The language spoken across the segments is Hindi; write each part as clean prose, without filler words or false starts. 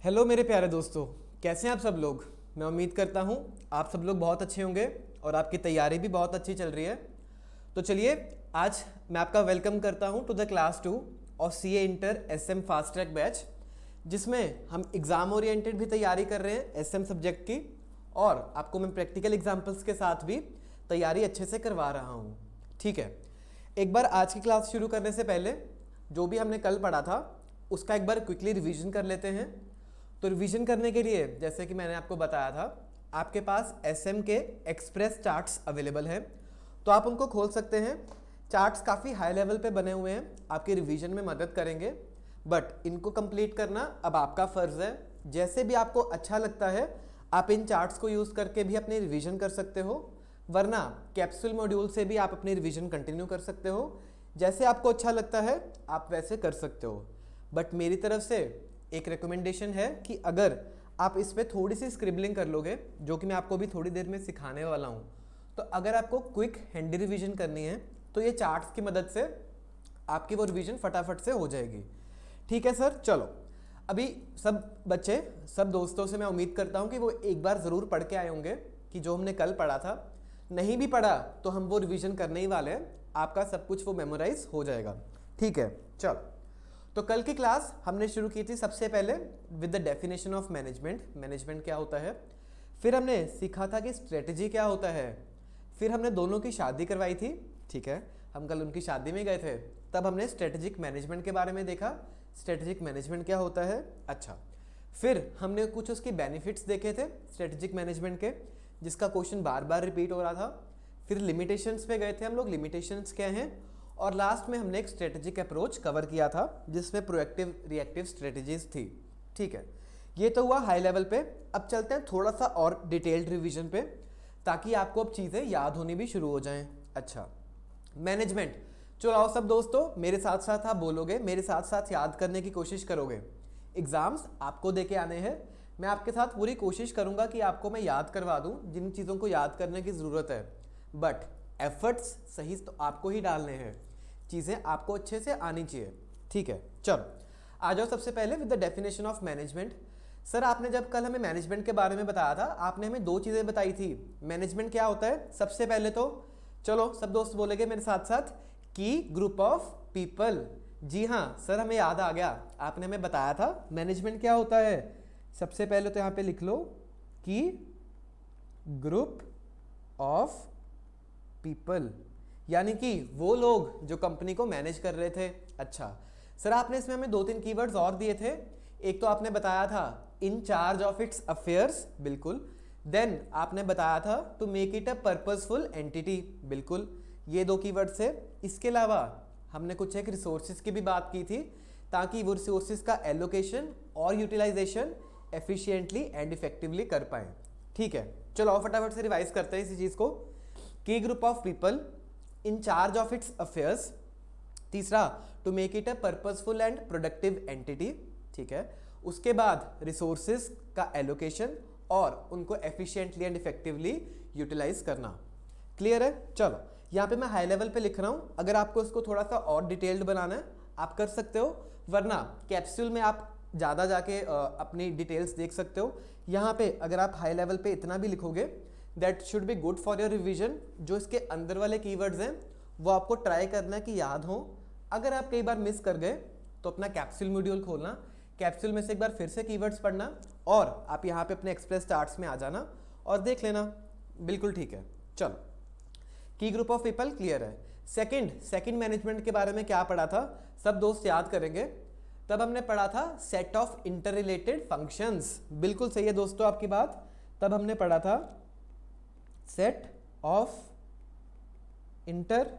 हेलो मेरे प्यारे दोस्तों, कैसे हैं आप सब लोग। मैं उम्मीद करता हूं आप सब लोग बहुत अच्छे होंगे और आपकी तैयारी भी बहुत अच्छी चल रही है। तो चलिए, आज मैं आपका वेलकम करता हूं टू द क्लास 2 और CA inter SM fast track batch, जिसमें हम एग्ज़ाम ओरिएंटेड भी तैयारी कर रहे हैं एसएम सब्जेक्ट की, और आपको मैं प्रैक्टिकल एग्जाम्पल्स के साथ भी तैयारी अच्छे से करवा रहा हूँ। ठीक है, एक बार आज की क्लास शुरू करने से पहले जो भी हमने कल पढ़ा था उसका एक बार क्विकली रिवीजन कर लेते हैं। तो रिवीजन करने के लिए, जैसे कि मैंने आपको बताया था, आपके पास एसएम के एक्सप्रेस चार्ट्स अवेलेबल हैं, तो आप उनको खोल सकते हैं। चार्ट्स काफ़ी हाई लेवल पे बने हुए हैं, आपके रिवीजन में मदद करेंगे, बट इनको कंप्लीट करना अब आपका फ़र्ज़ है। जैसे भी आपको अच्छा लगता है आप इन चार्ट्स को यूज़ करके भी अपनी रिवीजन कर सकते हो, वरना कैप्सूल मॉड्यूल से भी आप अपनी रिवीजन कंटिन्यू कर सकते हो। जैसे आपको अच्छा लगता है आप वैसे कर सकते हो, बट मेरी तरफ से एक रिकमेंडेशन है कि अगर आप इस पर थोड़ी सी स्क्रिबलिंग कर लोगे, जो कि मैं आपको भी थोड़ी देर में सिखाने वाला हूँ, तो अगर आपको क्विक हैंडी रिवीजन करनी है तो ये चार्ट्स की मदद से आपकी वो रिवीजन फटाफट से हो जाएगी। ठीक है सर, चलो अभी सब बच्चे, सब दोस्तों से मैं उम्मीद करता हूँ कि वो एक बार ज़रूर पढ़ के आए होंगे कि जो हमने कल पढ़ा था। नहीं भी पढ़ा तो हम वो रिवीजन करने ही वाले हैं, आपका सब कुछ वो मेमोराइज हो जाएगा। ठीक है, चलो। तो कल की क्लास हमने शुरू की थी सबसे पहले with the definition of management, management क्या होता है। फिर हमने सीखा था कि स्ट्रेटजी क्या होता है। फिर हमने दोनों की शादी करवाई थी, ठीक है, हम कल उनकी शादी में गए थे, तब हमने स्ट्रेटेजिक मैनेजमेंट के बारे में देखा, स्ट्रेटेजिक मैनेजमेंट क्या होता है। अच्छा, फिर हमने कुछ उसके बेनिफिट्स देखे थे स्ट्रेटेजिक मैनेजमेंट के, जिसका क्वेश्चन बार बार रिपीट हो रहा था। फिर लिमिटेशंस पे गए थे हम लोग, लिमिटेशंस क्या हैं, और लास्ट में हमने एक स्ट्रेटेजिक अप्रोच कवर किया था जिसमें प्रोएक्टिव रिएक्टिव स्ट्रेटेजीज थी। ठीक है, ये तो हुआ हाई लेवल पे। अब चलते हैं थोड़ा सा और डिटेल्ड रिवीजन पे, ताकि आपको अब चीज़ें याद होनी भी शुरू हो जाएं। अच्छा, मैनेजमेंट, चलो आओ सब दोस्तों, मेरे साथ साथ आप बोलोगे, मेरे साथ साथ याद करने की कोशिश करोगे। एग्जाम्स आपको दे के आने हैं, मैं आपके साथ पूरी कोशिश करूंगा कि आपको मैं याद करवा दूं जिन चीज़ों को याद करने की ज़रूरत है, बट एफर्ट्स सही तो आपको ही डालने हैं, चीज़ें आपको अच्छे से आनी चाहिए। ठीक है, चलो आ जाओ सबसे पहले with the definition of management. Sir आपने जब कल हमें मैनेजमेंट के बारे में बताया था, आपने हमें दो चीज़ें बताई थी। मैनेजमेंट क्या होता है, सबसे पहले तो चलो सब दोस्त बोलेंगे मेरे साथ साथ, की ग्रुप ऑफ पीपल। जी हाँ सर, हमें याद आ गया, आपने हमें बताया था मैनेजमेंट क्या होता है। सबसे पहले तो यहाँ पे लिख लो कि ग्रुप ऑफ पीपल, यानी कि वो लोग जो कंपनी को मैनेज कर रहे थे। अच्छा सर, आपने इसमें हमें दो तीन कीवर्ड्स और दिए थे। एक तो आपने बताया था in charge of its affairs, बिल्कुल। देन आपने बताया था to make it a purposeful entity, बिल्कुल, ये दो कीवर्ड्स है। इसके अलावा हमने कुछ एक रिसोर्सेज की भी बात की थी, ताकि वो रिसोर्सेज का एलोकेशन और यूटिलाइजेशन एफिशिएंटली एंड इफेक्टिवली कर पाएँ। ठीक है, चलो आओ फटाफट से रिवाइज करते हैं इसी चीज़ को। की group of people in charge of its affairs. तीसरा, to make it a purposeful and productive entity. ठीक है, उसके बाद रिसोर्सेज का एलोकेशन और उनको एफिशिएंटली एंड इफेक्टिवली यूटिलाइज करना। क्लियर है, चलो यहाँ पे मैं हाई लेवल पे लिख रहा हूँ, अगर आपको इसको थोड़ा सा और डिटेल्ड बनाना है आप कर सकते हो, वरना कैप्सूल में आप ज़्यादा जाके अपनी डिटेल्स देख सकते हो। यहाँ पे अगर आप हाई लेवल पे इतना भी लिखोगे, that should be good for your revision. जो इसके अंदर वाले कीवर्ड्स हैं वो आपको ट्राई करना कि याद हो। अगर आप कई बार मिस कर गए तो अपना कैप्सूल मॉड्यूल खोलना, कैप्सूल में से एक बार फिर से कीवर्ड्स पढ़ना, और आप यहाँ पे अपने एक्सप्रेस चार्ट्स में आ जाना और देख लेना। बिल्कुल ठीक है, चलो की ग्रुप ऑफ पीपल क्लियर है। सेकंड मैनेजमेंट के बारे में क्या पढ़ा था, सब दोस्त याद करेंगे। तब हमने पढ़ा था set of inter related functions, बिल्कुल सही है दोस्तों आपकी बात। तब हमने पढ़ा था set of inter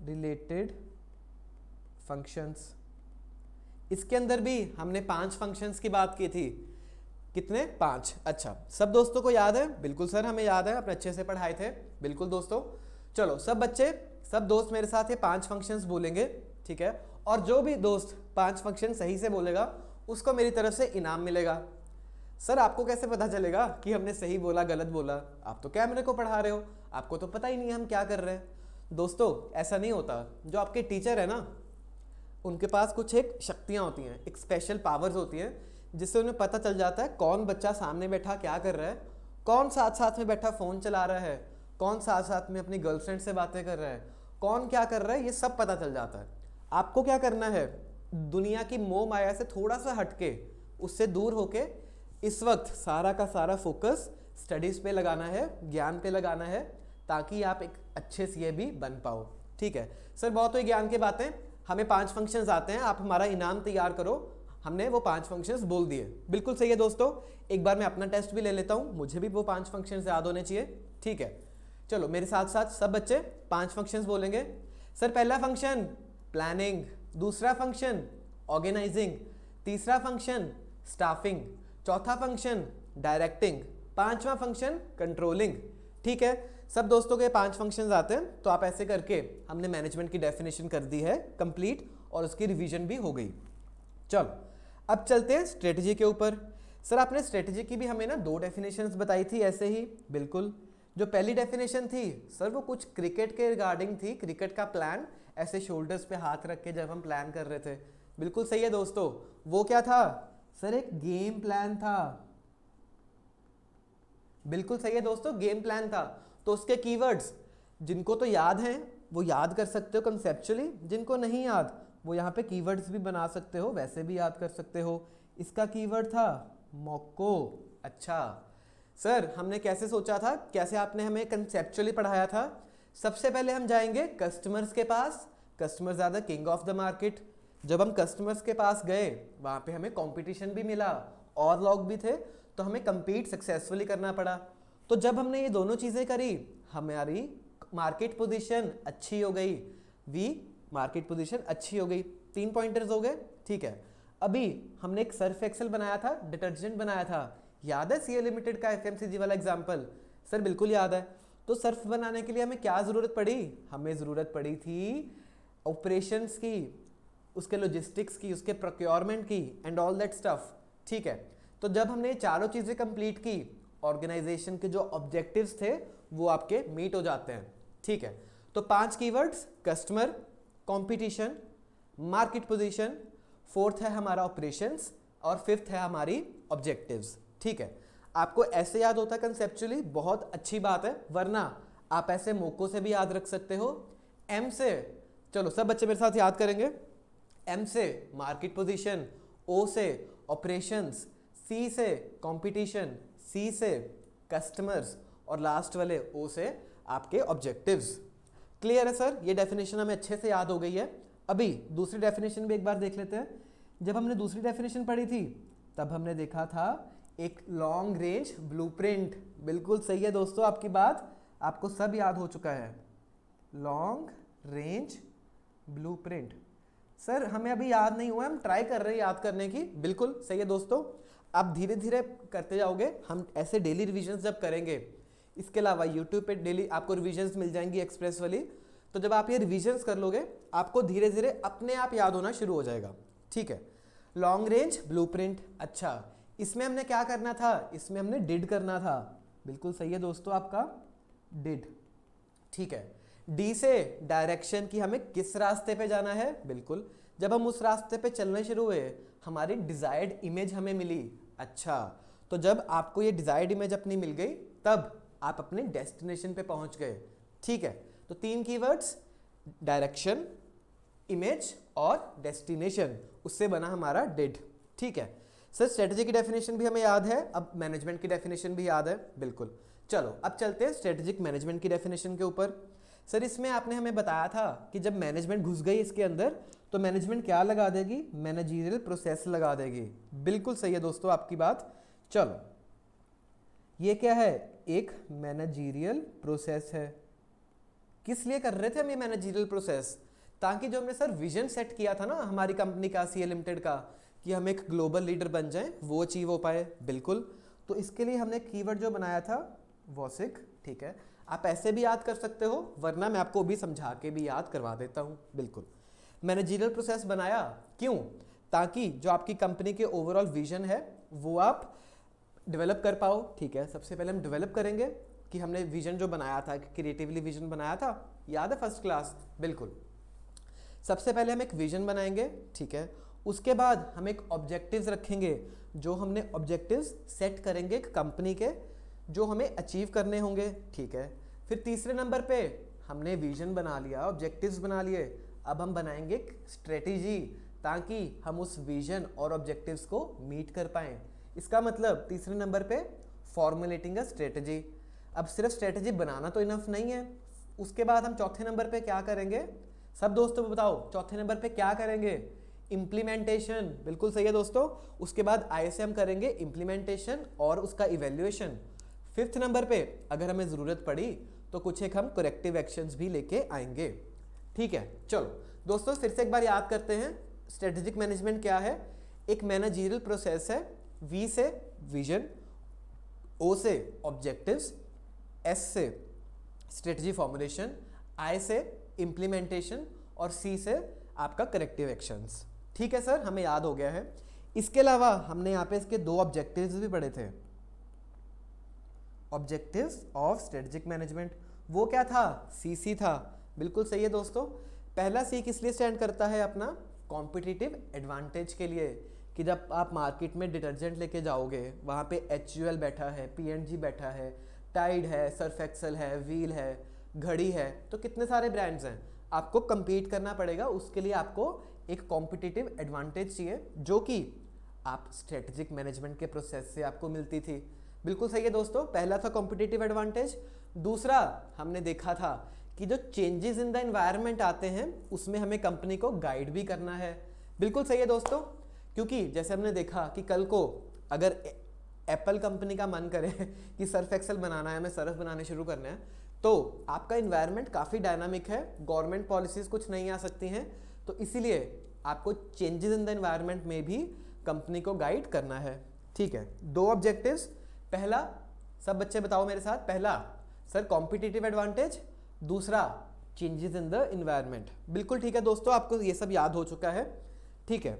related functions. इसके अंदर भी हमने 5 फंक्शंस की बात की थी। कितने? 5। अच्छा, सब दोस्तों को याद है? बिल्कुल सर हमें याद है, अपने अच्छे से पढ़ाए थे। बिल्कुल दोस्तों, चलो सब बच्चे, सब दोस्त मेरे साथ ये 5 फंक्शंस बोलेंगे, ठीक है, और जो भी दोस्त 5 फंक्शन सही से बोलेगा उसको मेरी तरफ से इनाम मिलेगा। सर आपको कैसे पता चलेगा कि हमने सही बोला गलत बोला? आप तो कैमरे को पढ़ा रहे हो, आपको तो पता ही नहीं है हम क्या कर रहे हैं। दोस्तों ऐसा नहीं होता, जो आपके टीचर है ना, उनके पास कुछ एक शक्तियाँ होती हैं, एक स्पेशल पावर्स होती हैं, जिससे उन्हें पता चल जाता है कौन बच्चा सामने बैठा क्या कर रहा है, कौन साथ साथ में बैठा फ़ोन चला रहा है, कौन साथ साथ में अपनी गर्लफ्रेंड से बातें कर रहा है, कौन क्या कर रहा है, ये सब पता चल जाता है। आपको क्या करना है, दुनिया की मोह माया से थोड़ा सा हटके, उससे दूर होके इस वक्त सारा का सारा फोकस स्टडीज़ पे लगाना है, ज्ञान पे लगाना है, ताकि आप एक अच्छे सीए भी बन पाओ। ठीक है सर, बहुत हुई ज्ञान की बातें, हमें 5 फंक्शंस आते हैं, आप हमारा इनाम तैयार करो। हमने वो 5 फंक्शंस बोल दिए, बिल्कुल सही है दोस्तों। एक बार मैं अपना टेस्ट भी ले लेता हूँ, मुझे भी वो 5 फंक्शंस याद होने चाहिए। ठीक है, चलो मेरे साथ साथ सब बच्चे 5 फंक्शंस बोलेंगे। सर पहला फंक्शन प्लानिंग, दूसरा फंक्शन ऑर्गेनाइजिंग, तीसरा फंक्शन स्टाफिंग, चौथा फंक्शन डायरेक्टिंग, पांचवा फंक्शन कंट्रोलिंग। ठीक है, सब दोस्तों के 5 फंक्शंस आते हैं, तो आप ऐसे करके हमने मैनेजमेंट की डेफिनेशन कर दी है कंप्लीट, और उसकी रिवीजन भी हो गई। चलो अब चलते हैं स्ट्रेटजी के ऊपर। सर आपने स्ट्रेटजी की भी हमें ना 2 डेफिनेशंस बताई थी ऐसे ही, बिल्कुल। जो पहली डेफिनेशन थी सर वो कुछ क्रिकेट के रिगार्डिंग थी, क्रिकेट का प्लान, ऐसे शोल्डर्स पे हाथ रख के जब हम प्लान कर रहे थे। बिल्कुल सही है दोस्तों, वो क्या था सर, एक गेम प्लान था। बिल्कुल सही है दोस्तों, गेम प्लान था। तो उसके कीवर्ड्स जिनको तो याद हैं वो याद कर सकते हो कंसेप्चुअली, जिनको नहीं याद वो यहाँ पे कीवर्ड्स भी बना सकते हो, वैसे भी याद कर सकते हो। इसका कीवर्ड था मोक्को। अच्छा सर, हमने कैसे सोचा था, कैसे आपने हमें कंसेप्चुअली पढ़ाया था? सबसे पहले हम जाएंगे कस्टमर्स के पास, customers are the king of the market. जब हम कस्टमर्स के पास गए वहाँ पे हमें कंपटीशन भी मिला और लोग भी थे, तो हमें compete सक्सेसफुली करना पड़ा। तो जब हमने ये दोनों चीज़ें करी, हमारी मार्केट पोजीशन अच्छी हो गई, मार्केट पोजीशन अच्छी हो गई। 3 पॉइंटर्स हो गए। ठीक है, अभी हमने एक सर्फ एक्सेल बनाया था, डिटर्जेंट बनाया था, याद है सीए लिमिटेड का एफएमसीजी वाला एग्जाम्पल? सर बिल्कुल याद है। तो सर्फ बनाने के लिए हमें क्या ज़रूरत पड़ी? हमें ज़रूरत पड़ी थी ऑपरेशंस की, उसके लॉजिस्टिक्स की, उसके प्रोक्योरमेंट की एंड ऑल दैट स्टफ। ठीक है, तो जब हमने ये चारों चीज़ें कंप्लीट की, ऑर्गेनाइजेशन के जो ऑब्जेक्टिव्स थे वो आपके मीट हो जाते हैं। ठीक है, तो 5 keywords, customer, competition, market position, 4th है हमारा ऑपरेशंस, और 5th है हमारी ऑब्जेक्टिव्स। ठीक है, आपको ऐसे याद होता है कंसेप्चुअली, बहुत अच्छी बात है, वरना आप ऐसे मोको से भी याद रख सकते हो। एम से, चलो सब बच्चे मेरे साथ याद करेंगे। एम से मार्केट पोजीशन, ओ से ऑपरेशंस, सी से कंपटीशन, सी से कस्टमर्स, और लास्ट वाले ओ से आपके ऑब्जेक्टिव्स। क्लियर है सर? ये डेफिनेशन हमें अच्छे से याद हो गई है। अभी दूसरी डेफिनेशन भी एक बार देख लेते हैं। जब हमने दूसरी डेफिनेशन पढ़ी थी तब हमने देखा था एक लॉन्ग रेंज ब्लूप्रिंट। बिल्कुल सही है दोस्तों, आपकी बात, आपको सब याद हो चुका है। लॉन्ग रेंज ब्लूप्रिंट सर हमें अभी याद नहीं हुआ, हम ट्राई कर रहे हैं याद करने की। बिल्कुल सही है दोस्तों, आप धीरे धीरे करते जाओगे। हम ऐसे डेली रिविजन्स जब करेंगे, इसके अलावा यूट्यूब पे डेली आपको रिविजन्स मिल जाएंगी एक्सप्रेस वाली, तो जब आप ये रिविजन्स कर लोगे आपको धीरे धीरे अपने आप याद होना शुरू हो जाएगा। ठीक है, लॉन्ग रेंज ब्लूप्रिंट। अच्छा, इसमें हमने क्या करना था? इसमें हमने डिड करना था। बिल्कुल सही है दोस्तों आपका, डिड। ठीक है, डी से डायरेक्शन की, हमें किस रास्ते पे जाना है। बिल्कुल, जब हम उस रास्ते पे चलने शुरू हुए हमारी डिजायर्ड इमेज हमें मिली। अच्छा, तो जब आपको ये डिजायर्ड इमेज अपनी मिल गई तब आप अपने डेस्टिनेशन पे पहुंच गए। ठीक है, तो 3 कीवर्ड्स, डायरेक्शन, इमेज और डेस्टिनेशन, उससे बना हमारा डिड। ठीक है सर, स्ट्रेटजी की डेफिनेशन भी हमें याद है, अब मैनेजमेंट की डेफिनेशन भी याद है। बिल्कुल, चलो अब चलते हैं स्ट्रेटेजिक मैनेजमेंट की डेफिनेशन के ऊपर। सर इसमें आपने हमें बताया था कि जब मैनेजमेंट घुस गई इसके अंदर तो मैनेजमेंट क्या लगा देगी? मैनेजरियल प्रोसेस लगा देगी। बिल्कुल सही है दोस्तों आपकी बात। चलो, ये क्या है? एक मैनेजरियल प्रोसेस है। किस लिए कर रहे थे हम ये मैनेजरियल प्रोसेस? ताकि जो हमने सर विजन सेट किया था ना हमारी कंपनी का, सीए लिमिटेड का, कि हम एक ग्लोबल लीडर बन जाएं, वो अचीव हो पाए। बिल्कुल, तो इसके लिए हमने कीवर्ड जो बनाया था वॉसिक। ठीक है, आप ऐसे भी याद कर सकते हो, वरना मैं आपको भी समझा के भी याद करवा देता हूँ। बिल्कुल, मैनेजरियल प्रोसेस बनाया क्यों? ताकि जो आपकी कंपनी के ओवरऑल विजन है वो आप डेवलप कर पाओ। ठीक है, सबसे पहले हम डेवलप करेंगे कि हमने विजन जो बनाया था, क्रिएटिवली विजन बनाया था, याद है फर्स्ट क्लास? बिल्कुल, सबसे पहले हम एक विजन बनाएंगे। ठीक है, उसके बाद हम एक ऑब्जेक्टिव्स रखेंगे, जो हमने ऑब्जेक्टिव्स सेट करेंगे कंपनी के, जो हमें अचीव करने होंगे, ठीक है। फिर तीसरे नंबर पे हमने विजन बना लिया, ऑब्जेक्टिव्स बना लिए, अब हम बनाएंगे स्ट्रेटेजी, ताकि हम उस विजन और ऑब्जेक्टिव्स को मीट कर पाएँ। इसका मतलब तीसरे नंबर पे फॉर्मुलेटिंग अ स्ट्रेटेजी। अब सिर्फ स्ट्रेटेजी बनाना तो इनफ नहीं है, उसके बाद हम चौथे नंबर पे क्या करेंगे, सब दोस्तों बताओ चौथे नंबर पे क्या करेंगे, इम्प्लीमेंटेशन। बिल्कुल सही है दोस्तों। उसके बाद आई से हम करेंगे इम्प्लीमेंटेशन और उसका इवेल्युएशन। फिफ्थ नंबर पे अगर हमें ज़रूरत पड़ी तो कुछ एक हम करेक्टिव एक्शंस भी लेके आएंगे, ठीक है। चलो दोस्तों फिर से एक बार याद करते हैं, स्ट्रेटेजिक मैनेजमेंट क्या है। एक मैनेजरियल प्रोसेस है। वी से विजन, ओ से ऑब्जेक्टिव्स, एस से स्ट्रेटजी फॉर्मुलेशन, आई से इम्प्लीमेंटेशन और सी से आपका करेक्टिव एक्शंस। ठीक है सर, हमें याद हो गया है। इसके अलावा हमने यहाँ पे इसके दो ऑब्जेक्टिव्स भी पढ़े थे, ऑब्जेक्टिव्स ऑफ स्ट्रेटेजिक मैनेजमेंट। वो क्या था, सीसी था। बिल्कुल सही है दोस्तों। पहला सी किस लिए स्टैंड करता है, अपना कॉम्पिटिटिव एडवांटेज के लिए, कि जब आप मार्केट में डिटर्जेंट लेके जाओगे, वहाँ पे HUL बैठा है, P&G बैठा है, टाइड है, सर्फ एक्सेल है, व्हील है, घड़ी है, तो कितने सारे ब्रांड्स हैं, आपको compete करना पड़ेगा। उसके लिए आपको एक कॉम्पिटिटिव एडवांटेज चाहिए, जो कि आप स्ट्रेटेजिक मैनेजमेंट के प्रोसेस से आपको मिलती थी। बिल्कुल सही है दोस्तों, पहला था कॉम्पिटिटिव एडवांटेज। दूसरा हमने देखा था कि जो चेंजेस इन द एनवायरनमेंट आते हैं, उसमें हमें कंपनी को गाइड भी करना है। बिल्कुल सही है दोस्तों, क्योंकि जैसे हमने देखा कि कल को अगर एप्पल कंपनी का मन करे कि सर्फ एक्सेल बनाना है, हमें सर्फ बनाने शुरू करने हैं, तो आपका इन्वायरमेंट काफ़ी डायनामिक है, गवर्नमेंट पॉलिसीज़ कुछ नहीं आ सकती हैं, तो इसीलिए आपको चेंजेस इन द एनवायरनमेंट में भी कंपनी को गाइड करना है। ठीक है, दो ऑब्जेक्टिव्स। पहला, सब बच्चे बताओ मेरे साथ, पहला सर कॉम्पिटिटिव एडवांटेज, दूसरा चेंजेस इन द इन्वायरमेंट। बिल्कुल ठीक है दोस्तों, आपको ये सब याद हो चुका है। ठीक है,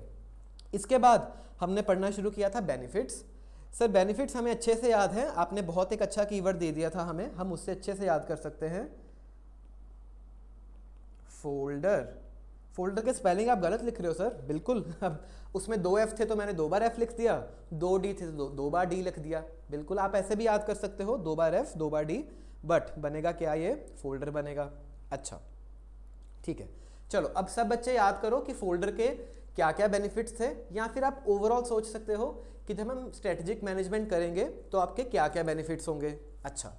इसके बाद हमने पढ़ना शुरू किया था बेनिफिट्स। सर बेनिफिट्स हमें अच्छे से याद है, आपने बहुत एक अच्छा कीवर्ड दे दिया था हमें, हम उससे अच्छे से याद कर सकते हैं, फोल्डर। फोल्डर के स्पेलिंग आप गलत लिख रहे हो सर, बिल्कुल। अब उसमें 2 F थे तो मैंने 2 बार F लिख दिया, 2 D थे तो 2 बार D लिख दिया। बिल्कुल आप ऐसे भी याद कर सकते हो, 2 बार F 2 बार D, बट बनेगा क्या, ये फोल्डर बनेगा। अच्छा ठीक है, चलो अब सब बच्चे याद करो कि फोल्डर के क्या क्या बेनिफिट्स थे, या फिर आप ओवरऑल सोच सकते हो कि जब हम स्ट्रेटेजिक मैनेजमेंट करेंगे तो आपके क्या क्या बेनिफिट्स होंगे। अच्छा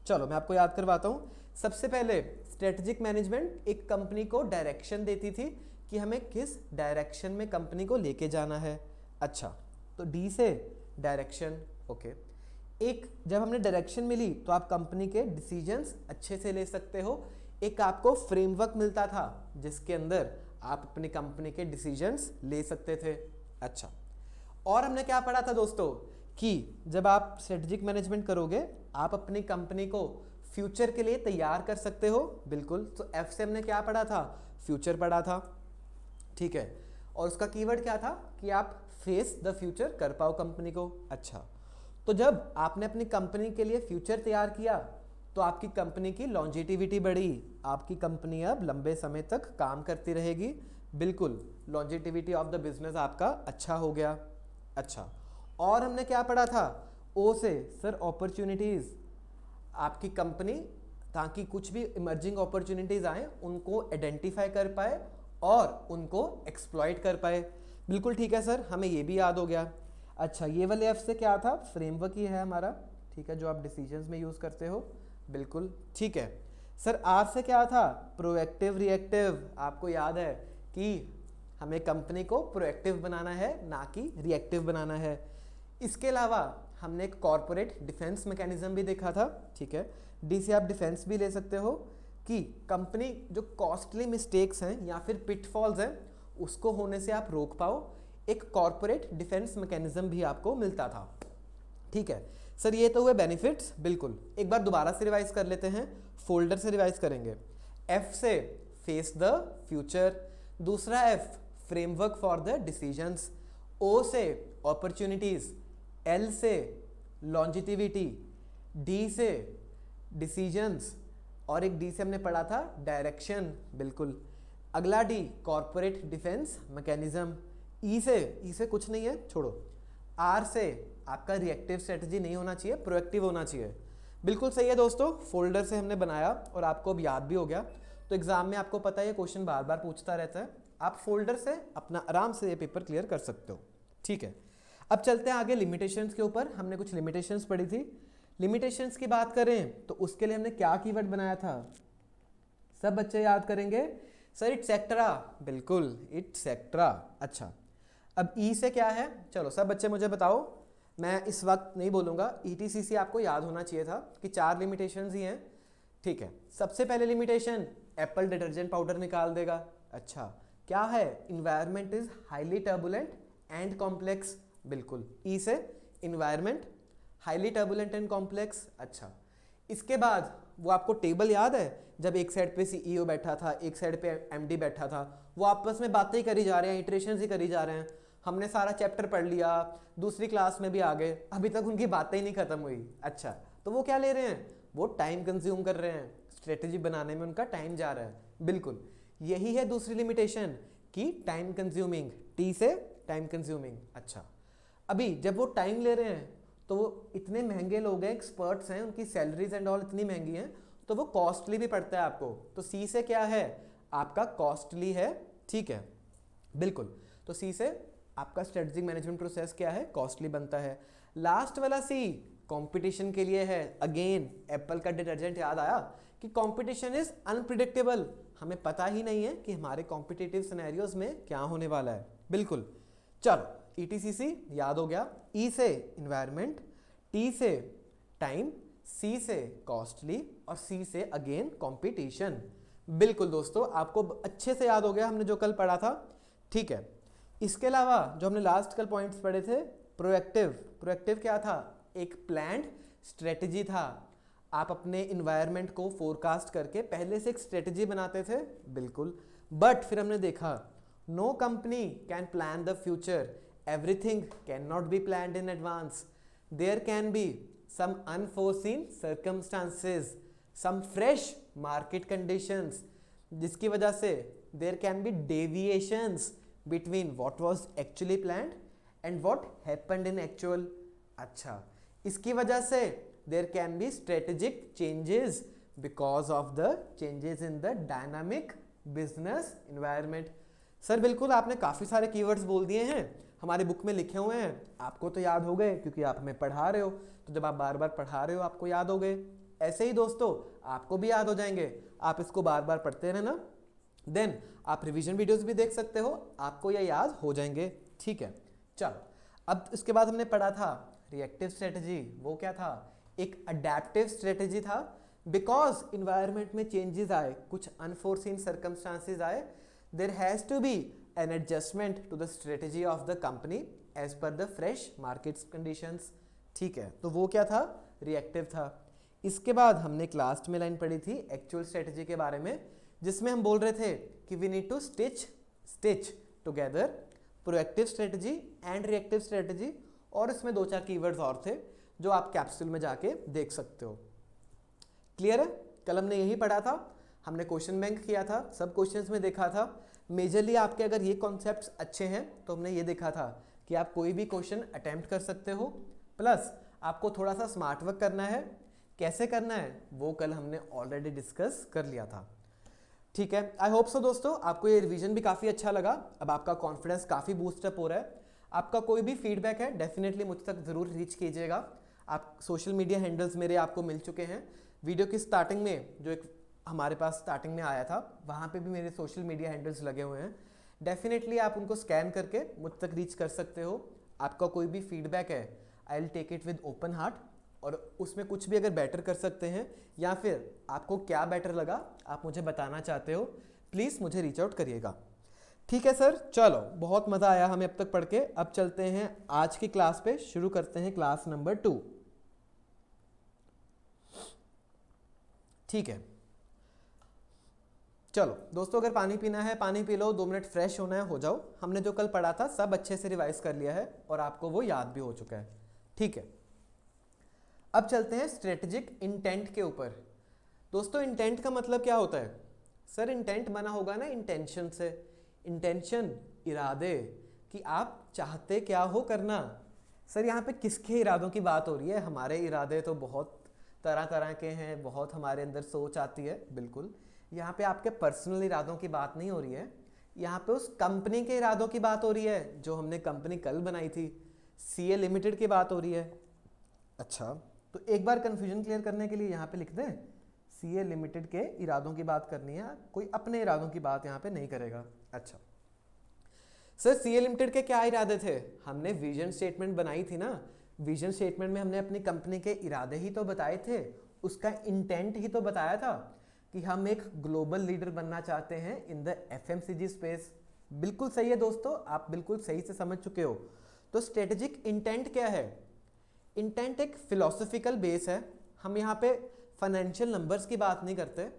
चलो मैं आपको याद करवाता हूँ। सबसे पहले स्ट्रेटेजिक मैनेजमेंट एक कंपनी को डायरेक्शन देती थी कि हमें किस डायरेक्शन में कंपनी को लेके जाना है। अच्छा, तो डी से डायरेक्शन, ओके। एक जब हमने डायरेक्शन मिली तो आप कंपनी के डिसीजंस अच्छे से ले सकते हो। एक आपको फ्रेमवर्क मिलता था जिसके अंदर आप अपनी कंपनी के डिसीजंस ले सकते थे। अच्छा, और हमने क्या पढ़ा था दोस्तों कि जब आप स्ट्रेटेजिक मैनेजमेंट करोगे आप अपनी कंपनी को फ्यूचर के लिए तैयार कर सकते हो। बिल्कुल, तो एफ से हमने क्या पढ़ा था, फ्यूचर पढ़ा था। ठीक है, और उसका कीवर्ड क्या था कि आप फेस द फ्यूचर कर पाओ कंपनी को। अच्छा, तो जब आपने अपनी कंपनी के लिए फ्यूचर तैयार किया तो आपकी कंपनी की लॉन्जिटिविटी बढ़ी, आपकी कंपनी अब लंबे समय तक काम करती रहेगी। बिल्कुल, लॉन्जिटिविटी ऑफ द बिजनेस आपका अच्छा हो गया। अच्छा, और हमने क्या पढ़ा था, ओ से सर अपॉर्चुनिटीज़। आपकी कंपनी ताकि कुछ भी इमर्जिंग अपॉर्चुनिटीज़ आए उनको आइडेंटिफाई कर पाए और उनको एक्सप्लॉइट कर पाए। बिल्कुल ठीक है सर, हमें ये भी याद हो गया। अच्छा, ये वाले एफ से क्या था, फ्रेमवर्क ही है हमारा, ठीक है, जो आप डिसीजंस में यूज़ करते हो। बिल्कुल ठीक है सर। आर से क्या था, प्रोएक्टिव रिएक्टिव। आपको याद है कि हमें कंपनी को प्रोएक्टिव बनाना है ना कि रिएक्टिव बनाना है। इसके अलावा हमने एक कॉर्पोरेट डिफेंस मैकेनिज्म भी देखा था। ठीक है, डी से आप डिफेंस भी ले सकते हो कि कंपनी जो कॉस्टली मिस्टेक्स हैं या फिर पिटफॉल्स हैं उसको होने से आप रोक पाओ। एक कॉर्पोरेट डिफेंस मैकेनिज्म भी आपको मिलता था। ठीक है सर, ये तो हुए बेनिफिट्स। बिल्कुल, एक बार दोबारा से रिवाइज कर लेते हैं, फोल्डर से रिवाइज करेंगे। एफ से फेस द फ्यूचर, दूसरा F framework for the decisions, O से अपॉर्चुनिटीज, एल से लॉन्जिटिविटी, डी से डिसीजंस, और एक डी से हमने पढ़ा था डायरेक्शन। बिल्कुल, अगला डी कॉर्पोरेट डिफेंस मैकेनिज्म, ई से कुछ नहीं है, छोड़ो। आर से आपका रिएक्टिव स्ट्रेटजी नहीं होना चाहिए, प्रोएक्टिव होना चाहिए। बिल्कुल सही है दोस्तों, फोल्डर से हमने बनाया और आपको अब याद भी हो गया। तो एग्जाम में आपको पता है ये क्वेश्चन बार बार पूछता रहता है, आप फोल्डर से अपना आराम से ये पेपर क्लियर कर सकते हो। ठीक है, अब चलते हैं आगे लिमिटेशंस के ऊपर। हमने कुछ लिमिटेशंस पढ़ी थी। लिमिटेशंस की बात करें तो उसके लिए हमने क्या कीवर्ड बनाया था, सब बच्चे याद करेंगे सर, इट्सेट्रा। बिल्कुल, इट्सेट्रा। अच्छा, अब ई से क्या है, चलो सब बच्चे मुझे बताओ। मैं इस वक्त नहीं बोलूँगा, ETCC आपको याद होना चाहिए था कि 4 लिमिटेशंस ही हैं। ठीक है, सबसे पहले लिमिटेशन एप्पल डिटर्जेंट पाउडर निकाल देगा। अच्छा, क्या है, environment is highly turbulent and complex. बिल्कुल, ई से environment highly turbulent and complex. अच्छा, इसके बाद वो आपको टेबल याद है, जब एक साइड पे CEO बैठा था, एक साइड पे MD बैठा था, वो आपस में बातें ही करी जा रहे हैं, इटरेशंस ही करी जा रहे हैं। हमने सारा चैप्टर पढ़ लिया, दूसरी क्लास में भी आ गए, अभी तक उनकी बातें ही नहीं खत्म हुई। अच्छा, तो वो क्या ले रहे हैं, वो टाइम कंज्यूम कर रहे हैं, स्ट्रेटेजी बनाने में उनका टाइम जा रहा है। बिल्कुल, यही है दूसरी लिमिटेशन कि टाइम कंज्यूमिंग, टी से टाइम कंज्यूमिंग। अच्छा, अभी जब वो टाइम ले रहे हैं तो वो इतने महंगे लोग हैं, एक्सपर्ट्स हैं, उनकी सैलरीज एंड ऑल इतनी महंगी हैं, तो वो कॉस्टली भी पड़ता है आपको। तो सी से क्या है, आपका कॉस्टली है। ठीक है, बिल्कुल, तो सी से आपका स्ट्रेटेजिक मैनेजमेंट प्रोसेस क्या है, कॉस्टली बनता है। लास्ट वाला सी कंपटीशन के लिए है। अगेन एप्पल का डिटर्जेंट याद आया कि कंपटीशन इज अनप्रिडिक्टेबल, हमें पता ही नहीं है कि हमारे कॉम्पिटिटिव सिनेरियोज में क्या होने वाला है। बिल्कुल, चलो ETCC याद हो गया। ई से इन्वायरमेंट, टी से टाइम, सी से कॉस्टली और सी से अगेन कंपटीशन। बिल्कुल दोस्तों, आपको अच्छे से याद हो गया हमने जो कल पढ़ा था। ठीक है, इसके अलावा जो हमने लास्ट कल पॉइंट्स पढ़े थे, प्रोएक्टिव। प्रोएक्टिव क्या था, एक प्लान्ड स्ट्रेटजी था। आप अपने इन्वायरमेंट को फोरकास्ट करके पहले से एक स्ट्रेटजी बनाते थे। बिल्कुल, बट फिर हमने देखा no company can plan the future, everything cannot be planned in advance, there can be some unforeseen circumstances, some fresh market conditions, जिसकी वजह से there can be deviations between what was actually planned and what happened in actual। अच्छा, इसकी वजह से there can be strategic changes because of the changes in the dynamic business environment। Sir बिल्कुल, आपने काफ़ी सारे कीवर्ड्स बोल दिए हैं, हमारे बुक में लिखे हुए हैं, आपको तो याद हो गए क्योंकि आप हमें पढ़ा रहे हो। तो जब आप बार बार पढ़ा रहे हो आपको याद हो गए। ऐसे ही दोस्तों आपको भी याद हो जाएंगे, आप इसको बार बार पढ़ते रहना, देन आप रिवीजन वीडियोस भी देख सकते हो, आपको ये याद हो जाएंगे। ठीक है, चलो अब इसके बाद हमने पढ़ा था रिएक्टिव स्ट्रेटजी। वो क्या था, एक अडेप्टिव स्ट्रेटजी था। बिकॉज इन्वायरमेंट में चेंजेस आए, कुछ अनफोर्सीन सर्कमस्टांसेस आए, there has to be an adjustment to the strategy of the company as per the fresh market conditions। ठीक है, तो वो क्या था, रिएक्टिव था। इसके बाद हमने क्लास में लाइन पढ़ी थी एक्चुअल स्ट्रेटजी के बारे में, जिसमें हम बोल रहे थे कि we need to stitch together proactive strategy and reactive strategy, और इसमें 2-4 कीवर्ड्स और थे जो आप कैप्सूल में जाके देख सकते हो। क्लियर है, कल हमने यही पढ़ा था, हमने क्वेश्चन बैंक किया था, सब क्वेश्चंस में देखा था। मेजरली आपके अगर ये कॉन्सेप्ट्स अच्छे हैं तो हमने ये देखा था कि आप कोई भी क्वेश्चन अटेम्प्ट कर सकते हो, प्लस आपको थोड़ा सा स्मार्ट वर्क करना है। कैसे करना है वो कल हमने ऑलरेडी डिस्कस कर लिया था। ठीक है, आई होप सो दोस्तों आपको ये रिवीजन भी काफ़ी अच्छा लगा। अब आपका कॉन्फिडेंस काफ़ी बूस्टअप हो रहा है। आपका कोई भी फीडबैक है डेफिनेटली मुझ तक ज़रूर रीच कीजिएगा। आप सोशल मीडिया हैंडल्स मेरे आपको मिल चुके हैं। वीडियो की स्टार्टिंग में जो एक हमारे पास स्टार्टिंग में आया था, वहाँ पे भी मेरे सोशल मीडिया हैंडल्स लगे हुए हैं। डेफिनेटली आप उनको स्कैन करके मुझ तक रीच कर सकते हो। आपका कोई भी फीडबैक है, I will take it with open heart, और उसमें कुछ भी अगर बेटर कर सकते हैं या फिर आपको क्या बेटर लगा आप मुझे बताना चाहते हो, प्लीज़ मुझे रीच आउट करिएगा। ठीक है सर, चलो बहुत मज़ा आया हमें अब तक पढ़ के। अब चलते हैं आज की क्लास पे, शुरू करते हैं क्लास नंबर 2। ठीक है, चलो दोस्तों, अगर पानी पीना है पानी पी लो, 2 मिनट फ्रेश होना है हो जाओ। हमने जो कल पढ़ा था सब अच्छे से रिवाइज कर लिया है और आपको वो याद भी हो चुका है। ठीक है, अब चलते हैं स्ट्रेटेजिक इंटेंट के ऊपर। दोस्तों इंटेंट का मतलब क्या होता है? सर इंटेंट बना होगा ना इंटेंशन से। इंटेंशन इरादे, कि आप चाहते क्या हो करना। सर यहाँ पे किसके इरादों की बात हो रही है? हमारे इरादे तो बहुत तरह तरह के हैं, बहुत हमारे अंदर सोच आती है। बिल्कुल, यहाँ पे आपके पर्सनल इरादों की बात नहीं हो रही है, यहाँ पे उस कंपनी के इरादों की बात हो रही है जो हमने कंपनी कल बनाई थी, सीए लिमिटेड की बात हो रही है। अच्छा, तो एक बार कंफ्यूजन क्लियर करने के लिए यहाँ पे लिख दें, सीए लिमिटेड के इरादों की बात करनी है, कोई अपने इरादों की बात यहाँ पे नहीं करेगा। अच्छा सर, सीए लिमिटेड के क्या इरादे थे? हमने विजन स्टेटमेंट बनाई थी ना, विजन स्टेटमेंट में हमने अपनी कंपनी के इरादे ही तो बताए थे, उसका इंटेंट ही तो बताया था कि हम एक ग्लोबल लीडर बनना चाहते हैं इन द एफएमसीजी स्पेस। बिल्कुल सही है दोस्तों, आप बिल्कुल सही से समझ चुके हो। तो स्ट्रेटेजिक इंटेंट क्या है? इंटेंट एक फिलोसफिकल बेस है। हम यहाँ पे फाइनेंशियल नंबर्स की बात नहीं करते,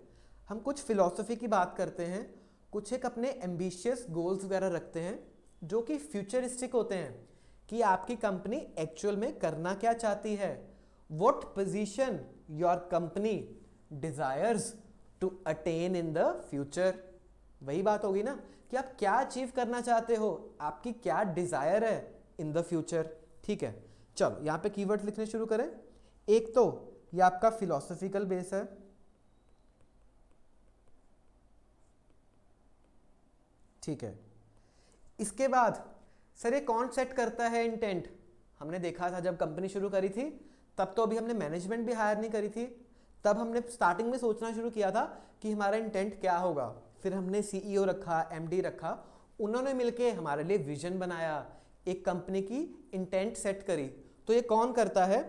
हम कुछ फिलॉसफी की बात करते हैं, कुछ एक अपने एम्बिशियस गोल्स वगैरह रखते हैं जो कि फ्यूचरिस्टिक होते हैं कि आपकी कंपनी एक्चुअल में करना क्या चाहती है, what position your company desires to attain in the future. वही बात होगी ना कि आप क्या अचीव करना चाहते हो, आपकी क्या डिजायर है इन द फ्यूचर। ठीक है, चलो यहाँ पे कीवर्ड्स लिखने शुरू करें। एक तो ये आपका फिलोसफिकल बेस है, ठीक है। इसके बाद सर ये कौन सेट करता है इंटेंट? हमने देखा था जब कंपनी शुरू करी थी तब तो अभी हमने मैनेजमेंट भी हायर नहीं करी थी, तब हमने स्टार्टिंग में सोचना शुरू किया था कि हमारा इंटेंट क्या होगा। फिर हमने सीईओ रखा, एमडी रखा, उन्होंने मिलके हमारे लिए विजन बनाया, एक कंपनी की इंटेंट सेट करी। तो ये कौन करता है?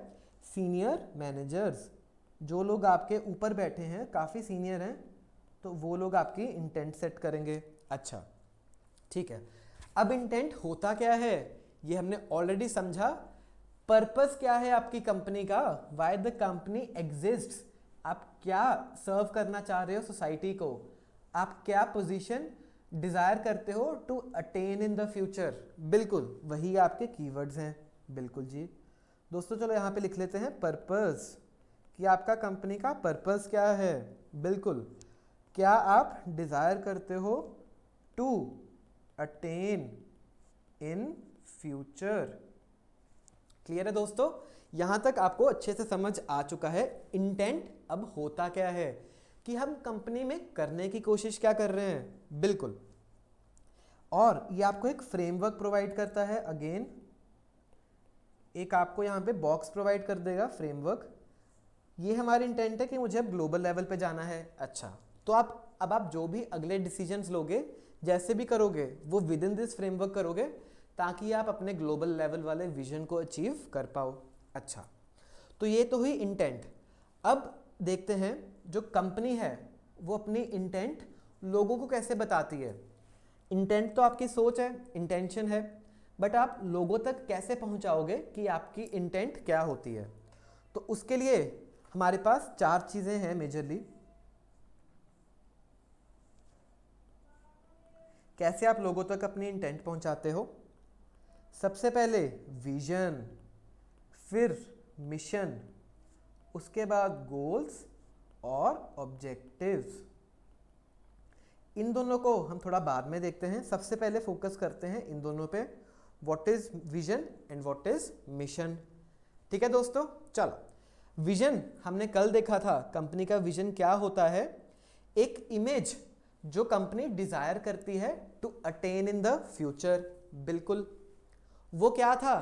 सीनियर मैनेजर्स, जो लोग आपके ऊपर बैठे हैं, काफ़ी सीनियर हैं, तो वो लोग आपकी इंटेंट सेट करेंगे। अच्छा ठीक है, अब इंटेंट होता क्या है ये हमने ऑलरेडी समझा। पर्पस क्या है आपकी कंपनी का? वाई द कंपनी एग्जिस्ट्स, आप क्या सर्व करना चाह रहे हो सोसाइटी को, आप क्या पोजीशन डिजायर करते हो to attain in the future. बिल्कुल वही आपके कीवर्ड्स हैं। बिल्कुल जी दोस्तों, चलो यहाँ पे लिख लेते हैं पर्पस, कि आपका कंपनी का पर्पस क्या है। बिल्कुल, क्या आप डिजायर करते हो to attain in future. Clear है दोस्तों? यहां तक आपको अच्छे से समझ आ चुका है इंटेंट अब होता क्या है, कि हम कंपनी में करने की कोशिश क्या कर रहे हैं। बिल्कुल, और ये आपको एक फ्रेमवर्क प्रोवाइड करता है। अगेन एक आपको यहां पे बॉक्स प्रोवाइड कर देगा फ्रेमवर्क। ये हमारी इंटेंट है कि मुझे अब ग्लोबल लेवल पे जाना है। अच्छा, तो अब आप जो भी अगले डिसीजंस लोगे, जैसे भी करोगे, वो विद इन दिस फ्रेमवर्क करोगे ताकि आप अपने ग्लोबल लेवल वाले विजन को अचीव कर पाओ। अच्छा, तो ये तो हुई इंटेंट। अब देखते हैं जो कंपनी है वो अपनी इंटेंट लोगों को कैसे बताती है। इंटेंट तो आपकी सोच है, इंटेंशन है, बट आप लोगों तक कैसे पहुंचाओगे कि आपकी इंटेंट क्या होती है। तो उसके लिए हमारे पास 4 चीजें हैं मेजरली। कैसे आप लोगों तक अपनी इंटेंट पहुंचाते हो? सबसे पहले विजन, फिर मिशन, उसके बाद गोल्स और ऑब्जेक्टिव्स। इन दोनों को हम थोड़ा बाद में देखते हैं, सबसे पहले फोकस करते हैं इन दोनों पे, what is vision and what is mission. ठीक है दोस्तों, चलो विजन हमने कल देखा था। कंपनी का विजन क्या होता है? एक इमेज जो कंपनी डिजायर करती है to attain in the future. बिल्कुल, वो क्या था?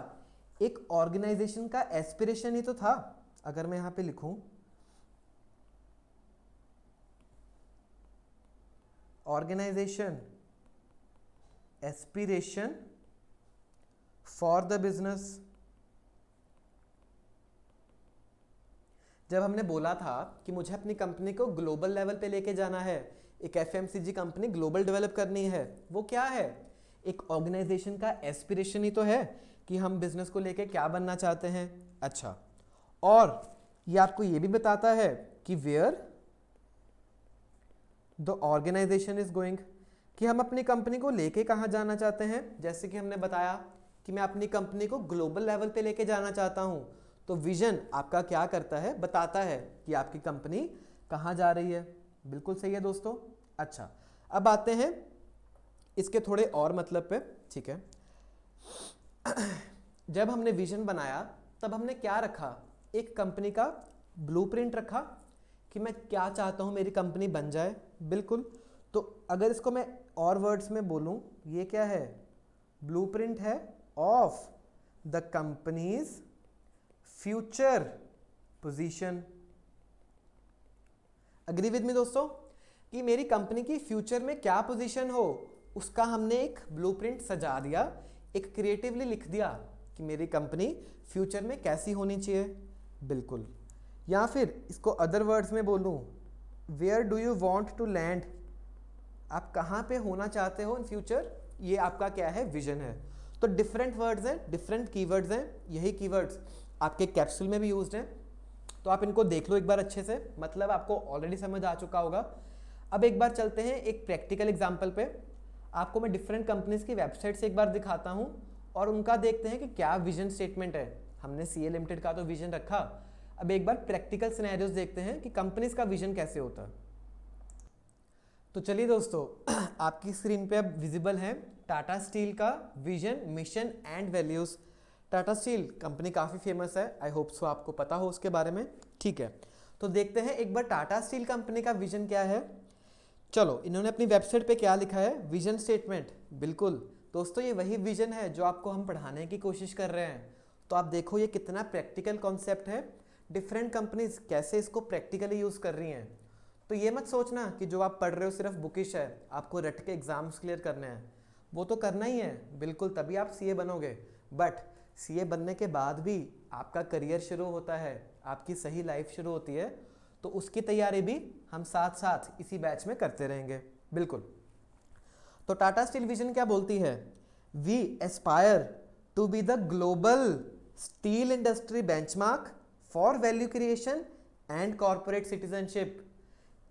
एक ऑर्गेनाइजेशन का एस्पिरेशन ही तो था। अगर मैं यहां पे लिखूं organisation aspiration for the business. जब हमने बोला था कि मुझे अपनी कंपनी को ग्लोबल लेवल पे लेके जाना है, एक एफएमसीजी कंपनी ग्लोबल डेवलप करनी है, वो क्या है? एक ऑर्गेनाइजेशन का एस्पिरेशन ही तो है कि हम बिजनेस को लेके क्या बनना चाहते हैं। अच्छा, और ये आपको ये भी बताता है कि where the organisation is going, कि हम अपनी कंपनी को लेके कहाँ जाना चाहते हैं। जैसे कि हमने बताया कि मैं अपनी कंपनी को ग्लोबल लेवल पे लेके जाना चाहता हूँ, तो विजन आपका क्या करता है? बताता है कि आपकी कंपनी कहाँ जा रही है। बिल्कुल सही है दोस्तों। अच्छा, अब आते हैं इसके थोड़े और मतलब पे। ठीक है, जब हमने विजन बनाया तब हमने क्या रखा, एक कंपनी का ब्लूप्रिंट रखा कि मैं क्या चाहता हूँ मेरी कंपनी बन जाए। बिल्कुल। तो अगर इसको मैं और वर्ड्स में बोलूँ, ये क्या है, ब्लूप्रिंट है of the company's future position. Agree with me दोस्तों, कि मेरी कंपनी की फ्यूचर में क्या पोजीशन हो उसका हमने एक ब्लूप्रिंट सजा दिया, एक क्रिएटिवली लिख दिया कि मेरी कंपनी फ्यूचर में कैसी होनी चाहिए। बिल्कुल। या फिर इसको अदर वर्ड्स में बोलूं, where do you want to land, आप कहाँ पे होना चाहते हो इन फ्यूचर, ये आपका क्या है, विजन है। तो डिफरेंट वर्ड्स हैं, डिफरेंट कीवर्ड्स हैं, यही कीवर्ड्स आपके कैप्सूल में भी यूज्ड हैं। तो आप इनको देख लो एक बार अच्छे से, मतलब आपको ऑलरेडी समझ आ चुका होगा। अब एक बार चलते हैं एक प्रैक्टिकल एग्जाम्पल पे। आपको मैं डिफरेंट कंपनीज की वेबसाइट से एक बार दिखाता हूँ और उनका देखते हैं कि क्या विजन स्टेटमेंट है। हमने सीए लिमिटेड का तो विजन रखा, अब एक बार प्रैक्टिकल सिनेरियोज देखते हैं कि कंपनीज का विजन कैसे होता है। तो चलिए दोस्तों, आपकी स्क्रीन पे अब विजिबल है टाटा स्टील का vision, mission and values. Tata steel company काफ़ी फेमस है, आई होप सो आपको पता हो उसके बारे में। ठीक है, तो देखते हैं एक बार टाटा स्टील कंपनी का विजन क्या है। चलो, इन्होंने अपनी वेबसाइट पे क्या लिखा है, विजन स्टेटमेंट। बिल्कुल दोस्तों, ये वही विजन है जो आपको हम पढ़ाने की कोशिश कर रहे हैं। तो आप देखो ये कितना प्रैक्टिकल कॉन्सेप्ट है, डिफरेंट कंपनीज कैसे इसको प्रैक्टिकली यूज़ कर रही हैं। तो ये मत सोचना कि जो आप पढ़ रहे हो सिर्फ बुकिश है, आपको रट के एग्जाम्स क्लियर करने हैं, वो तो करना ही है बिल्कुल, तभी आप सीए बनोगे। बट सीए बनने के बाद भी आपका करियर शुरू होता है, आपकी सही लाइफ शुरू होती है, तो उसकी तैयारी भी हम साथ साथ इसी बैच में करते रहेंगे। बिल्कुल। तो टाटा स्टील विजन क्या बोलती है, we aspire to be the global steel industry benchmark for value creation and corporate citizenship.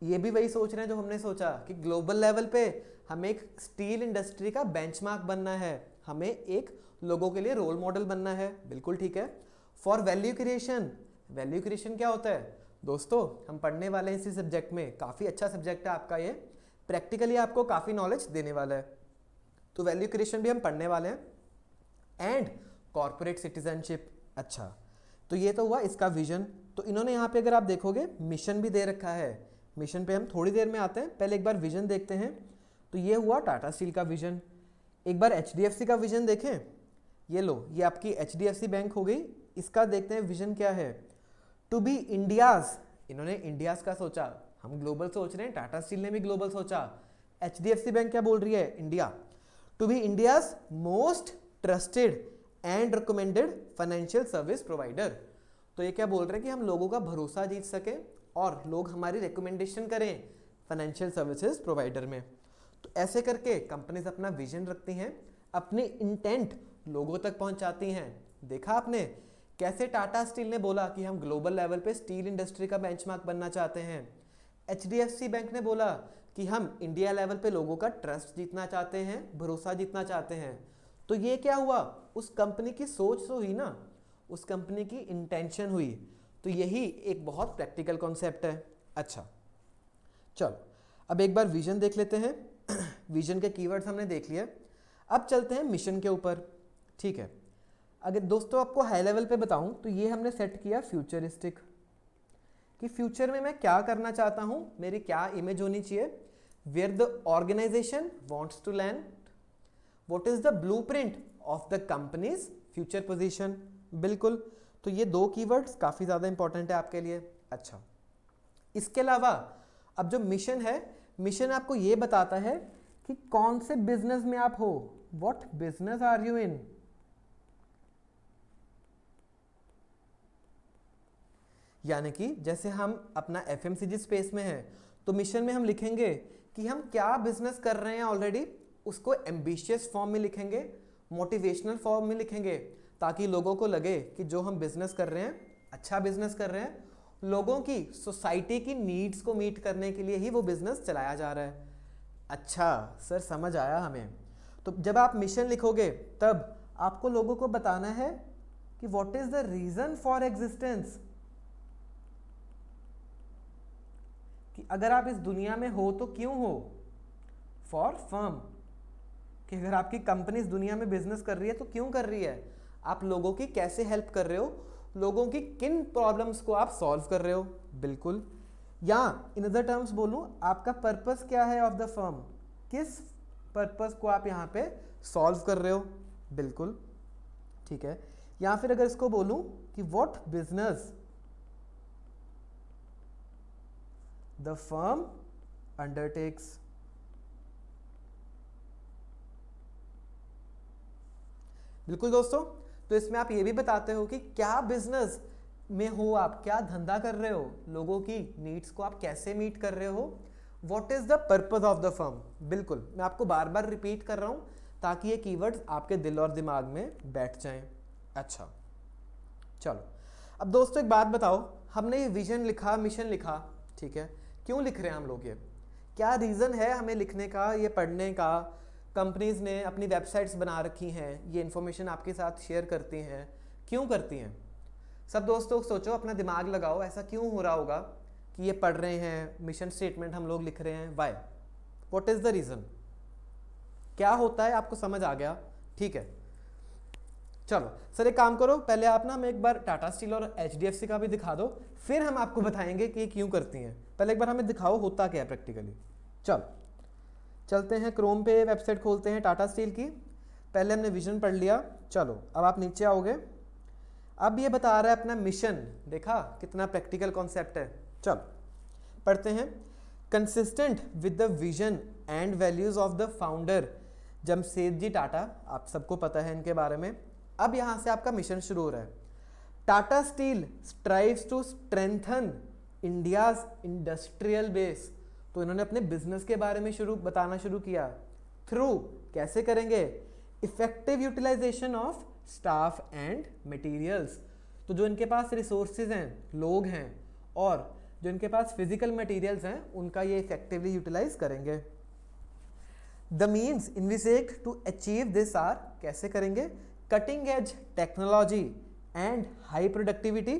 ये भी वही सोच रहे हैं जो हमने सोचा कि ग्लोबल लेवल पे हमें एक स्टील इंडस्ट्री का बेंचमार्क बनना है, हमें एक लोगों के लिए रोल मॉडल बनना है। बिल्कुल ठीक है। For value creation, value creation क्या होता है दोस्तों, हम पढ़ने वाले हैं इसी सब्जेक्ट में, काफ़ी अच्छा सब्जेक्ट है आपका ये, प्रैक्टिकली आपको काफ़ी नॉलेज देने वाला है। तो वैल्यू क्रिएशन भी हम पढ़ने वाले हैं। एंड कॉर्पोरेट सिटीजनशिप, अच्छा, तो ये तो हुआ इसका विजन। तो इन्होंने यहाँ पे अगर आप देखोगे मिशन भी दे रखा है, मिशन पे हम थोड़ी देर में आते हैं, पहले एक बार विजन देखते हैं। तो ये हुआ टाटा स्टील का विजन। एक बार एचडीएफसी का विजन देखें, ये लो, ये आपकी एचडीएफसी बैंक हो गई, इसका देखते हैं विजन क्या है, टू बी इंडियाज, इन्होंने इंडियाज का सोचा, हम ग्लोबल सोच रहे हैं, टाटा स्टील ने भी ग्लोबल सोचा, एचडीएफसी बैंक क्या बोल रही है, India, to be India's most trusted and recommended financial service provider. तो ये क्या बोल रहे हैं कि हम लोगों का भरोसा जीत सके और लोग हमारी रिकमेंडेशन करें फाइनेंशियल सर्विसेज प्रोवाइडर में। तो ऐसे करके कंपनीज अपना विजन रखती हैं, अपनी इंटेंट लोगों तक पहुंचाती हैं। देखा आपने कैसे टाटा स्टील ने बोला कि हम ग्लोबल लेवल पे स्टील इंडस्ट्री का बेंचमार्क बनना चाहते हैं, एचडीएफसी बैंक ने बोला कि हम इंडिया लेवल पे लोगों का ट्रस्ट जीतना चाहते हैं, भरोसा जीतना चाहते हैं। तो ये क्या हुआ, उस कंपनी की सोच तो हुई ना, उस कंपनी की इंटेंशन हुई। तो यही एक बहुत प्रैक्टिकल कॉन्सेप्ट है। अच्छा चलो, अब एक बार विजन देख लेते हैं। विजन के कीवर्ड्स हमने देख लिए, अब चलते हैं मिशन के ऊपर। ठीक है, अगर दोस्तों आपको हाई लेवल पे बताऊं तो ये हमने सेट किया फ्यूचरिस्टिक, कि फ्यूचर में मैं क्या करना चाहता हूं, मेरी क्या इमेज होनी चाहिए, where the organisation wants to land, what is the blueprint of the company's future position. बिल्कुल, तो ये दो कीवर्ड्स काफ़ी ज़्यादा इंपॉर्टेंट है आपके लिए। अच्छा, इसके अलावा अब जो मिशन है, मिशन आपको ये बताता है कि कौन से बिजनेस में आप हो, what business are you in. यानी कि जैसे हम अपना एफएमसीजी स्पेस में हैं, तो मिशन में हम लिखेंगे कि हम क्या बिजनेस कर रहे हैं ऑलरेडी, उसको एम्बिशियस फॉर्म में लिखेंगे, मोटिवेशनल फॉर्म में लिखेंगे, ताकि लोगों को लगे कि जो हम बिजनेस कर रहे हैं अच्छा बिजनेस कर रहे हैं, लोगों की, सोसाइटी की नीड्स को मीट करने के लिए ही वो बिजनेस चलाया जा रहा है। अच्छा सर, समझ आया हमें। तो जब आप मिशन लिखोगे तब आपको लोगों को बताना है कि what is the reason for existence, कि अगर आप इस दुनिया में हो तो क्यों हो, फॉर फर्म, कि अगर आपकी कंपनी इस दुनिया में बिजनेस कर रही है तो क्यों कर रही है, आप लोगों की कैसे हेल्प कर रहे हो, लोगों की किन प्रॉब्लम्स को आप सॉल्व कर रहे हो, बिल्कुल। या इन अदर टर्म्स बोलूं, आपका पर्पस क्या है ऑफ द फर्म, किस पर्पस को आप यहाँ पे सॉल्व कर रहे हो, बिल्कुल, ठीक है। या फिर अगर इसको बोलूं कि what business the firm undertakes, बिल्कुल दोस्तों। तो इसमें आप ये भी बताते हो कि क्या बिजनेस में हो, आप क्या धंधा कर रहे हो, लोगों की नीड्स को आप कैसे मीट कर रहे हो, what is the purpose of the firm. बिल्कुल, मैं आपको बार बार रिपीट कर रहा हूं ताकि ये कीवर्ड्स आपके दिल और दिमाग में बैठ जाएं। अच्छा, चलो अब दोस्तों एक बात बताओ, हमने ये विजन लिखा, मिशन लिखा, ठीक है, क्यों लिख रहे हैं हम लोग, ये क्या रीज़न है हमें लिखने का, ये पढ़ने का। कंपनीज ने अपनी वेबसाइट्स बना रखी हैं, ये इन्फॉर्मेशन आपके साथ शेयर करती हैं, क्यों करती हैं। सब दोस्तों सोचो, अपना दिमाग लगाओ, ऐसा क्यों हो रहा होगा कि ये पढ़ रहे हैं, मिशन स्टेटमेंट हम लोग लिख रहे हैं, why, what is the reason, क्या होता है, आपको समझ आ गया, ठीक है। चलो सर एक काम करो, पहले आप ना हमें एक बार टाटा स्टील और HDFC का भी दिखा दो, फिर हम आपको बताएंगे कि ये क्यों करती हैं। पहले एक बार हमें दिखाओ होता क्या है प्रैक्टिकली। चलो चलते हैं, क्रोम पे वेबसाइट खोलते हैं टाटा स्टील की। पहले हमने विजन पढ़ लिया, चलो अब आप नीचे आओगे, अब ये बता रहा है अपना मिशन, देखा कितना प्रैक्टिकल कॉन्सेप्ट है। चलो पढ़ते हैं, consistent with the vision and values of the founder Jamshedji Tata, आप सबको पता है इनके बारे में। अब यहाँ से आपका मिशन शुरू हो रहा है, Tata steel strives to strengthen India's industrial base. तो इन्होंने अपने बिजनेस के बारे में बताना शुरू किया, थ्रू, कैसे करेंगे, effective utilisation of staff and materials. तो जो इनके पास रिसोर्सेज हैं, लोग हैं, और जो इनके पास फिजिकल मटेरियल्स हैं, उनका ये इफेक्टिवली यूटिलाइज करेंगे। The means envisaged to achieve this are, कैसे करेंगे, cutting edge technology and high productivity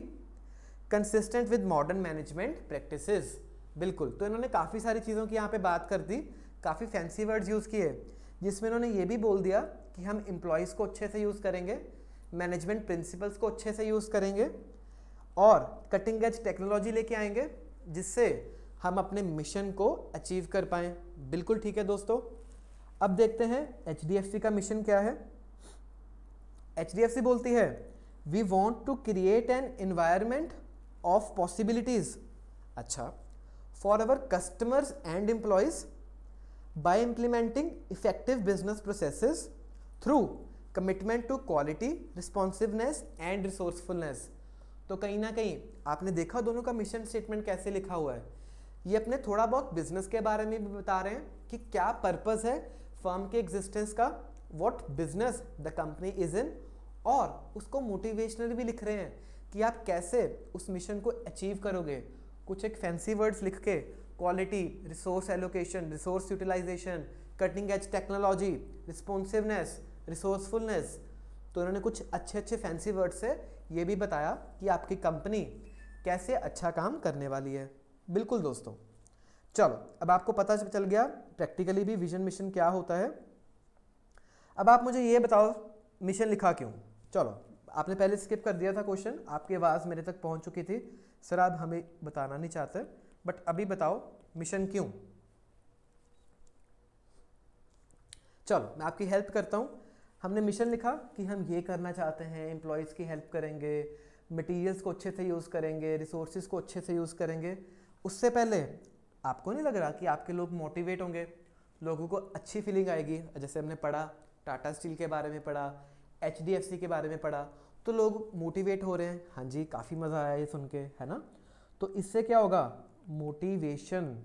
consistent with modern management practices. बिल्कुल, तो इन्होंने काफ़ी सारी चीज़ों की यहाँ पे बात कर दी, काफ़ी फैंसी वर्ड्स यूज़ किए, जिसमें इन्होंने ये भी बोल दिया कि हम एम्प्लॉयज़ को अच्छे से यूज़ करेंगे, मैनेजमेंट प्रिंसिपल्स को अच्छे से यूज़ करेंगे, और कटिंग एज टेक्नोलॉजी लेके आएंगे, जिससे हम अपने मिशन को अचीव कर पाएँ। बिल्कुल ठीक है दोस्तों। अब देखते हैं HDFC का मिशन क्या है। HDFC बोलती है, we want to create an environment of possibilities, अच्छा, for our customers and employees by implementing effective business processes through commitment to quality, responsiveness and resourcefulness। तो कहीं ना कहीं आपने देखा दोनों का मिशन स्टेटमेंट कैसे लिखा हुआ है, ये अपने थोड़ा बहुत बिजनेस के बारे में भी बता रहे हैं कि क्या पर्पस है फर्म के एग्जिस्टेंस का, what business the company is in, और उसको मोटिवेशनल भी लिख रहे हैं कि आप कैसे उस मिशन को अचीव करोगे। कुछ एक फैंसी वर्ड्स लिख के, quality, resource allocation, resource utilisation, cutting edge technology, responsiveness, resourcefulness. तो इन्होंने कुछ अच्छे अच्छे फैंसी वर्ड्स से ये भी बताया कि आपकी कंपनी कैसे अच्छा काम करने वाली है। बिल्कुल दोस्तों, चलो अब आपको पता चल गया प्रैक्टिकली भी विजन मिशन क्या होता है। अब आप मुझे ये बताओ मिशन लिखा क्यों। चलो आपने पहले स्किप कर दिया था क्वेश्चन, आपकी आवाज़ मेरे तक पहुंच चुकी थी, सर आप हमें बताना नहीं चाहते, बट अभी बताओ मिशन क्यों। चलो मैं आपकी हेल्प करता हूँ। हमने मिशन लिखा कि हम ये करना चाहते हैं, एम्प्लॉयज़ की हेल्प करेंगे, मटेरियल्स को अच्छे से यूज़ करेंगे, रिसोर्सेज को अच्छे से यूज़ करेंगे। उससे पहले आपको नहीं लग रहा कि आपके लोग मोटिवेट होंगे, लोगों को अच्छी फीलिंग आएगी। जैसे हमने पढ़ा, टाटा स्टील के बारे में पढ़ा, HDFC के बारे में पढ़ा, तो लोग मोटिवेट हो रहे हैं। हाँ जी, काफ़ी मज़ा आया ये सुन के, है ना। तो इससे क्या होगा, मोटिवेशन,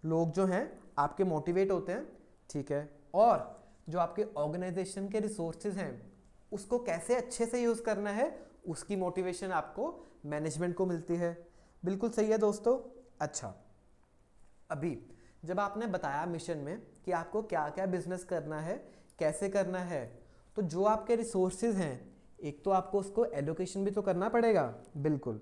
लोग जो हैं आपके मोटिवेट होते हैं, ठीक है। और जो आपके ऑर्गेनाइजेशन के रिसोर्सेज हैं उसको कैसे अच्छे से यूज़ करना है, उसकी मोटिवेशन आपको मैनेजमेंट को मिलती है। बिल्कुल सही है दोस्तों। अच्छा, अभी जब आपने बताया मिशन में कि आपको क्या क्या बिजनेस करना है, कैसे करना है, तो जो आपके रिसोर्सेज हैं, एक तो आपको उसको एलोकेशन भी तो करना पड़ेगा। बिल्कुल,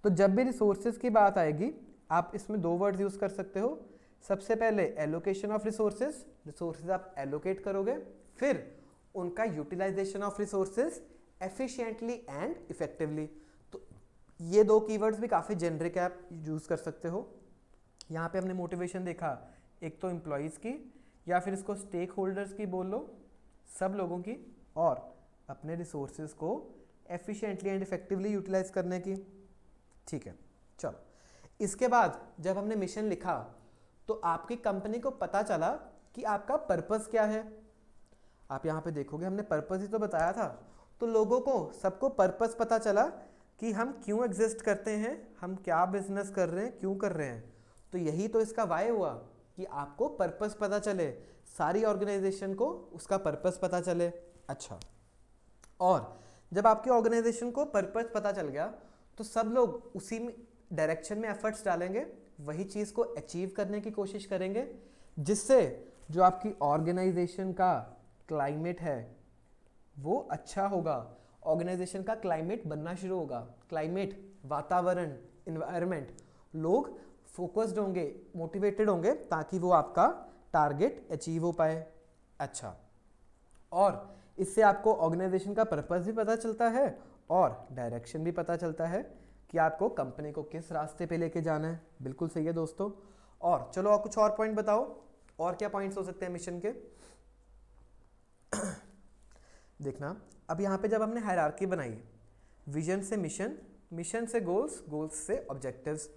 तो जब भी रिसोर्सेज की बात आएगी आप इसमें दो वर्ड्स यूज़ कर सकते हो। सबसे पहले एलोकेशन ऑफ रिसोर्सेज, रिसोर्सेज आप एलोकेट करोगे, फिर उनका utilisation of resources efficiently and effectively. तो ये दो कीवर्ड्स भी काफ़ी जेनरिक है, आप यूज़ कर सकते हो। यहाँ पे हमने मोटिवेशन देखा, एक तो एम्प्लॉयज़ की या फिर इसको स्टेक होल्डर्स की बोल लो, सब लोगों की, और अपने रिसोर्सेज को एफिशिएंटली एंड इफेक्टिवली यूटिलाइज करने की। ठीक है, चलो इसके बाद जब हमने मिशन लिखा तो आपकी कंपनी को पता चला कि आपका पर्पस क्या है। आप यहाँ पे देखोगे हमने पर्पस ही तो बताया था, तो लोगों को सबको पर्पस पता चला कि हम क्यों एग्जिस्ट करते हैं, हम क्या बिजनेस कर रहे हैं, क्यों कर रहे हैं। तो यही तो इसका वाई हुआ कि आपको पर्पस पता चले, सारी ऑर्गेनाइजेशन को उसका पर्पस पता चले। अच्छा, और जब आपकी ऑर्गेनाइजेशन को पर्पस पता चल गया तो सब लोग उसी डायरेक्शन में एफर्ट्स डालेंगे, वही चीज़ को अचीव करने की कोशिश करेंगे, जिससे जो आपकी ऑर्गेनाइजेशन का क्लाइमेट है वो अच्छा होगा, ऑर्गेनाइजेशन का क्लाइमेट बनना शुरू होगा। क्लाइमेट, वातावरण, इन्वायरमेंट, लोग फोकस्ड होंगे, मोटिवेटेड होंगे ताकि वो आपका टारगेट अचीव हो पाए। अच्छा, और इससे आपको ऑर्गेनाइजेशन का पर्पस भी पता चलता है और डायरेक्शन भी पता चलता है कि आपको कंपनी को किस रास्ते पे लेके जाना है। बिल्कुल सही है दोस्तों। और चलो और कुछ और पॉइंट बताओ, और क्या पॉइंट्स हो सकते हैं मिशन के। देखना, अब यहाँ पे जब हमने हायरार्की बनाई, विजन से मिशन, मिशन से गोल्स, गोल्स से ऑब्जेक्टिव्स,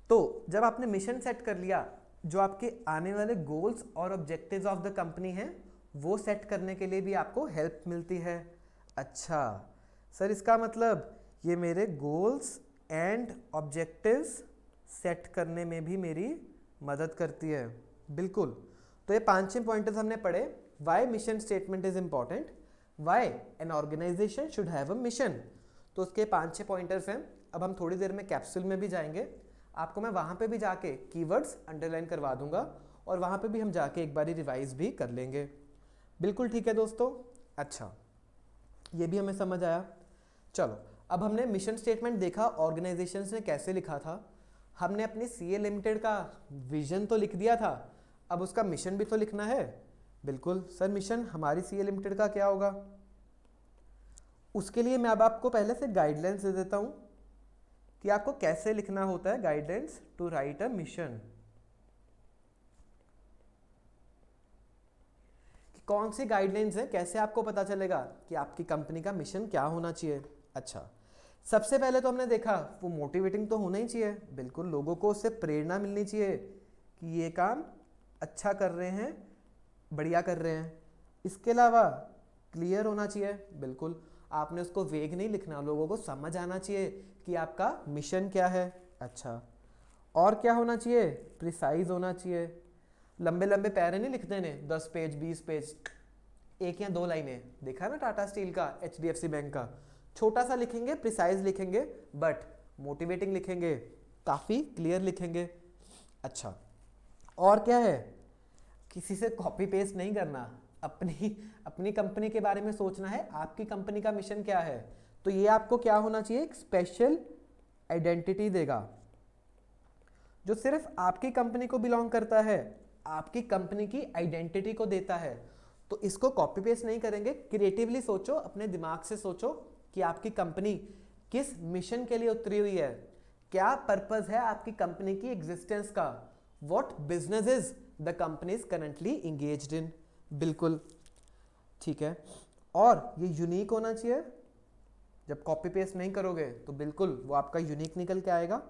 तो जब आपने मिशन सेट कर लिया, जो आपके आने वाले गोल्स और ऑब्जेक्टिव्स ऑफ द कंपनी हैं वो सेट करने के लिए भी आपको हेल्प मिलती है। अच्छा सर, इसका मतलब ये मेरे गोल्स एंड ऑब्जेक्टिव्स सेट करने में भी मेरी मदद करती है। बिल्कुल, तो ये 5 पॉइंटर्स हमने पढ़े। Why mission statement is important, why an organisation should have a mission, तो उसके 5-6 पॉइंटर्स हैं। अब हम थोड़ी देर में कैप्सूल में भी जाएंगे, आपको मैं वहाँ पे भी जाके कीवर्ड्स अंडरलाइन करवा दूंगा और वहाँ पे भी हम जाके एक बारी रिवाइज भी कर लेंगे। बिल्कुल ठीक है दोस्तों। अच्छा, ये भी हमें समझ आया। चलो, अब हमने मिशन स्टेटमेंट देखा ऑर्गेनाइजेशंस ने कैसे लिखा था, हमने अपनी सीए लिमिटेड का विजन तो लिख दिया था, अब उसका मिशन भी तो लिखना है। बिल्कुल सर, मिशन हमारी सीए लिमिटेड का क्या होगा, उसके लिए मैं अब आपको पहले से गाइडलाइंस दे देता हूं कि आपको कैसे लिखना होता है। Guidelines to write a mission, कौन सी गाइडलाइंस है, कैसे आपको पता चलेगा कि आपकी कंपनी का मिशन क्या होना चाहिए। अच्छा, सबसे पहले तो हमने देखा वो मोटिवेटिंग तो होना ही चाहिए। बिल्कुल, लोगों को उससे प्रेरणा मिलनी चाहिए कि ये काम अच्छा कर रहे हैं, बढ़िया कर रहे हैं। इसके अलावा क्लियर होना चाहिए। बिल्कुल, आपने उसको वेग नहीं लिखना, लोगों को समझ आना चाहिए कि आपका मिशन क्या है। अच्छा, और क्या होना चाहिए, प्रिसाइज होना चाहिए। लंबे लंबे पैरे नहीं लिख देने, 10 पेज 20 पेज, 1 या 2 लाइनें। देखा ना टाटा स्टील का, HDFC बैंक का, छोटा सा लिखेंगे, प्रिसाइज लिखेंगे, बट मोटिवेटिंग लिखेंगे, काफ़ी क्लियर लिखेंगे। अच्छा, और क्या है, किसी से कॉपी पेस्ट नहीं करना, अपनी कंपनी के बारे में सोचना है, आपकी कंपनी का मिशन क्या है। तो ये आपको क्या होना चाहिए, एक स्पेशल आइडेंटिटी देगा जो सिर्फ आपकी कंपनी को बिलोंग करता है, आपकी कंपनी की आइडेंटिटी को देता है। तो इसको कॉपी पेस्ट नहीं करेंगे, क्रिएटिवली सोचो, अपने दिमाग से सोचो कि आपकी कंपनी किस मिशन के लिए उतरी हुई है, क्या पर्पस है आपकी कंपनी की एग्जिस्टेंस का, what business is the company is currently engaged in. बिल्कुल ठीक है, और ये यूनिक होना चाहिए। जब कॉपी पेस्ट नहीं करोगे तो बिल्कुल वो आपका यूनिक निकल के आएगा।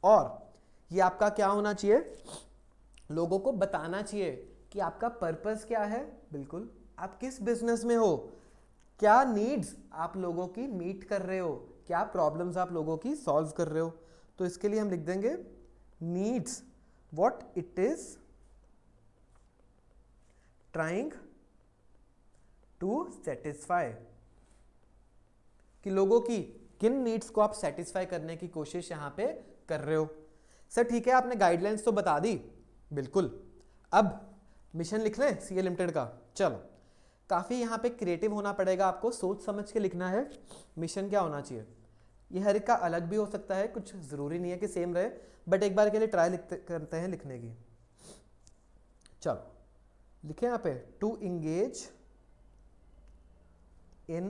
और ये आपका क्या होना चाहिए, लोगों को बताना चाहिए कि आपका पर्पस क्या है। बिल्कुल, आप किस बिजनेस में हो, क्या नीड्स आप लोगों की मीट कर रहे हो, क्या प्रॉब्लम्स आप लोगों की सॉल्व कर रहे हो। तो इसके लिए हम लिख देंगे needs, what it is trying to satisfy, कि लोगों की किन नीड्स को आप सेटिस्फाई करने की कोशिश यहां पे कर रहे हो। सर ठीक है, आपने गाइडलाइंस तो बता दी। बिल्कुल, अब मिशन लिख लें सीए लिमिटेड का। चलो, काफ़ी यहाँ पे क्रिएटिव होना पड़ेगा, आपको सोच समझ के लिखना है मिशन क्या होना चाहिए। ये हर एक का अलग भी हो सकता है, कुछ ज़रूरी नहीं है कि सेम रहे, बट एक बार के लिए ट्राई करते हैं लिखने की। चलो लिखें यहाँ पे, to engage in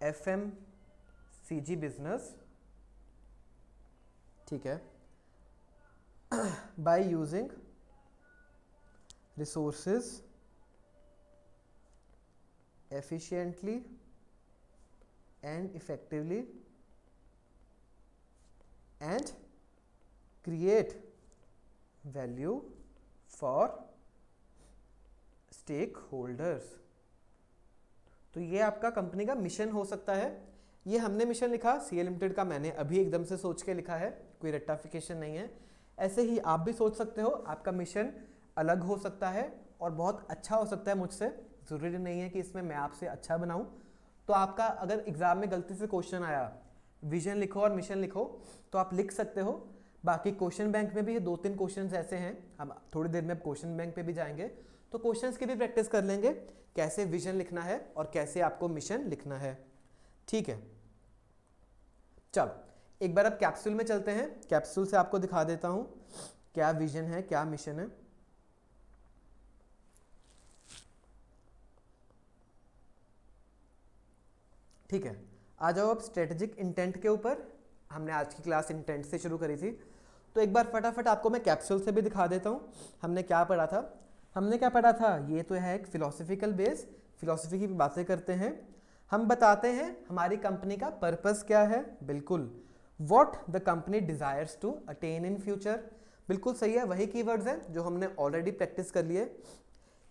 FMCG business, ठीक है, by using resources efficiently and effectively and create value for stakeholders। तो ये आपका कंपनी का मिशन हो सकता है। ये हमने मिशन लिखा CL लिमिटेड का, मैंने अभी एकदम से सोच के लिखा है, कोई रट्टाफिकेशन नहीं है। ऐसे ही आप भी सोच सकते हो, आपका मिशन अलग हो सकता है और बहुत अच्छा हो सकता है मुझसे। ज़रूरी नहीं है कि इसमें मैं आपसे अच्छा बनाऊं। तो आपका अगर एग्ज़ाम में गलती से क्वेश्चन आया विजन लिखो और मिशन लिखो तो आप लिख सकते हो। बाकी क्वेश्चन बैंक में भी 2-3 क्वेश्चंस ऐसे हैं, हम थोड़ी देर में क्वेश्चन बैंक पे भी जाएंगे, तो क्वेश्चंस की भी प्रैक्टिस कर लेंगे, कैसे विजन लिखना है और कैसे आपको मिशन लिखना है। ठीक है, चलो एक बार अब कैप्सूल में चलते हैं। कैप्सूल से आपको दिखा देता हूं क्या विजन है, क्या मिशन है। ठीक है, आ जाओ अब स्ट्रेटेजिक इंटेंट के ऊपर। हमने आज की क्लास इंटेंट से शुरू करी थी, तो एक बार फटाफट आपको मैं कैप्सूल से भी दिखा देता हूँ हमने क्या पढ़ा था। हमने क्या पढ़ा था, ये तो है एक फिलोसफिकल बेस, फिलोसफी की बातें करते हैं। हम बताते हैं हमारी कंपनी का पर्पस क्या है, बिल्कुल, what the company desires to attain in future, बिल्कुल सही है, वही कीवर्ड्स हैं जो हमने ऑलरेडी प्रैक्टिस कर लिए।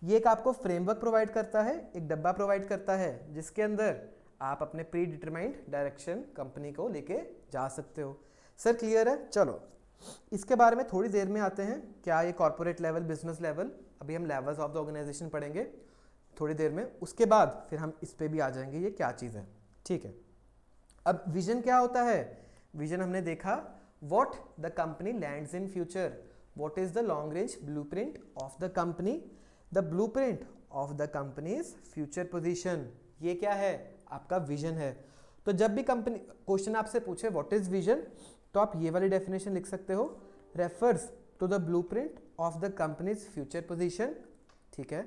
ये एक आपको फ्रेमवर्क प्रोवाइड करता है, एक डब्बा प्रोवाइड करता है जिसके अंदर आप अपने प्री डिटरमाइंड डायरेक्शन कंपनी को लेके जा सकते हो। सर क्लियर है? चलो इसके बारे में थोड़ी देर में आते हैं, क्या ये कॉर्पोरेट लेवल, बिजनेस लेवल, अभी हम लेवल्स ऑफ द ऑर्गेनाइजेशन पढ़ेंगे थोड़ी देर में, उसके बाद फिर हम इस पे भी आ जाएंगे ये क्या चीज़ है। ठीक है, अब विजन क्या होता है? विजन हमने देखा, what the company lands in future, what is the long range blueprint of the company, the blueprint of the company's future position, ये क्या है? आपका विजन है। तो जब भी कंपनी क्वेश्चन आपसे पूछे व्हाट इज विजन, तो आप ये वाली डेफिनेशन लिख सकते हो, refers to the blueprint of the company's future position. ठीक है,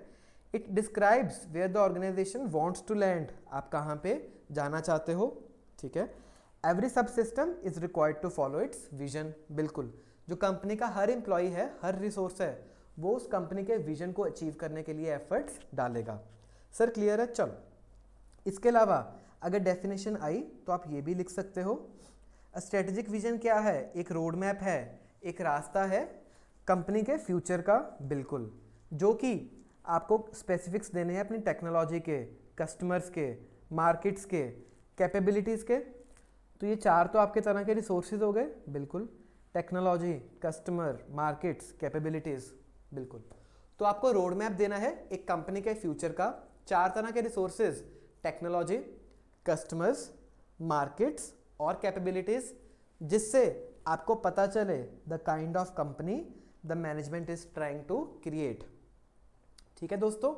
it describes where the organisation wants to land, आप कहाँ पे जाना चाहते हो। ठीक है, एवरी सब system is required to follow its vision, बिल्कुल, जो कंपनी का हर एम्प्लॉय है, हर रिसोर्स है, वो उस कंपनी के विजन को अचीव करने के लिए एफर्ट्स डालेगा। सर क्लियर है? चलो इसके अलावा अगर डेफिनेशन आई तो आप ये भी लिख सकते हो, स्ट्रेटेजिक विजन क्या है? एक रोड मैप है, एक रास्ता है कंपनी के फ्यूचर का, बिल्कुल, जो कि आपको स्पेसिफिक्स देने हैं अपनी टेक्नोलॉजी के, कस्टमर्स के, मार्केट्स के, कैपेबिलिटीज़ के। तो ये 4 तो आपके तरह के रिसोर्सेज हो गए, बिल्कुल, टेक्नोलॉजी, कस्टमर, मार्केट्स, कैपेबिलिटीज़, बिल्कुल। तो आपको रोड मैप देना है एक कंपनी के फ्यूचर का, 4 तरह के रिसोर्सेज, टेक्नोलॉजी, कस्टमर्स, मार्केट्स और कैपेबिलिटीज़, जिससे आपको पता चले the kind of company the management is trying to create. ठीक है दोस्तों,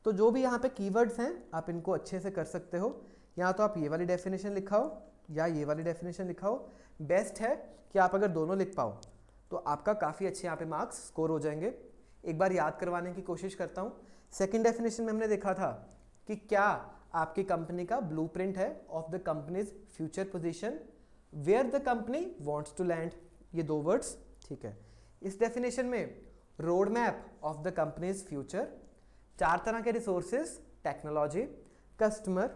तो जो भी यहाँ पे कीवर्ड्स हैं आप इनको अच्छे से कर सकते हो। या तो आप ये वाली डेफिनेशन लिखाओ या ये वाली डेफिनेशन लिखाओ, बेस्ट है कि आप अगर दोनों लिख पाओ तो आपका काफ़ी अच्छे यहाँ पे मार्क्स स्कोर हो जाएंगे। एक बार याद करवाने की कोशिश करता हूँ। सेकेंड डेफिनेशन में हमने देखा था कि क्या आपकी कंपनी का ब्लूप्रिंट है of the company's future position, where the company wants to land, ये 2 वर्ड्स। ठीक है, इस डेफिनेशन में road map of the company's future, 4 तरह के रिसोर्सेज, टेक्नोलॉजी, कस्टमर,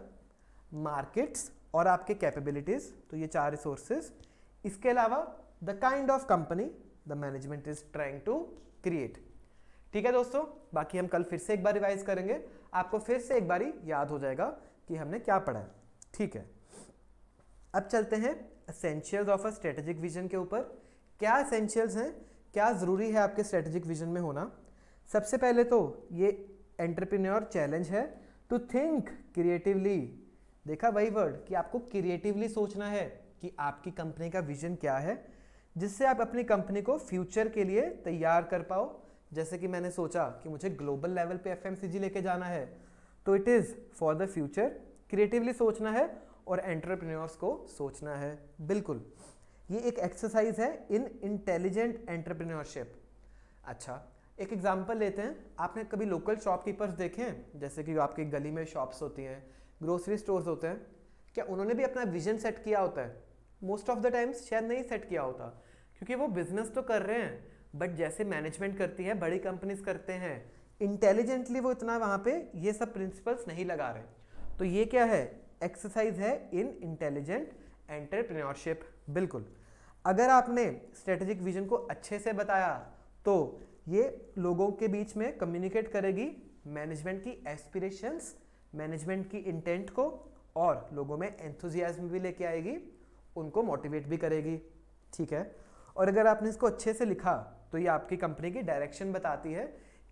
मार्केट्स और आपके कैपेबिलिटीज, तो ये 4 रिसोर्सेज। इसके अलावा the kind of company the management is trying to create. ठीक है दोस्तों, बाकी हम कल फिर से एक बार रिवाइज करेंगे, आपको फिर से एक बारी याद हो जाएगा कि हमने क्या पढ़ा है। ठीक है, अब चलते हैं essentials of a strategic vision के ऊपर। क्या एसेंशियल्स हैं, क्या ज़रूरी है आपके स्ट्रेटेजिक विजन में होना? सबसे पहले तो ये एंटरप्रेन्योर चैलेंज है टू थिंक क्रिएटिवली। देखा वही वर्ड कि आपको क्रिएटिवली सोचना है कि आपकी कंपनी का विजन क्या है, जिससे आप अपनी कंपनी को फ्यूचर के लिए तैयार कर पाओ। जैसे कि मैंने सोचा कि मुझे ग्लोबल लेवल पे एफएमसीजी लेके जाना है, तो it is for the future, creatively सोचना है और एंटरप्रेन्योर्स को सोचना है, बिल्कुल। ये एक एक्सरसाइज है इन इंटेलिजेंट एंटरप्रेन्योरशिप। अच्छा, एक एग्जांपल लेते हैं। आपने कभी लोकल शॉपकीपर्स देखे हैं? जैसे कि आपकी गली में शॉप्स होती हैं, ग्रोसरी स्टोर्स होते हैं, क्या उन्होंने भी अपना विजन सेट किया होता है? मोस्ट ऑफ द टाइम्स शायद नहीं सेट किया होता, क्योंकि वो बिजनेस तो कर रहे हैं, बट जैसे मैनेजमेंट करती है, बड़ी कंपनीज करते हैं, इंटेलिजेंटली वो इतना वहाँ पे ये सब प्रिंसिपल्स नहीं लगा रहे। तो ये क्या है? एक्सरसाइज है इन इंटेलिजेंट एंटरप्रेन्योरशिप। बिल्कुल, अगर आपने स्ट्रेटेजिक विजन को अच्छे से बताया तो ये लोगों के बीच में कम्युनिकेट करेगी मैनेजमेंट की एस्पिरेशंस, मैनेजमेंट की इंटेंट को, और लोगों में एंथुजियाज्म भी लेके आएगी, उनको मोटिवेट भी करेगी। ठीक है, और अगर आपने इसको अच्छे से लिखा तो ये आपकी कंपनी की डायरेक्शन बताती है,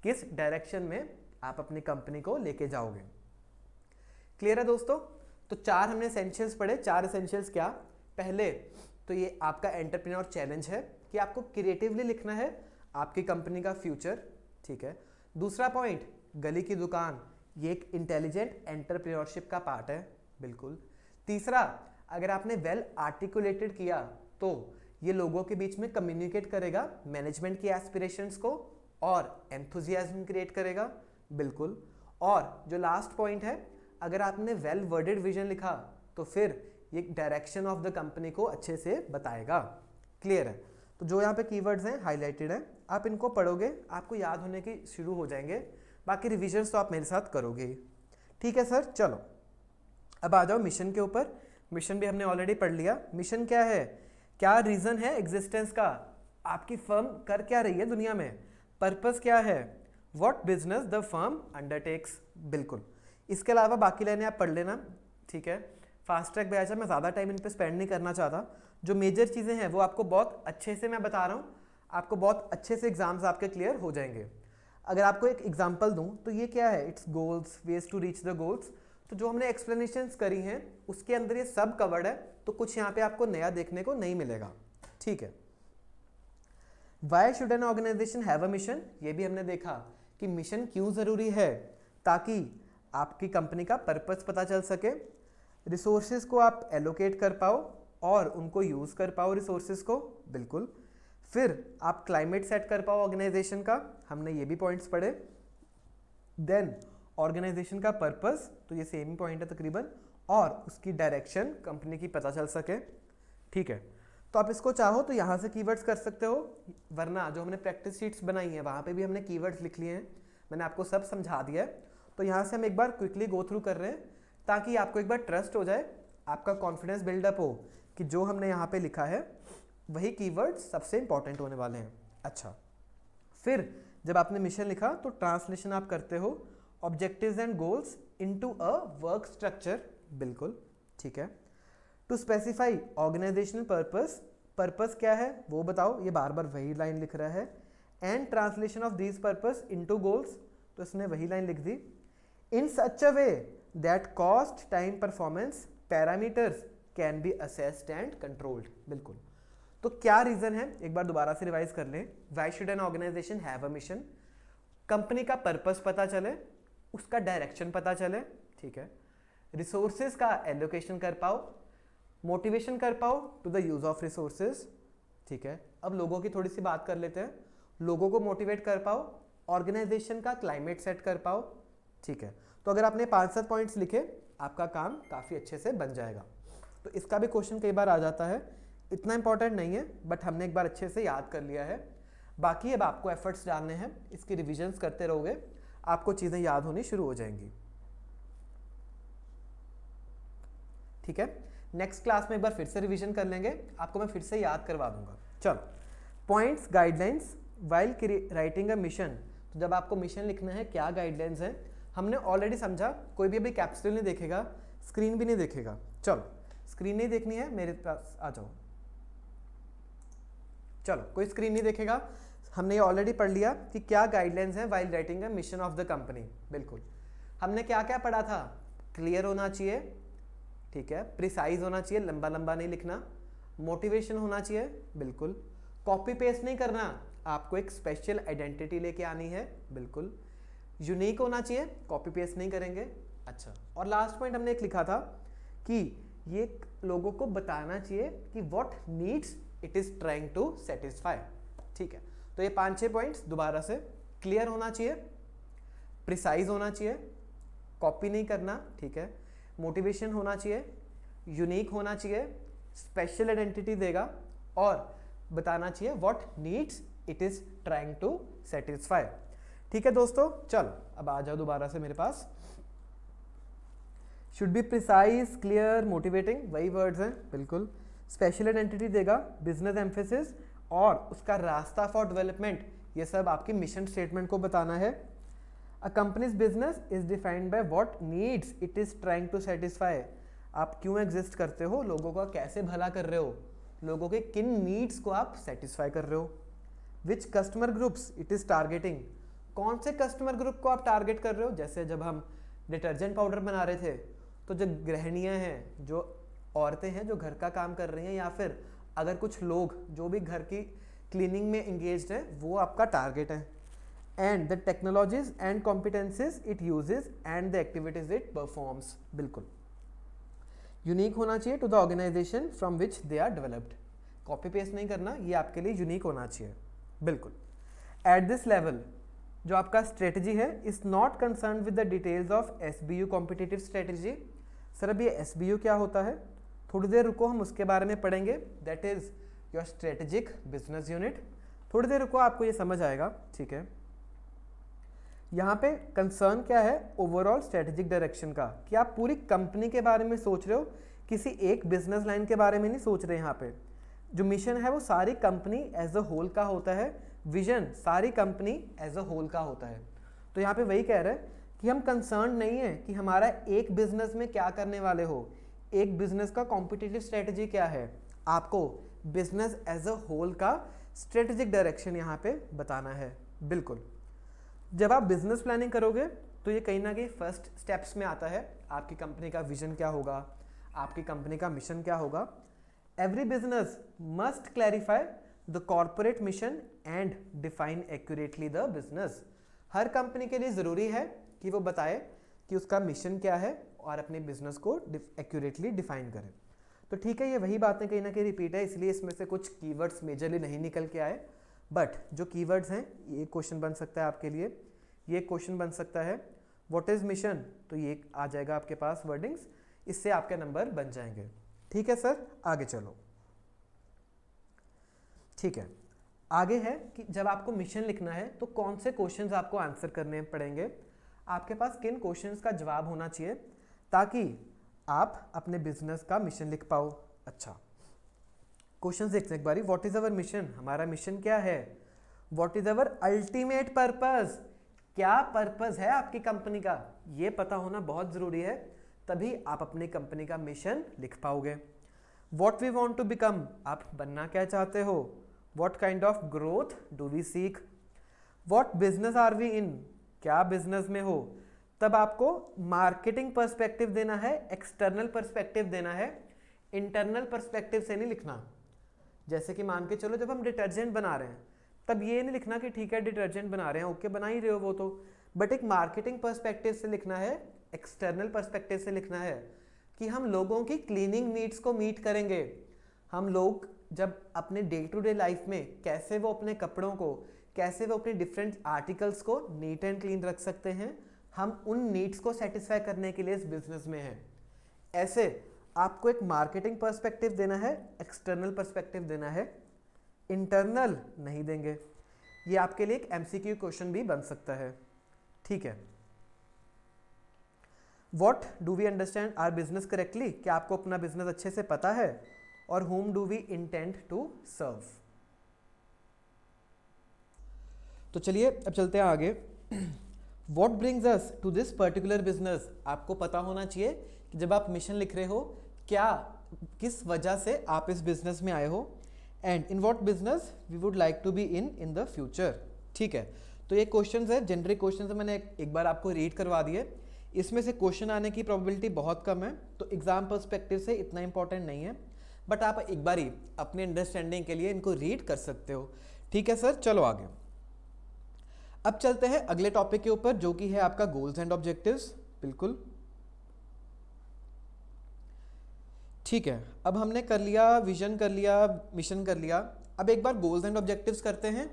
किस डायरेक्शन में आप अपनी कंपनी को लेके जाओगे। क्लियर है दोस्तों? तो 4 हमने एसेंशियल्स पढ़े। 4 एसेंशियल्स क्या? पहले तो ये आपका एंटरप्रेन्योर चैलेंज है कि आपको क्रिएटिवली लिखना है आपकी कंपनी का फ्यूचर। ठीक है। दूसरा पॉइंट, गली की दुकान, ये एक इंटेलिजेंट एंटरप्रेन्योरशिप का पार्ट है। बिल्कुल। तीसरा, अगर आपने वेल आर्टिकुलेटेड किया तो ये लोगों के बीच में कम्युनिकेट करेगा मैनेजमेंट की एस्पिरेशंस को और एंथुजियाज्म क्रिएट करेगा। बिल्कुल। और जो लास्ट पॉइंट है, अगर आपने वेल वर्डेड विजन लिखा तो फिर ये डायरेक्शन ऑफ द कंपनी को अच्छे से बताएगा। क्लियर है? तो जो यहाँ पे कीवर्ड्स हैं हाईलाइटेड हैं, आप इनको पढ़ोगे, आपको याद होने की शुरू हो जाएंगे। बाकी रिविजन्स तो आप मेरे साथ करोगे। ठीक है सर, चलो अब आ जाओ मिशन के ऊपर। मिशन भी हमने ऑलरेडी पढ़ लिया। मिशन क्या है? क्या रीजन है एग्जिस्टेंस का? आपकी फर्म कर क्या रही है दुनिया में? पर्पस क्या है? What business the firm undertakes. बिल्कुल। इसके अलावा बाकी लाइनें आप पढ़ लेना। ठीक है, फास्ट ट्रैक बैच है, मैं ज़्यादा टाइम इन पे स्पेंड नहीं करना चाहता। जो मेजर चीज़ें हैं वो आपको बहुत अच्छे से मैं बता रहा हूँ, आपको बहुत अच्छे से एग्जाम्स आपके क्लियर हो जाएंगे। अगर आपको एक एग्जांपल दूं तो ये क्या है? Its goals, ways to reach the goals. तो जो हमने एक्सप्लेनेशंस करी हैं उसके अंदर ये सब कवर्ड है, तो कुछ यहाँ पे आपको नया देखने को नहीं मिलेगा। ठीक है। Why should an organisation have a mission? ये भी हमने देखा कि मिशन क्यों ज़रूरी है, ताकि आपकी कंपनी का पर्पस पता चल सके, रिसोर्सेज को आप एलोकेट कर पाओ और उनको यूज़ कर पाओ रिसोर्सेज को। बिल्कुल। फिर आप क्लाइमेट सेट कर पाओ ऑर्गेनाइजेशन का, हमने ये भी पॉइंट्स पढ़े। देन ऑर्गेनाइजेशन का पर्पस, तो ये सेम ही पॉइंट है तकरीबन, और उसकी डायरेक्शन कंपनी की पता चल सके। ठीक है, तो आप इसको चाहो तो यहाँ से कीवर्ड्स कर सकते हो, वरना जो हमने प्रैक्टिस शीट्स बनाई हैं वहाँ पे भी हमने कीवर्ड्स लिख लिए हैं, मैंने आपको सब समझा दिया है। तो यहाँ से हम एक बार क्विकली गो थ्रू कर रहे हैं ताकि आपको एक बार ट्रस्ट हो जाए, आपका कॉन्फिडेंस बिल्डअप हो कि जो हमने यहाँ पे लिखा है वही कीवर्ड्स सबसे इंपॉर्टेंट होने वाले हैं। अच्छा, फिर जब आपने मिशन लिखा तो ट्रांसलेशन आप करते हो objectives and goals into a work structure. बिल्कुल। ठीक है। To specify organisational purpose, purpose क्या है वो बताओ, ये बार बार वही लाइन लिख रहा है। And translation of these purpose into goals, तो इसने वही लाइन लिख दी। In such a way that cost, time, performance parameters can be assessed and controlled. बिल्कुल। तो क्या रीजन है, एक बार दोबारा से रिवाइज कर लें। Why should an organisation have a mission? Company का पर्पस पता चले, उसका डायरेक्शन पता चले। ठीक है। रिसोर्सेज का एलोकेशन कर पाओ, मोटिवेशन कर पाओ to the use of resources. ठीक है। अब लोगों की थोड़ी सी बात कर लेते हैं। लोगों को मोटिवेट कर पाओ, ऑर्गेनाइजेशन का क्लाइमेट सेट कर पाओ। ठीक है। तो अगर आपने 5-7 पॉइंट्स लिखे, आपका काम काफ़ी अच्छे से बन जाएगा। तो इसका भी क्वेश्चन कई बार आ जाता है, इतना इंपॉर्टेंट नहीं है, बट हमने एक बार अच्छे से याद कर लिया है। बाकी अब आपको एफर्ट्स डालने हैं, इसकी रिविजन्स करते रहोगे, आपको चीज़ें याद होनी शुरू हो जाएंगी। ठीक है। नेक्स्ट क्लास में एक बार फिर से रिवीजन कर लेंगे, आपको मैं फिर से याद करवा दूंगा। चलो, points, guidelines while writing a mission. तो जब आपको मिशन लिखना है, क्या गाइडलाइंस हैं, हमने ऑलरेडी समझा। कोई भी अभी कैप्सूल नहीं देखेगा, स्क्रीन भी नहीं देखेगा। चलो, स्क्रीन नहीं देखनी है, मेरे पास आ जाओ। चलो, कोई स्क्रीन नहीं देखेगा। हमने ये ऑलरेडी पढ़ लिया कि क्या गाइडलाइंस हैं while writing a mission of the company. बिल्कुल। हमने क्या क्या पढ़ा था? क्लियर होना चाहिए, ठीक है, प्रिसाइज होना चाहिए, लंबा लंबा नहीं लिखना, मोटिवेशन होना चाहिए, बिल्कुल, कॉपी पेस्ट नहीं करना, आपको एक स्पेशल आइडेंटिटी लेके आनी है, बिल्कुल, यूनिक होना चाहिए, कॉपी पेस्ट नहीं करेंगे। अच्छा, और लास्ट पॉइंट हमने एक लिखा था कि ये लोगों को बताना चाहिए कि what needs it is trying to satisfy. ठीक है। तो ये 5-6 पॉइंट्स दोबारा से, क्लियर होना चाहिए, प्रिसाइज होना चाहिए, कॉपी नहीं करना, ठीक है, मोटिवेशन होना चाहिए, यूनिक होना चाहिए, स्पेशल आइडेंटिटी देगा और बताना चाहिए what needs it is trying to satisfy. ठीक है दोस्तों, चल अब आ जाओ दोबारा से मेरे पास। Should be precise, clear, motivating, वही वर्ड्स हैं बिल्कुल। स्पेशल आइडेंटिटी देगा, बिजनेस एम्फेसिस और उसका रास्ता फॉर डेवलपमेंट, ये सब आपकी मिशन स्टेटमेंट को बताना है। A company's business is defined by what needs it is trying to satisfy. आप क्यों एग्जिस्ट करते हो, लोगों का कैसे भला कर रहे हो, लोगों के किन नीड्स को आप सेटिस्फाई कर रहे हो। Which customer groups it is targeting, कौन से कस्टमर ग्रुप को आप टारगेट कर रहे हो। जैसे जब हम डिटर्जेंट पाउडर बना रहे थे तो जो गृहिणियाँ हैं, जो औरतें हैं जो घर का काम कर रही हैं, या फिर अगर कुछ लोग जो भी घर की क्लीनिंग में इंगेज्ड है, वो आपका टारगेट है। And the technologies and competencies it uses and the activities it performs, बिल्कुल यूनिक होना चाहिए to the organisation from which they are developed. Copy paste नहीं करना, ये आपके लिए यूनिक होना चाहिए बिल्कुल। एट दिस लेवल जो आपका स्ट्रेटजी है is not concern with the details of SBU competitive strategy. Sir अब ये SBU क्या होता है, थोड़ी देर रुको, हम उसके बारे में पढ़ेंगे। That is your strategic business unit. थोड़ी देर रुको, आपको ये समझ आएगा, ठीक है। यहाँ पे कंसर्न क्या है, ओवरऑल स्ट्रेटेजिक डायरेक्शन का, कि आप पूरी कंपनी के बारे में सोच रहे हो, किसी एक बिजनेस लाइन के बारे में नहीं सोच रहे। यहाँ पे जो मिशन है वो सारी कंपनी एज अ होल का होता है, विजन सारी कंपनी एज अ होल का होता है। तो यहाँ पे वही कह रहे हैं कि हम कंसर्न नहीं है कि हमारा एक बिजनेस में क्या करने वाले हो, एक बिजनेस का कॉम्पिटिटिव स्ट्रेटजी क्या है, आपको बिजनेस एज अ होल का स्ट्रेटेजिक डायरेक्शन यहाँ पे बताना है बिल्कुल। जब आप बिजनेस प्लानिंग करोगे तो ये कहीं ना कहीं फर्स्ट स्टेप्स में आता है। आपकी कंपनी का विजन क्या होगा, आपकी कंपनी का मिशन क्या होगा। Every business must clarify the corporate mission and define accurately the business. Her company के लिए ज़रूरी है कि वो बताए कि उसका मिशन क्या है और अपने बिजनेस को एक्यूरेटली डिफाइन करे। तो ठीक है, ये वही बातें कहीं ना कहीं रिपीट है, इसलिए इसमें से कुछ कीवर्ड्स मेजरली नहीं निकल के आए, बट जो कीवर्ड्स हैं ये क्वेश्चन बन सकता है आपके लिए। ये क्वेश्चन बन सकता है व्हाट इज मिशन, तो ये आ जाएगा आपके पास वर्डिंग्स, इससे आपके नंबर बन जाएंगे। ठीक है सर, आगे चलो। ठीक है, आगे है कि जब आपको मिशन लिखना है तो कौन से क्वेश्चंस आपको आंसर करने पड़ेंगे, आपके पास किन क्वेश्चंस का जवाब होना चाहिए ताकि आप अपने बिजनेस का मिशन लिख पाओ। अच्छा, क्वेश्चन देखते हैं एक बारी। व्हाट इज अवर मिशन, हमारा मिशन क्या है। What is our ultimate purpose, क्या पर्पस है आपकी कंपनी का, ये पता होना बहुत जरूरी है, तभी आप अपनी कंपनी का मिशन लिख पाओगे। What we want to become, आप बनना क्या चाहते हो। What kind of growth do we seek. What business are we in, क्या बिजनेस में हो। तब आपको मार्केटिंग पर्सपेक्टिव देना है, एक्सटर्नल पर्सपेक्टिव देना है, इंटरनल पर्सपेक्टिव से नहीं लिखना। जैसे कि मान के चलो जब हम डिटर्जेंट बना रहे हैं तब ये नहीं लिखना कि ठीक है डिटर्जेंट बना रहे हैं, ओके बना ही रहे हो वो तो, बट एक मार्केटिंग पर्सपेक्टिव से लिखना है, एक्सटर्नल पर्सपेक्टिव से लिखना है कि हम लोगों की क्लीनिंग नीड्स को मीट करेंगे। हम लोग जब अपने डे टू डे लाइफ में कैसे वो अपने कपड़ों को, कैसे वो अपने डिफरेंट आर्टिकल्स को नीट एंड क्लीन रख सकते हैं, हम उन नीड्स को सेटिस्फाई करने के लिए इस बिजनेस में हैं। ऐसे आपको एक मार्केटिंग पर्सपेक्टिव देना है, एक्सटर्नल पर्सपेक्टिव देना है, इंटरनल नहीं देंगे। ये आपके लिए एक MCQ क्वेश्चन भी बन सकता है। ठीक है, what do we understand our business correctly, क्या आपको अपना बिजनेस अच्छे से पता है। और whom do we intend to serve. तो चलिए अब चलते हैं आगे। What brings us to this particular business, आपको पता होना चाहिए कि जब आप मिशन लिख रहे हो क्या, किस वजह से आप इस बिजनेस में आए हो, and in what business we would like to be in the future. ठीक है, तो ये क्वेश्चंस है, जेनरिक क्वेश्चंस है, मैंने एक बार आपको रीड करवा दिए। इसमें से क्वेश्चन आने की प्रोबेबिलिटी बहुत कम है, तो एग्जाम पर्सपेक्टिव से इतना इंपॉर्टेंट नहीं है, बट आप एक बारी अपने अंडरस्टैंडिंग के लिए इनको रीड कर सकते हो। ठीक है सर, चलो आगे। अब चलते हैं अगले टॉपिक के ऊपर जो कि है आपका गोल्स एंड ऑब्जेक्टिव्स। बिल्कुल ठीक है, अब हमने कर लिया विजन, कर लिया मिशन, कर लिया। अब एक बार गोल्स एंड ऑब्जेक्टिव्स करते हैं,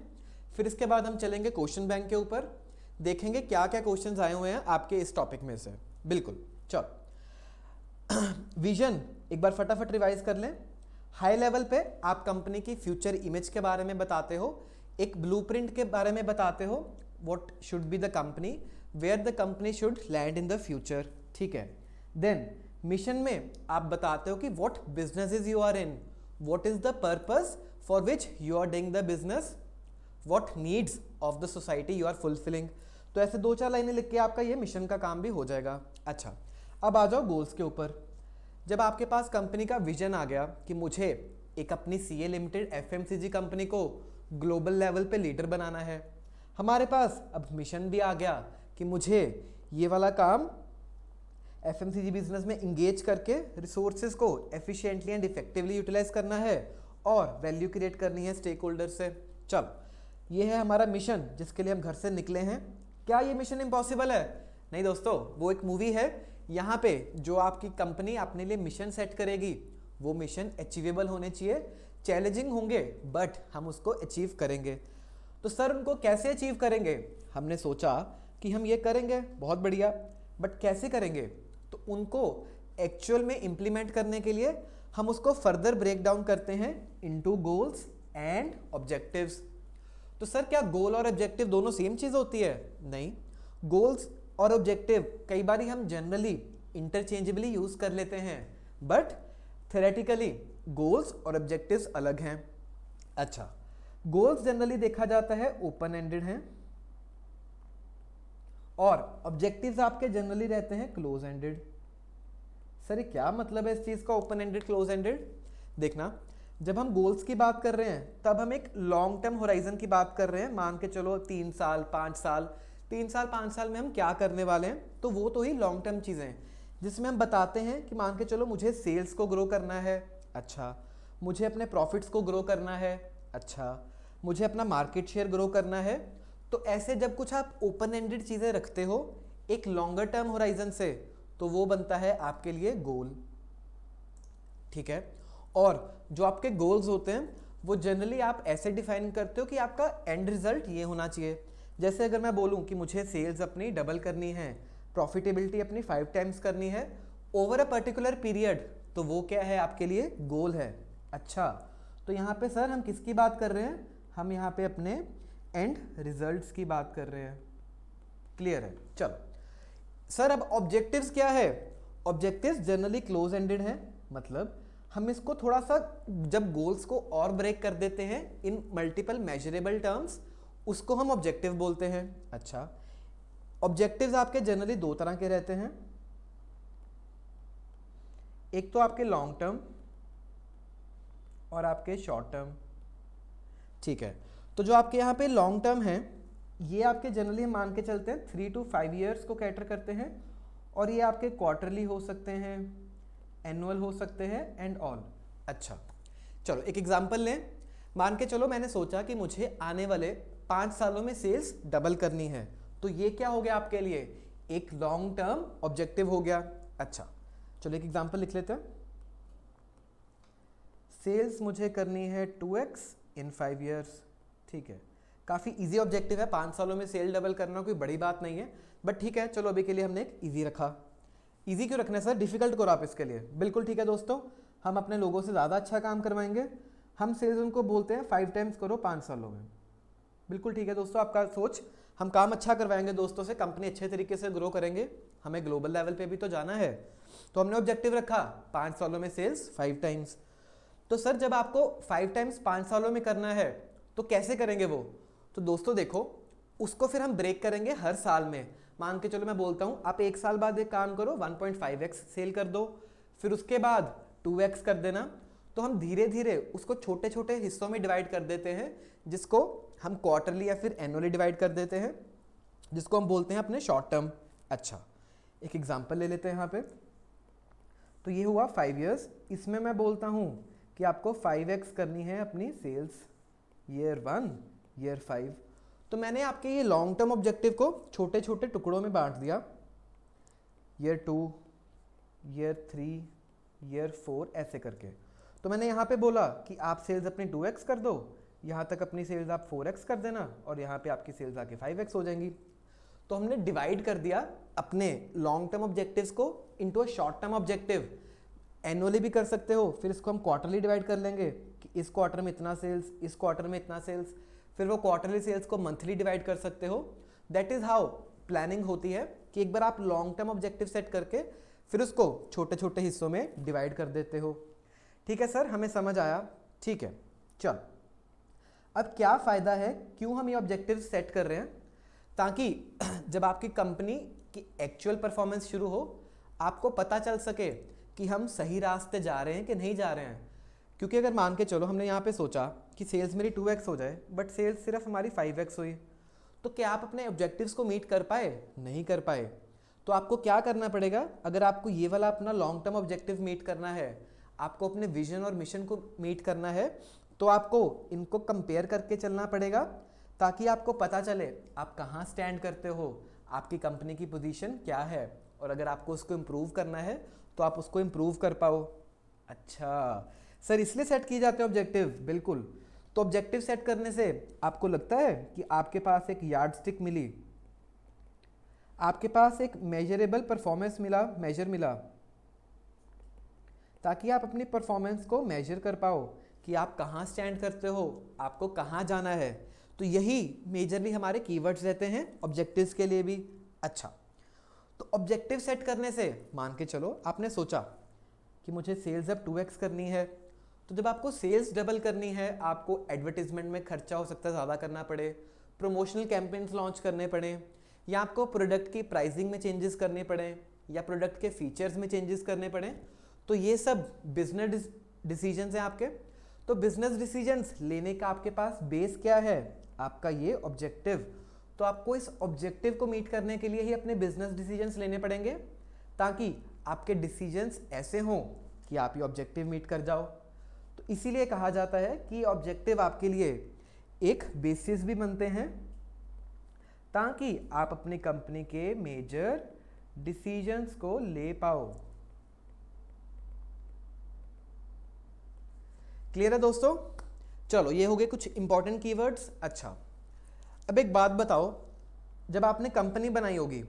फिर इसके बाद हम चलेंगे क्वेश्चन बैंक के ऊपर, देखेंगे क्या क्या क्वेश्चंस आए हुए हैं आपके इस टॉपिक में से। बिल्कुल, चलो विजन एक बार फटाफट रिवाइज कर लें। हाई लेवल पे आप कंपनी की फ्यूचर इमेज के बारे में बताते हो, एक ब्लूप्रिंट के बारे में बताते हो, what should be the company, where the company should land in the future, ठीक है। देन मिशन में आप बताते हो कि what businesses you are in, what is the purpose for which you are doing the business, what needs of the society you are fulfilling. तो ऐसे 2-4 लाइनें लिख के आपका ये मिशन का काम भी हो जाएगा। अच्छा, अब आ जाओ गोल्स के ऊपर। जब आपके पास कंपनी का विजन आ गया कि मुझे एक अपनी सीए लिमिटेड एफएमसीजी कंपनी को ग्लोबल लेवल पे लीडर बनाना है, हमारे पास अब मिशन भी आ गया कि मुझे ये वाला काम एफएमसीजी बिजनेस में इंगेज करके रिसोर्सेज को एफिशिएंटली एंड इफेक्टिवली यूटिलाइज करना है और वैल्यू क्रिएट करनी है स्टेक होल्डर से। चलो, ये है हमारा मिशन जिसके लिए हम घर से निकले हैं। क्या ये मिशन इम्पॉसिबल है? नहीं दोस्तों, वो एक मूवी है। यहाँ पे जो आपकी कंपनी अपने लिए मिशन सेट करेगी वो मिशन अचीवेबल होने चाहिए, चैलेंजिंग होंगे बट हम उसको अचीव करेंगे। तो सर उनको कैसे अचीव करेंगे? हमने सोचा कि हम ये करेंगे, बहुत बढ़िया, बट कैसे करेंगे? तो उनको एक्चुअल में इम्प्लीमेंट करने के लिए हम उसको फर्दर ब्रेक डाउन करते हैं इनटू गोल्स एंड ऑब्जेक्टिव्स। तो सर क्या गोल और ऑब्जेक्टिव दोनों सेम चीज़ होती है? नहीं, गोल्स और ऑब्जेक्टिव कई बार हम जनरली इंटरचेंजेबली यूज कर लेते हैं, बट थ्योरेटिकली गोल्स और ऑब्जेक्टिव्स अलग हैं। अच्छा, गोल्स जनरली देखा जाता है ओपन एंडेड हैं और ऑब्जेक्टिव्स आपके जनरली रहते हैं क्लोज एंडेड। सर ये क्या मतलब है इस चीज का, ओपन एंडेड क्लोज एंडेड? देखना, जब हम गोल्स की बात कर रहे हैं तब हम एक लॉन्ग टर्म होराइजन की बात कर रहे हैं। मान के चलो 3 साल 5 साल, 3 साल 5 साल में हम क्या करने वाले हैं, तो वो तो ही लॉन्ग टर्म चीज़ें हैं जिसमें हम बताते हैं कि मान के चलो मुझे सेल्स को ग्रो करना है, अच्छा, मुझे अपने प्रॉफिट्स को ग्रो करना है, अच्छा, मुझे अपना मार्केट शेयर ग्रो करना है। तो ऐसे जब कुछ आप ओपन एंडेड चीज़ें रखते हो एक लॉन्गर टर्म होराइजन से, तो वो बनता है आपके लिए गोल, ठीक है। और जो आपके गोल्स होते हैं वो जनरली आप ऐसे डिफाइन करते हो कि आपका एंड रिजल्ट ये होना चाहिए। जैसे अगर मैं बोलूं कि मुझे सेल्स अपनी डबल करनी है, प्रॉफिटेबिलिटी अपनी 5 टाइम्स करनी है ओवर अ पर्टिकुलर पीरियड, तो वो क्या है आपके लिए? गोल है। अच्छा, तो यहाँ पे सर हम किसकी बात कर रहे हैं? हम यहाँ पे अपने एंड रिजल्ट्स की बात कर रहे हैं। क्लियर है? चलो सर, अब ऑब्जेक्टिव्स क्या है? ऑब्जेक्टिव्स जनरली क्लोज एंडेड है, मतलब हम इसको थोड़ा सा जब गोल्स को और ब्रेक कर देते हैं इन मल्टीपल मेजरेबल टर्म्स, उसको हम ऑब्जेक्टिव बोलते हैं। अच्छा, ऑब्जेक्टिव्स आपके जनरली 2 तरह के रहते हैं, एक तो आपके लॉन्ग टर्म और आपके शॉर्ट टर्म, ठीक है। तो जो आपके यहाँ पे लॉन्ग टर्म है ये आपके जनरली हम मान के चलते हैं 3 to 5 ईयर्स को कैटर करते हैं, और ये आपके क्वार्टरली हो सकते हैं, एनुअल हो सकते हैं एंड ऑल। अच्छा, चलो एक एग्जांपल लें। मान के चलो मैंने सोचा कि मुझे आने वाले 5 सालों में सेल्स डबल करनी है, तो ये क्या हो गया आपके लिए? एक लॉन्ग टर्म ऑब्जेक्टिव हो गया। अच्छा, चलो एक एग्जांपल लिख लेते हैं। सेल्स मुझे करनी है 2x इन 5 ईयर्स, ठीक है। काफ़ी इजी ऑब्जेक्टिव है, 5 सालों में सेल डबल करना कोई बड़ी बात नहीं है, बट ठीक है, चलो अभी के लिए हमने एक इजी रखा। इजी क्यों रखना है सर? डिफिकल्ट करो आप इसके लिए। बिल्कुल ठीक है दोस्तों, हम अपने लोगों से ज़्यादा अच्छा काम करवाएंगे। हम सेल्स उनको बोलते हैं 5 टाइम्स करो 5 सालों में। बिल्कुल ठीक है दोस्तों, आपका सोच, हम काम अच्छा करवाएंगे दोस्तों से, कंपनी अच्छे तरीके से ग्रो करेंगे, हमें ग्लोबल लेवल पे भी तो जाना है। तो हमने ऑब्जेक्टिव रखा 5 सालों में सेल्स 5 टाइम्स। तो सर जब आपको 5 टाइम्स 5 सालों में करना है तो कैसे करेंगे वो? तो दोस्तों देखो, उसको फिर हम ब्रेक करेंगे हर साल में। मान के चलो मैं बोलता हूँ आप 1 साल बाद एक काम करो 1.5x सेल कर दो, फिर उसके बाद 2x कर देना। तो हम धीरे धीरे उसको छोटे छोटे हिस्सों में डिवाइड कर देते हैं, जिसको हम क्वार्टरली या फिर एनुअली डिवाइड कर देते हैं, जिसको हम बोलते हैं अपने शॉर्ट टर्म। अच्छा, एक एग्जांपल ले लेते हैं यहाँ पे। तो ये हुआ 5 ईयर्स, इसमें मैं बोलता हूँ कि आपको 5x करनी है अपनी सेल्स ईयर 1 ईयर 5। तो मैंने आपके ये लॉन्ग टर्म ऑब्जेक्टिव को छोटे छोटे टुकड़ों में बांट दिया, ईयर 2 ईयर 3 ईयर 4 ऐसे करके। तो मैंने यहाँ पे बोला कि आप सेल्स अपनी 2x कर दो, यहाँ तक अपनी सेल्स आप 4x कर देना, और यहाँ पे आपकी सेल्स आके 5x हो जाएंगी। तो हमने डिवाइड कर दिया अपने लॉन्ग टर्म ऑब्जेक्टिव्स को into a short term objective. Annually भी कर सकते हो, फिर इसको हम क्वार्टरली डिवाइड कर लेंगे कि इस क्वार्टर में इतना सेल्स, इस क्वार्टर में इतना सेल्स, फिर वो क्वार्टरली सेल्स को मंथली डिवाइड कर सकते हो। दैट इज़ हाउ प्लानिंग होती है कि एक बार आप लॉन्ग टर्म ऑब्जेक्टिव सेट करके फिर उसको छोटे छोटे हिस्सों में डिवाइड कर देते हो। ठीक है सर, हमें समझ आया। ठीक है, चल अब क्या फ़ायदा है, क्यों हम ये ऑब्जेक्टिव सेट कर रहे हैं, ताकि जब आपकी कंपनी की एक्चुअल परफॉर्मेंस शुरू हो आपको पता चल सके कि हम सही रास्ते जा रहे हैं कि नहीं जा रहे हैं। क्योंकि अगर मान के चलो हमने यहाँ पे सोचा कि सेल्स मेरी 2x हो जाए बट सेल्स सिर्फ हमारी 5x हुई, तो क्या आप अपने ऑब्जेक्टिव्स को मीट कर पाए? नहीं कर पाए। तो आपको क्या करना पड़ेगा, अगर आपको ये वाला अपना लॉन्ग टर्म ऑब्जेक्टिव मीट करना है, आपको अपने विजन और मिशन को मीट करना है, तो आपको इनको कंपेयर करके चलना पड़ेगा ताकि आपको पता चले आप कहाँ स्टैंड करते हो, आपकी कंपनी की पोजीशन क्या है, और अगर आपको उसको इम्प्रूव करना है तो आप उसको इम्प्रूव कर पाओ। अच्छा सर, इसलिए सेट किए जाते हैं ऑब्जेक्टिव? बिल्कुल। तो ऑब्जेक्टिव सेट करने से आपको लगता है कि आपके पास एक यार्ड स्टिक मिली, आपके पास एक मेजरेबल परफॉर्मेंस मिला, मेजर मिला, ताकि आप अपनी परफॉर्मेंस को मेजर कर पाओ कि आप कहाँ स्टैंड करते हो, आपको कहाँ जाना है। तो यही मेजरली हमारे कीवर्ड्स रहते हैं ऑब्जेक्टिव्स के लिए भी। अच्छा, तो ऑब्जेक्टिव सेट करने से मान के चलो आपने सोचा कि मुझे सेल्स अब 2x करनी है, तो जब आपको सेल्स डबल करनी है आपको एडवर्टीजमेंट में खर्चा हो सकता है ज़्यादा करना पड़े, प्रमोशनल कैंपेन्स लॉन्च करने पड़े, या आपको प्रोडक्ट की प्राइसिंग में चेंजेस करने पड़े, या प्रोडक्ट के फीचर्स में चेंजेस करने पड़े, तो ये सब बिजनेस डिसीजंस हैं आपके। तो बिजनेस डिसीजंस लेने का आपके पास बेस क्या है? आपका ये ऑब्जेक्टिव। तो आपको इस ऑब्जेक्टिव को मीट करने के लिए ही अपने बिजनेस डिसीजंस लेने पड़ेंगे, ताकि आपके डिसीजंस ऐसे हों कि आप ये ऑब्जेक्टिव मीट कर जाओ। तो इसीलिए कहा जाता है कि ऑब्जेक्टिव आपके लिए एक बेसिस भी बनते हैं, ताकि आप अपनी कंपनी के मेजर डिसीजंस को ले पाओ। क्लियर है दोस्तों? चलो, ये हो गए कुछ इंपॉर्टेंट कीवर्ड्स। अच्छा, अब एक बात बताओ, जब आपने कंपनी बनाई होगी,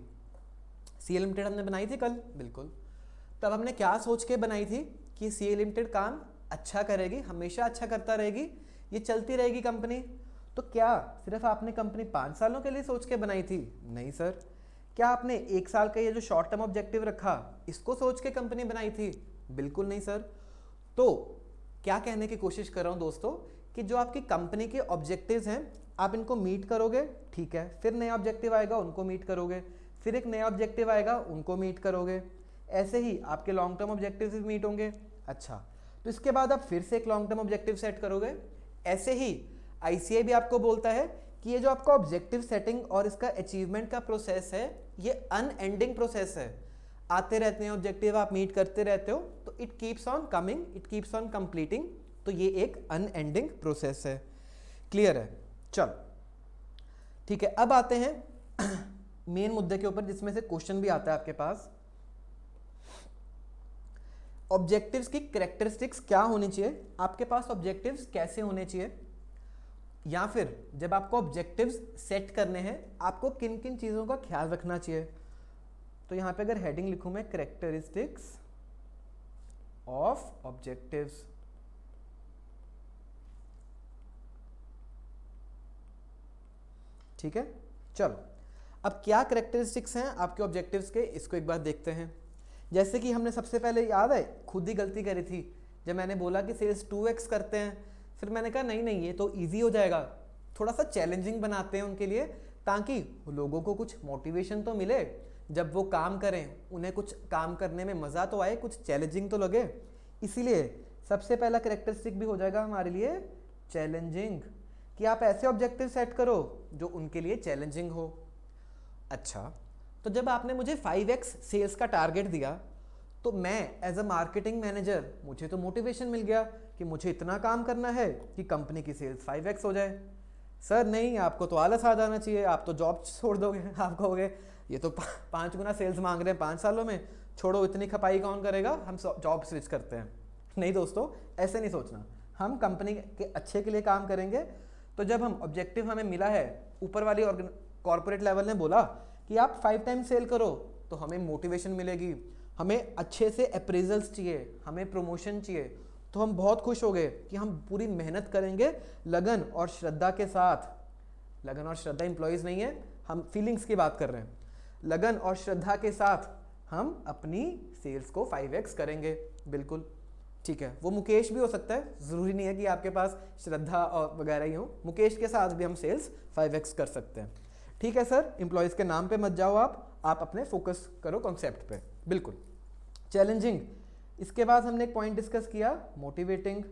सीएल लिमिटेड हमने बनाई थी कल, बिल्कुल, तब हमने क्या सोच के बनाई थी कि सीएल लिमिटेड काम अच्छा करेगी, हमेशा अच्छा करता रहेगी, ये चलती रहेगी कंपनी। तो क्या सिर्फ आपने कंपनी 5 सालों के लिए सोच के बनाई थी? नहीं सर। क्या आपने 1 साल का ये जो शॉर्ट टर्म ऑब्जेक्टिव रखा, इसको सोच के कंपनी बनाई थी? बिल्कुल नहीं सर। तो क्या कहने की कोशिश कर रहा हूँ दोस्तों, कि जो आपकी कंपनी के ऑब्जेक्टिव्स हैं आप इनको मीट करोगे, ठीक है, फिर नया ऑब्जेक्टिव आएगा उनको मीट करोगे, फिर एक नया ऑब्जेक्टिव आएगा उनको मीट करोगे, ऐसे ही आपके लॉन्ग टर्म ऑब्जेक्टिव्स भी मीट होंगे। अच्छा, तो इसके बाद आप फिर से एक लॉन्ग टर्म ऑब्जेक्टिव सेट करोगे। ऐसे ही आईसीआई भी आपको बोलता है कि ये जो आपका ऑब्जेक्टिव सेटिंग और इसका अचीवमेंट का प्रोसेस है, ये अनएंडिंग प्रोसेस है। आते रहते हैं ऑब्जेक्टिव, आप मीट करते रहते हो, तो it keeps on coming, it keeps on completing. तो ये एक अनएंडिंग प्रोसेस है। क्लियर है? चल ठीक है, अब आते हैं मेन मुद्दे के ऊपर, जिसमें से क्वेश्चन भी आता है आपके पास। ऑब्जेक्टिव्स की कैरेक्टरिस्टिक्स क्या होनी चाहिए, आपके पास ऑब्जेक्टिव्स कैसे होने चाहिए, या फिर जब आपको ऑब्जेक्टिव्स सेट करने हैं आपको किन किन चीज़ों का ख्याल रखना चाहिए। तो यहाँ पे अगर हेडिंग लिखूं मैं, कैरेक्टरिस्टिक्स ऑफ ऑब्जेक्टिव्स, ठीक है। चलो, अब क्या कैरेक्टरिस्टिक्स हैं आपके ऑब्जेक्टिव्स के, इसको एक बार देखते हैं। जैसे कि हमने सबसे पहले, याद है, खुद ही गलती करी थी जब मैंने बोला कि सेल्स 2x करते हैं, फिर मैंने कहा नहीं नहीं ये तो इजी हो जाएगा, थोड़ा सा चैलेंजिंग बनाते हैं उनके लिए, ताकि लोगों को कुछ मोटिवेशन तो मिले, जब वो काम करें उन्हें कुछ काम करने में मज़ा तो आए, कुछ चैलेंजिंग तो लगे। इसीलिए सबसे पहला कैरेक्टरिस्टिक भी हो जाएगा हमारे लिए चैलेंजिंग, कि आप ऐसे ऑब्जेक्टिव सेट करो जो उनके लिए चैलेंजिंग हो। अच्छा, तो जब आपने मुझे 5x सेल्स का टारगेट दिया, तो मैं एज अ मार्केटिंग मैनेजर, मुझे तो मोटिवेशन मिल गया कि मुझे इतना काम करना है कि कंपनी की सेल्स 5x हो जाए। सर नहीं, आपको तो आलस आ जाना चाहिए, आप तो जॉब छोड़ दोगे, आप कहोगे ये तो 5 गुना सेल्स मांग रहे हैं 5 सालों में, छोड़ो इतनी खपाई कौन करेगा, हम जॉब स्विच करते हैं। नहीं दोस्तों, ऐसे नहीं सोचना, हम कंपनी के अच्छे के लिए काम करेंगे। तो जब हम ऑब्जेक्टिव हमें मिला है, ऊपर वाली कॉर्पोरेट लेवल ने बोला कि आप 5 टाइम्स सेल करो, तो हमें मोटिवेशन मिलेगी, हमें अच्छे से अप्रेजल्स चाहिए, हमें प्रमोशन चाहिए, तो हम बहुत खुश हो गए कि हम पूरी मेहनत करेंगे लगन और श्रद्धा के साथ। लगन और श्रद्धा एम्प्लॉयज़ नहीं है, हम फीलिंग्स की बात कर रहे हैं। लगन और श्रद्धा के साथ हम अपनी सेल्स को 5x करेंगे। बिल्कुल ठीक है, वो मुकेश भी हो सकता है, ज़रूरी नहीं है कि आपके पास श्रद्धा और वगैरह ही हो, मुकेश के साथ भी हम सेल्स 5x कर सकते हैं। ठीक है सर, एम्प्लॉयज़ के नाम पे मत जाओ आप अपने फोकस करो कॉन्सेप्ट पे। बिल्कुल। चैलेंजिंग, इसके बाद हमने एक पॉइंट डिस्कस किया, मोटिवेटिंग।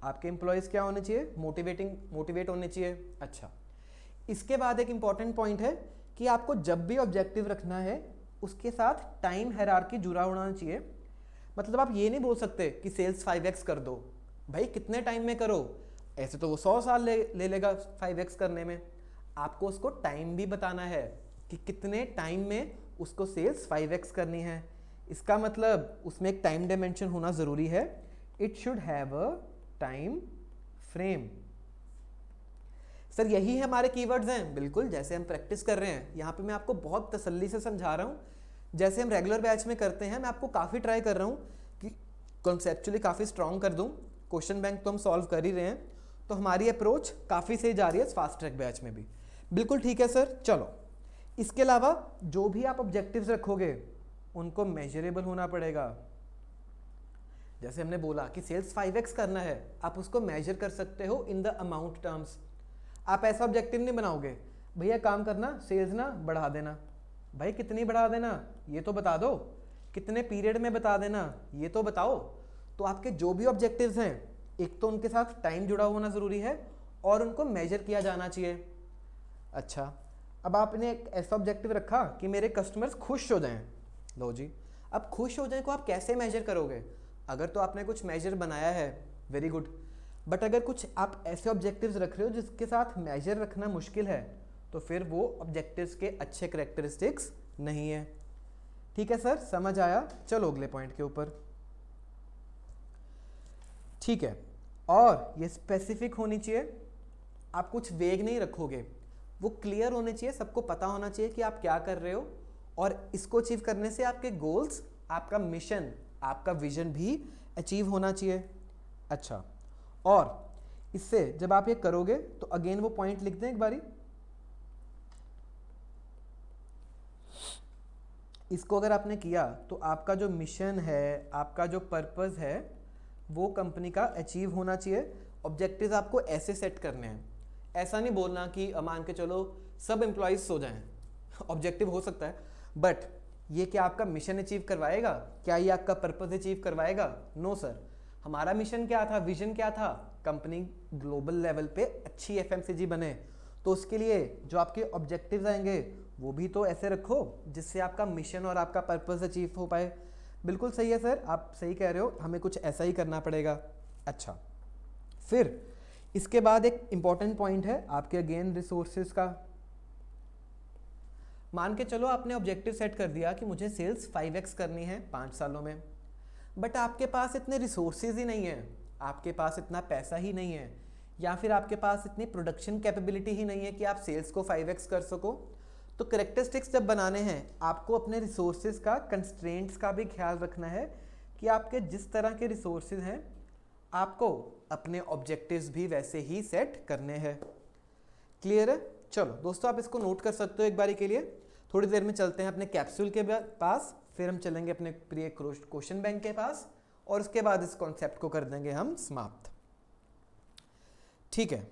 आपके एम्प्लॉयज़ क्या होने चाहिए? मोटिवेट होने चाहिए। अच्छा, इसके बाद एक इंपॉर्टेंट पॉइंट है कि आपको जब भी ऑब्जेक्टिव रखना है उसके साथ टाइम हायरार्की जुड़ा होना चाहिए। मतलब आप ये नहीं बोल सकते कि सेल्स 5x कर दो, भाई कितने टाइम में करो, ऐसे तो वो 100 साल ले लेगा 5x करने में। आपको उसको टाइम भी बताना है कि कितने टाइम में उसको सेल्स 5x करनी है। इसका मतलब उसमें एक टाइम डायमेंशन होना ज़रूरी है। It should have a time frame. Sir यही हमारे कीवर्ड्स हैं। बिल्कुल, जैसे हम प्रैक्टिस कर रहे हैं यहाँ पे मैं आपको बहुत तसल्ली से समझा रहा हूँ, जैसे हम रेगुलर बैच में करते हैं। मैं आपको काफ़ी ट्राई कर रहा हूँ कि कॉन्सेप्चुअली काफ़ी स्ट्रॉन्ग कर दूँ। क्वेश्चन बैंक तो हम सॉल्व कर ही रहे हैं, तो हमारी अप्रोच काफ़ी सही जा रही है फास्ट ट्रैक बैच में भी। बिल्कुल ठीक है सर। चलो, इसके अलावा जो भी आप ऑब्जेक्टिव्स रखोगे उनको मेजरेबल होना पड़ेगा। जैसे हमने बोला कि सेल्स 5x करना है, आप उसको मेजर कर सकते हो इन द अमाउंट टर्म्स। आप ऐसा ऑब्जेक्टिव नहीं बनाओगे, भैया काम करना, सेल्स ना बढ़ा देना। भाई कितनी बढ़ा देना ये तो बता दो, कितने पीरियड में बता देना ये तो बताओ। तो आपके जो भी ऑब्जेक्टिव्स हैं, एक तो उनके साथ टाइम जुड़ा होना ज़रूरी है और उनको मेजर किया जाना चाहिए। अच्छा, अब आपने एक ऐसा ऑब्जेक्टिव रखा कि मेरे कस्टमर्स खुश हो जाएं। लो जी, अब खुश हो जाएं को आप कैसे मेजर करोगे? अगर तो आपने कुछ मेजर बनाया है, वेरी गुड, बट अगर कुछ आप ऐसे ऑब्जेक्टिव्स रख रहे हो जिसके साथ मेजर रखना मुश्किल है, तो फिर वो ऑब्जेक्टिव्स के अच्छे कैरेक्टरिस्टिक्स नहीं है। ठीक है सर, समझ आया। चलो अगले पॉइंट के ऊपर। ठीक है, और ये स्पेसिफिक होनी चाहिए, आप कुछ वेग नहीं रखोगे, वो क्लियर होने चाहिए, सबको पता होना चाहिए कि आप क्या कर रहे हो, और इसको अचीव करने से आपके गोल्स, आपका मिशन, आपका विजन भी अचीव होना चाहिए। अच्छा, और इससे जब आप ये करोगे तो अगेन वो पॉइंट लिख दें एक बारी। इसको अगर आपने किया तो आपका जो मिशन है, आपका जो पर्पस है, वो कंपनी का अचीव होना चाहिए। ऑब्जेक्टिव्स आपको ऐसे सेट करने हैं, ऐसा नहीं बोलना कि मान के चलो सब एम्प्लॉयज़ सो जाएं। ऑब्जेक्टिव हो सकता है, बट ये क्या आपका मिशन अचीव करवाएगा? क्या ये आपका पर्पस अचीव करवाएगा? No sir. हमारा मिशन क्या था, विजन क्या था? कंपनी ग्लोबल लेवल पे अच्छी एफएमसीजी बने। तो उसके लिए जो आपके ऑब्जेक्टिव्स आएंगे वो भी तो ऐसे रखो जिससे आपका मिशन और आपका पर्पस अचीव हो पाए। बिल्कुल सही है सर, आप सही कह रहे हो, हमें कुछ ऐसा ही करना पड़ेगा। अच्छा, फिर इसके बाद एक इंपॉर्टेंट पॉइंट है आपके अगेन रिसोर्सेज का। मान के चलो आपने ऑब्जेक्टिव सेट कर दिया कि मुझे सेल्स 5x करनी है 5 सालों में, बट आपके पास इतने रिसोर्सेज ही नहीं है, आपके पास इतना पैसा ही नहीं है, या फिर आपके पास इतनी प्रोडक्शन कैपेबिलिटी ही नहीं है कि आप सेल्स को 5x कर सको। तो करेक्टरिस्टिक्स जब बनाने हैं, आपको अपने रिसोर्सेज का, कंस्ट्रेंट्स का भी ख्याल रखना है कि आपके जिस तरह के रिसोर्सेज हैं, आपको अपने ऑब्जेक्टिव्स भी वैसे ही सेट करने हैं। क्लियर है? चलो दोस्तों, आप इसको नोट कर सकते हो एक बारी के लिए। थोड़ी देर में चलते हैं अपने कैप्सूल के पास, फिर हम चलेंगे अपने प्रिय क्वेश्चन बैंक के पास, और उसके बाद इस कॉन्सेप्ट को कर देंगे हम समाप्त। ठीक है,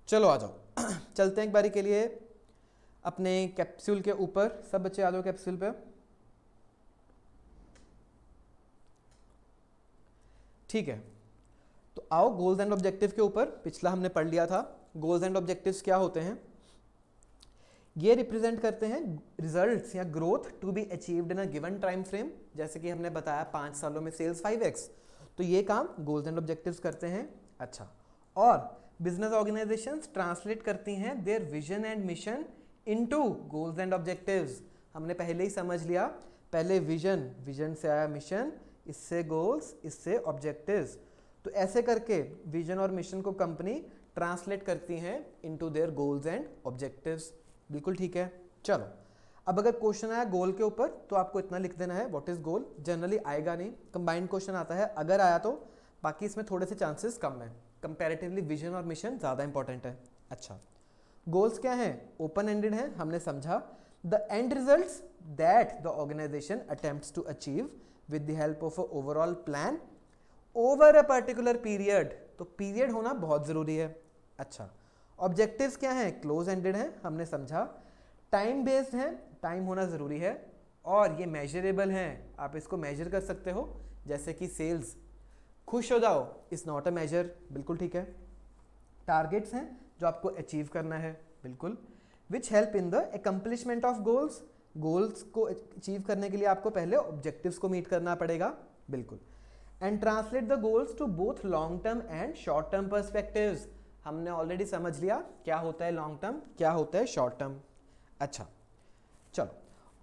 चलो आ जाओ चलते हैं एक बारी के लिए अपने कैप्सूल के ऊपर। सब बच्चे आ जाओ कैप्सूल पे। ठीक है, तो आओ गोल्स एंड ऑब्जेक्टिव के ऊपर। पिछला हमने पढ़ लिया था। गोल्स एंड ऑब्जेक्टिव्स क्या होते हैं? ये रिप्रेजेंट करते हैं रिजल्ट्स या growth to be achieved in a given time frame. जैसे कि हमने बताया 5 सालों में सेल्स 5x, तो ये काम गोल्स एंड ऑब्जेक्टिव्स करते हैं। अच्छा, और बिजनेस ऑर्गेनाइजेशंस ट्रांसलेट करती हैं their vision and mission into goals and objectives. हमने पहले ही समझ लिया, पहले विजन, विजन से आया मिशन, इससे गोल्स, इससे ऑब्जेक्टिव्स। तो ऐसे करके विजन और मिशन को कंपनी ट्रांसलेट करती हैं into their goals and objectives. बिल्कुल ठीक है। चलो अब अगर क्वेश्चन आया गोल के ऊपर तो आपको इतना लिख देना है व्हाट इज गोल। जनरली आएगा नहीं, कंबाइंड क्वेश्चन आता है अगर आया तो, बाकी इसमें थोड़े से चांसेस कम है। कंपैरेटिवली विजन और मिशन ज़्यादा इंपॉर्टेंट है। अच्छा, गोल्स क्या हैं? ओपन एंडेड है, हमने समझा। The end results that the organisation attempts to achieve with the help of a overall plan over a particular period, तो पीरियड होना बहुत ज़रूरी है। अच्छा, ऑब्जेक्टिव्स क्या हैं? क्लोज एंडेड है, हमने समझा। टाइम बेस्ड है, टाइम होना ज़रूरी है, और ये मेजरेबल हैं, आप इसको मेजर कर सकते हो, जैसे कि सेल्स। खुश हो जाओ इज़ नॉट अ मेजर, बिल्कुल ठीक है। टारगेट्स हैं जो आपको अचीव करना है, बिल्कुल। Which help in the accomplishment of goals, goals को अचीव करने के लिए आपको पहले ऑब्जेक्टिव्स को मीट करना पड़ेगा, बिल्कुल। And translate the goals to both long term and short term perspectives, हमने ऑलरेडी समझ लिया क्या होता है लॉन्ग टर्म, क्या होता है शॉर्ट टर्म। अच्छा चलो,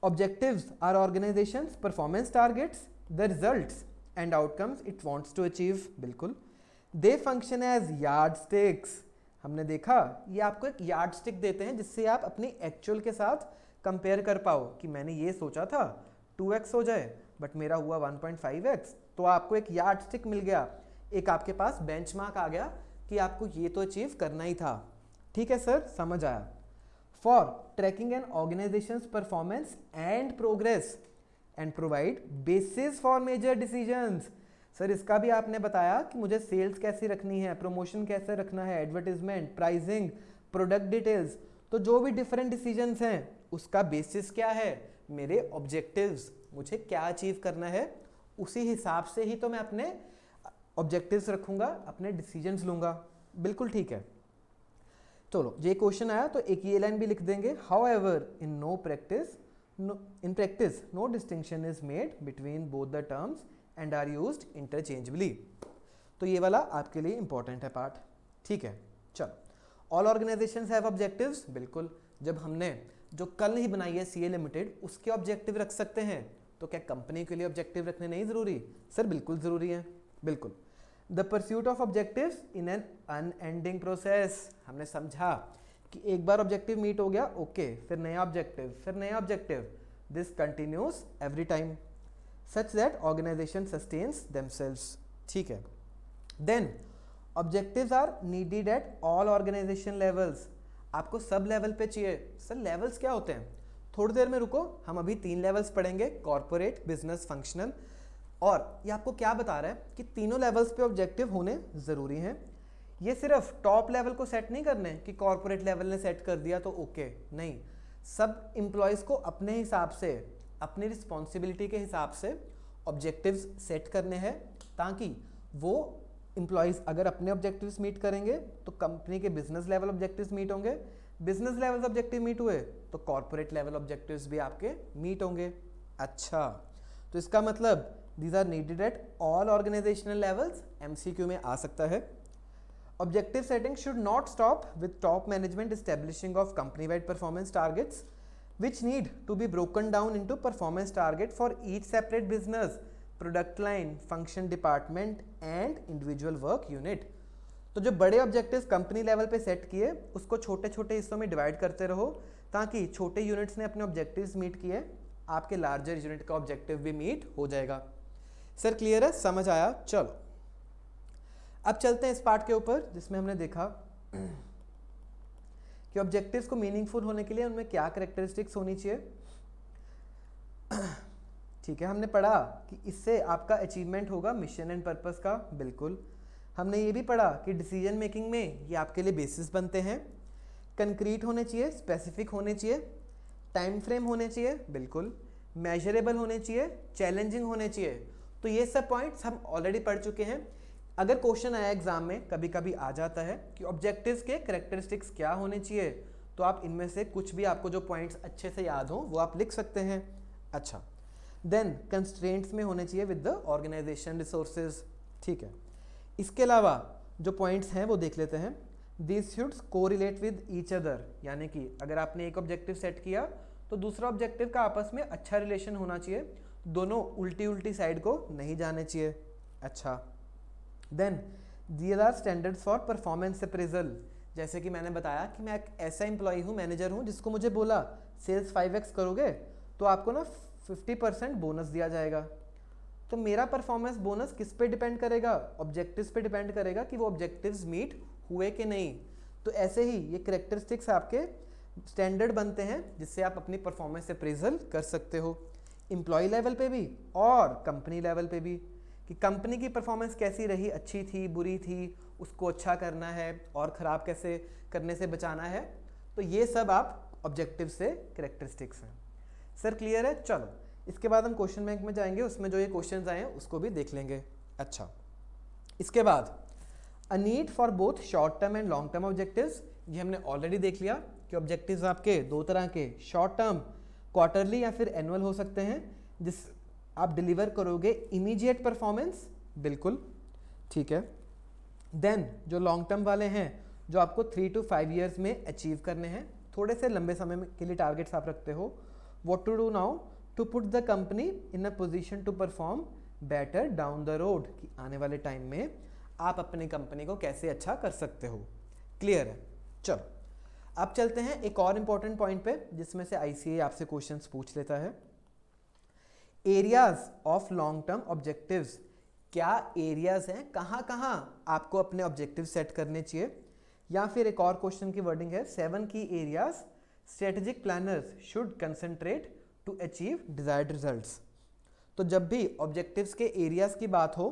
objectives are organisation's performance targets, the results and outcomes it wants to achieve, बिल्कुल। They function as yardsticks, हमने देखा ये आपको एक यार्ड स्टिक देते हैं जिससे आप अपनी एक्चुअल के साथ कंपेयर कर पाओ कि मैंने ये सोचा था 2x हो जाए बट मेरा हुआ 1.5x, तो आपको एक यार्ड स्टिक मिल गया, एक आपके पास बेंचमार्क आ गया कि आपको ये तो अचीव करना ही था। ठीक है सर, समझ आया। For tracking an organisation's performance and progress and provide basis for major decisions, sir इसका भी आपने बताया कि मुझे सेल्स कैसी रखनी है, प्रमोशन कैसे रखना है, एडवर्टीजमेंट, प्राइसिंग, प्रोडक्ट डिटेल्स, तो जो भी डिफरेंट डिसीजंस हैं उसका बेसिस क्या है? मेरे ऑब्जेक्टिव्स, मुझे क्या अचीव करना है, उसी हिसाब से ही तो मैं अपने ऑब्जेक्टिव्स रखूंगा, अपने डिसीजंस लूंगा, बिल्कुल ठीक है। चलो ये क्वेश्चन आया तो एक ये लाइन भी लिख देंगे, however in practice no distinction is made between both the terms and are used interchangeably, तो ये वाला आपके लिए इंपॉर्टेंट है पार्ट, ठीक है। चलो, ऑल ऑर्गेनाइजेशंस हैव ऑब्जेक्टिव्स, बिल्कुल। जब हमने जो कल ही बनाई है सीए लिमिटेड उसके ऑब्जेक्टिव रख सकते हैं, तो क्या कंपनी के लिए ऑब्जेक्टिव रखने नहीं ज़रूरी? सर बिल्कुल ज़रूरी है, बिल्कुल। The pursuit of objectives in an unending process, हमने समझा कि एक बार ऑब्जेक्टिव मीट हो गया, ओके, फिर नया ऑब्जेक्टिव, फिर नया objective, this continuous every time such that organization sustains themselves, ठीक है। Then objectives are needed at all organization levels, आपको सब लेवल पे चाहिए। सर लेवल्स क्या होते हैं? थोड़ी देर में रुको, हम अभी 3 लेवल्स पढ़ेंगे, कॉर्पोरेट, बिजनेस, फंक्शनल, और ये आपको क्या बता रहा है कि तीनों लेवल्स पे ऑब्जेक्टिव होने ज़रूरी हैं। ये सिर्फ टॉप लेवल को सेट नहीं करने कि कॉर्पोरेट लेवल ने सेट कर दिया तो ओके, नहीं, सब एम्प्लॉयज़ को अपने हिसाब से, अपनी रिस्पॉन्सिबिलिटी के हिसाब से ऑब्जेक्टिव्स सेट करने हैं, ताकि वो एम्प्लॉयज़ अगर अपने ऑब्जेक्टिव्स मीट करेंगे तो कंपनी के बिजनेस लेवल ऑब्जेक्टिव्स मीट होंगे, बिजनेस लेवल ऑब्जेक्टिव मीट हुए तो कॉर्पोरेट लेवल ऑब्जेक्टिव्स भी आपके मीट होंगे। अच्छा, तो इसका मतलब these are needed at all organisational levels, MCQ में आ सकता है। Objective setting should not stop with top management establishing of company wide performance targets which need to be broken down into performance target for each separate business, product line, function department and individual work unit। तो जो बड़े ऑब्जेक्टिव्स कंपनी लेवल पे सेट किए उसको छोटे छोटे हिस्सों में डिवाइड करते रहो, ताकि छोटे यूनिट्स ने अपने ऑब्जेक्टिव्स मीट किए, आपके लार्जर यूनिट का ऑब्जेक्टिव भी मीट हो जाएगा। सर क्लियर है, समझ आया? चलो अब चलते हैं इस पार्ट के ऊपर जिसमें हमने देखा कि ऑब्जेक्टिव्स को मीनिंगफुल होने के लिए उनमें क्या कैरेक्टरिस्टिक्स होनी चाहिए। ठीक है, हमने पढ़ा कि इससे आपका अचीवमेंट होगा मिशन एंड पर्पस का, बिल्कुल। हमने ये भी पढ़ा कि डिसीजन मेकिंग में ये आपके लिए बेसिस बनते हैं। कंक्रीट होने चाहिए, स्पेसिफिक होने चाहिए, टाइम फ्रेम होने चाहिए, बिल्कुल, मेजरेबल होने चाहिए, चैलेंजिंग होने चाहिए। तो ये सब पॉइंट्स हम ऑलरेडी पढ़ चुके हैं। अगर क्वेश्चन आया एग्जाम में, कभी कभी आ जाता है कि ऑब्जेक्टिव्स के कैरेक्टरिस्टिक्स क्या होने चाहिए, तो आप इनमें से कुछ भी आपको जो पॉइंट्स अच्छे से याद हो वो आप लिख सकते हैं। अच्छा, देन कंस्ट्रेंट्स में होने चाहिए विद द ऑर्गेनाइजेशन रिसोर्सेज, ठीक है। इसके अलावा जो पॉइंट्स हैं वो देख लेते हैं। This should correlate with each other, यानी कि अगर आपने एक ऑब्जेक्टिव सेट किया तो दूसरा ऑब्जेक्टिव का आपस में अच्छा रिलेशन होना चाहिए, दोनों उल्टी उल्टी साइड को नहीं जाने चाहिए। अच्छा, then these are standards for performance appraisal, जैसे कि मैंने बताया कि मैं एक ऐसा एम्प्लॉई हूँ, मैनेजर हूँ, जिसको मुझे बोला सेल्स 5x करोगे तो आपको ना 50% बोनस दिया जाएगा। तो मेरा परफॉर्मेंस बोनस किस पे डिपेंड करेगा? ऑब्जेक्टिव्स पे डिपेंड करेगा कि वो ऑब्जेक्टिव्स मीट हुए कि नहीं। तो ऐसे ही ये कैरेक्टरिस्टिक्स आपके स्टैंडर्ड बनते हैं जिससे आप अपनी परफॉर्मेंस अप्रेजल कर सकते हो, एम्प्लॉय लेवल पे भी और कंपनी लेवल पे भी, कि कंपनी की परफॉर्मेंस कैसी रही, अच्छी थी, बुरी थी, उसको अच्छा करना है और ख़राब कैसे करने से बचाना है। तो ये सब आप ऑब्जेक्टिव से कैरेक्टरिस्टिक्स हैं। सर क्लियर है? चलो इसके बाद हम क्वेश्चन बैंक में जाएंगे, उसमें जो ये क्वेश्चंस आए हैं उसको भी देख लेंगे। अच्छा, इसके बाद a need for both short term and long term objectives, ये हमने ऑलरेडी देख लिया कि ऑब्जेक्टिव्स आपके दो तरह के, शॉर्ट टर्म क्वार्टरली या फिर एनुअल हो सकते हैं, जिस आप डिलीवर करोगे इमीडिएट परफॉर्मेंस, बिल्कुल ठीक है। देन जो लॉन्ग टर्म वाले हैं जो आपको 3 to 5 ईयर्स में अचीव करने हैं, थोड़े से लंबे समय के लिए टारगेट्स आप रखते हो। What to do now to put the company in a position to perform better down the road, कि आने वाले टाइम में आप अपनी कंपनी को कैसे अच्छा कर सकते हो। क्लियर है? चलो अब चलते हैं एक और इम्पॉर्टेंट पॉइंट पे जिसमें से आईसीए आपसे क्वेश्चंस पूछ लेता है। Areas of long term objectives, क्या एरियाज हैं, कहाँ कहाँ आपको अपने ऑब्जेक्टिव सेट करने चाहिए। या फिर एक और क्वेश्चन की वर्डिंग है 7 की areas strategic planners should concentrate to achieve desired results. तो जब भी ऑब्जेक्टिव्स के एरियाज की बात हो,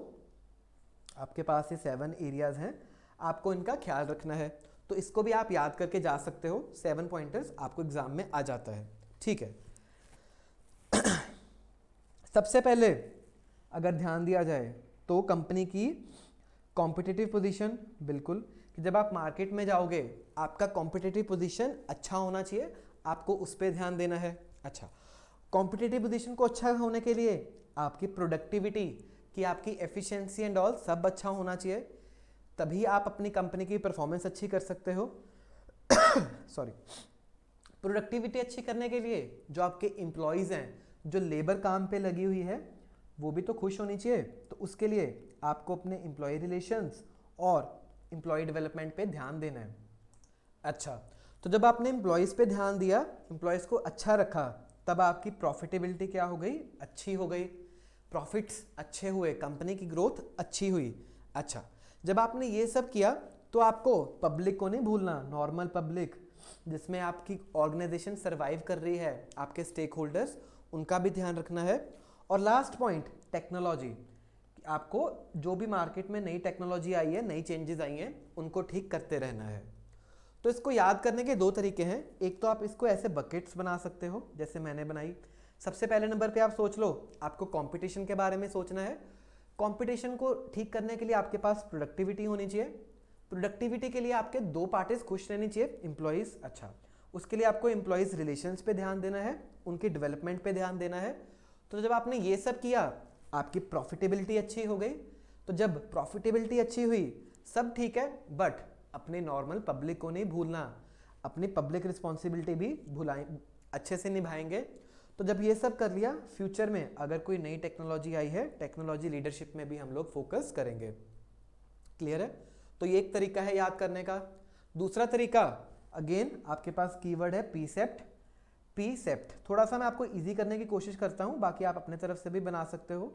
आपके पास ये 7 एरियाज हैं, आपको इनका ख्याल रखना है। तो इसको भी आप याद करके जा सकते हो, 7 पॉइंटर्स आपको एग्जाम में आ जाता है। ठीक है। सबसे पहले अगर ध्यान दिया जाए तो कंपनी की कॉम्पिटिटिव पोजीशन, बिल्कुल कि जब आप मार्केट में जाओगे आपका कॉम्पिटिटिव पोजीशन अच्छा होना चाहिए, आपको उस पर ध्यान देना है। अच्छा, कॉम्पिटिटिव पोजीशन को अच्छा होने के लिए आपकी प्रोडक्टिविटी, कि आपकी एफिशिएंसी एंड ऑल सब अच्छा होना चाहिए, तभी आप अपनी कंपनी की परफॉर्मेंस अच्छी कर सकते हो। सॉरी, प्रोडक्टिविटी अच्छी करने के लिए जो आपके एम्प्लॉयज़ हैं, जो लेबर काम पे लगी हुई है, वो भी तो खुश होनी चाहिए। तो उसके लिए आपको अपने एम्प्लॉय रिलेशंस और एम्प्लॉय डेवलपमेंट पे ध्यान देना है। अच्छा, तो जब आपने एम्प्लॉयज़ पे ध्यान दिया, एम्प्लॉयज़ को अच्छा रखा, तब आपकी प्रॉफिटेबिलिटी क्या हो गई? अच्छी हो गई, प्रॉफिट्स अच्छे हुए, कंपनी की ग्रोथ अच्छी हुई। अच्छा, जब आपने ये सब किया तो आपको पब्लिक को नहीं भूलना, नॉर्मल पब्लिक जिसमें आपकी ऑर्गेनाइजेशन सर्वाइव कर रही है, आपके स्टेक होल्डर्स, उनका भी ध्यान रखना है। और लास्ट पॉइंट टेक्नोलॉजी, आपको जो भी मार्केट में नई टेक्नोलॉजी आई है, नई चेंजेस आई हैं, उनको ठीक करते रहना है। तो इसको याद करने के दो तरीके हैं। एक तो आप इसको ऐसे बकेट्स बना सकते हो जैसे मैंने बनाई। सबसे पहले नंबर पे आप सोच लो, आपको कंपटीशन के बारे में सोचना है। कंपटीशन को ठीक करने के लिए आपके पास प्रोडक्टिविटी होनी चाहिए। प्रोडक्टिविटी के लिए आपके दो पार्टीज खुश रहनी चाहिए, एम्प्लॉयज़। अच्छा, उसके लिए आपको एम्प्लॉयज़ रिलेशंस पे ध्यान देना है, उनकी डेवलपमेंट पे ध्यान देना है। तो जब आपने ये सब किया, आपकी प्रॉफिटेबिलिटी अच्छी हो गई। तो जब प्रॉफिटेबिलिटी अच्छी हुई, सब ठीक है, बट अपने नॉर्मल पब्लिक को नहीं भूलना, अपनी पब्लिक रिस्पॉन्सिबिलिटी भी अच्छे से निभाएंगे। तो जब ये सब कर लिया, फ्यूचर में अगर कोई नई टेक्नोलॉजी आई है, टेक्नोलॉजी लीडरशिप में भी हम लोग फोकस करेंगे। क्लियर है? तो ये एक तरीका है याद करने का। दूसरा तरीका, अगेन आपके पास कीवर्ड है पीसेप्ट। पीसेप्ट थोड़ा सा मैं आपको इजी करने की कोशिश करता हूँ, बाकी आप अपने तरफ से भी बना सकते हो।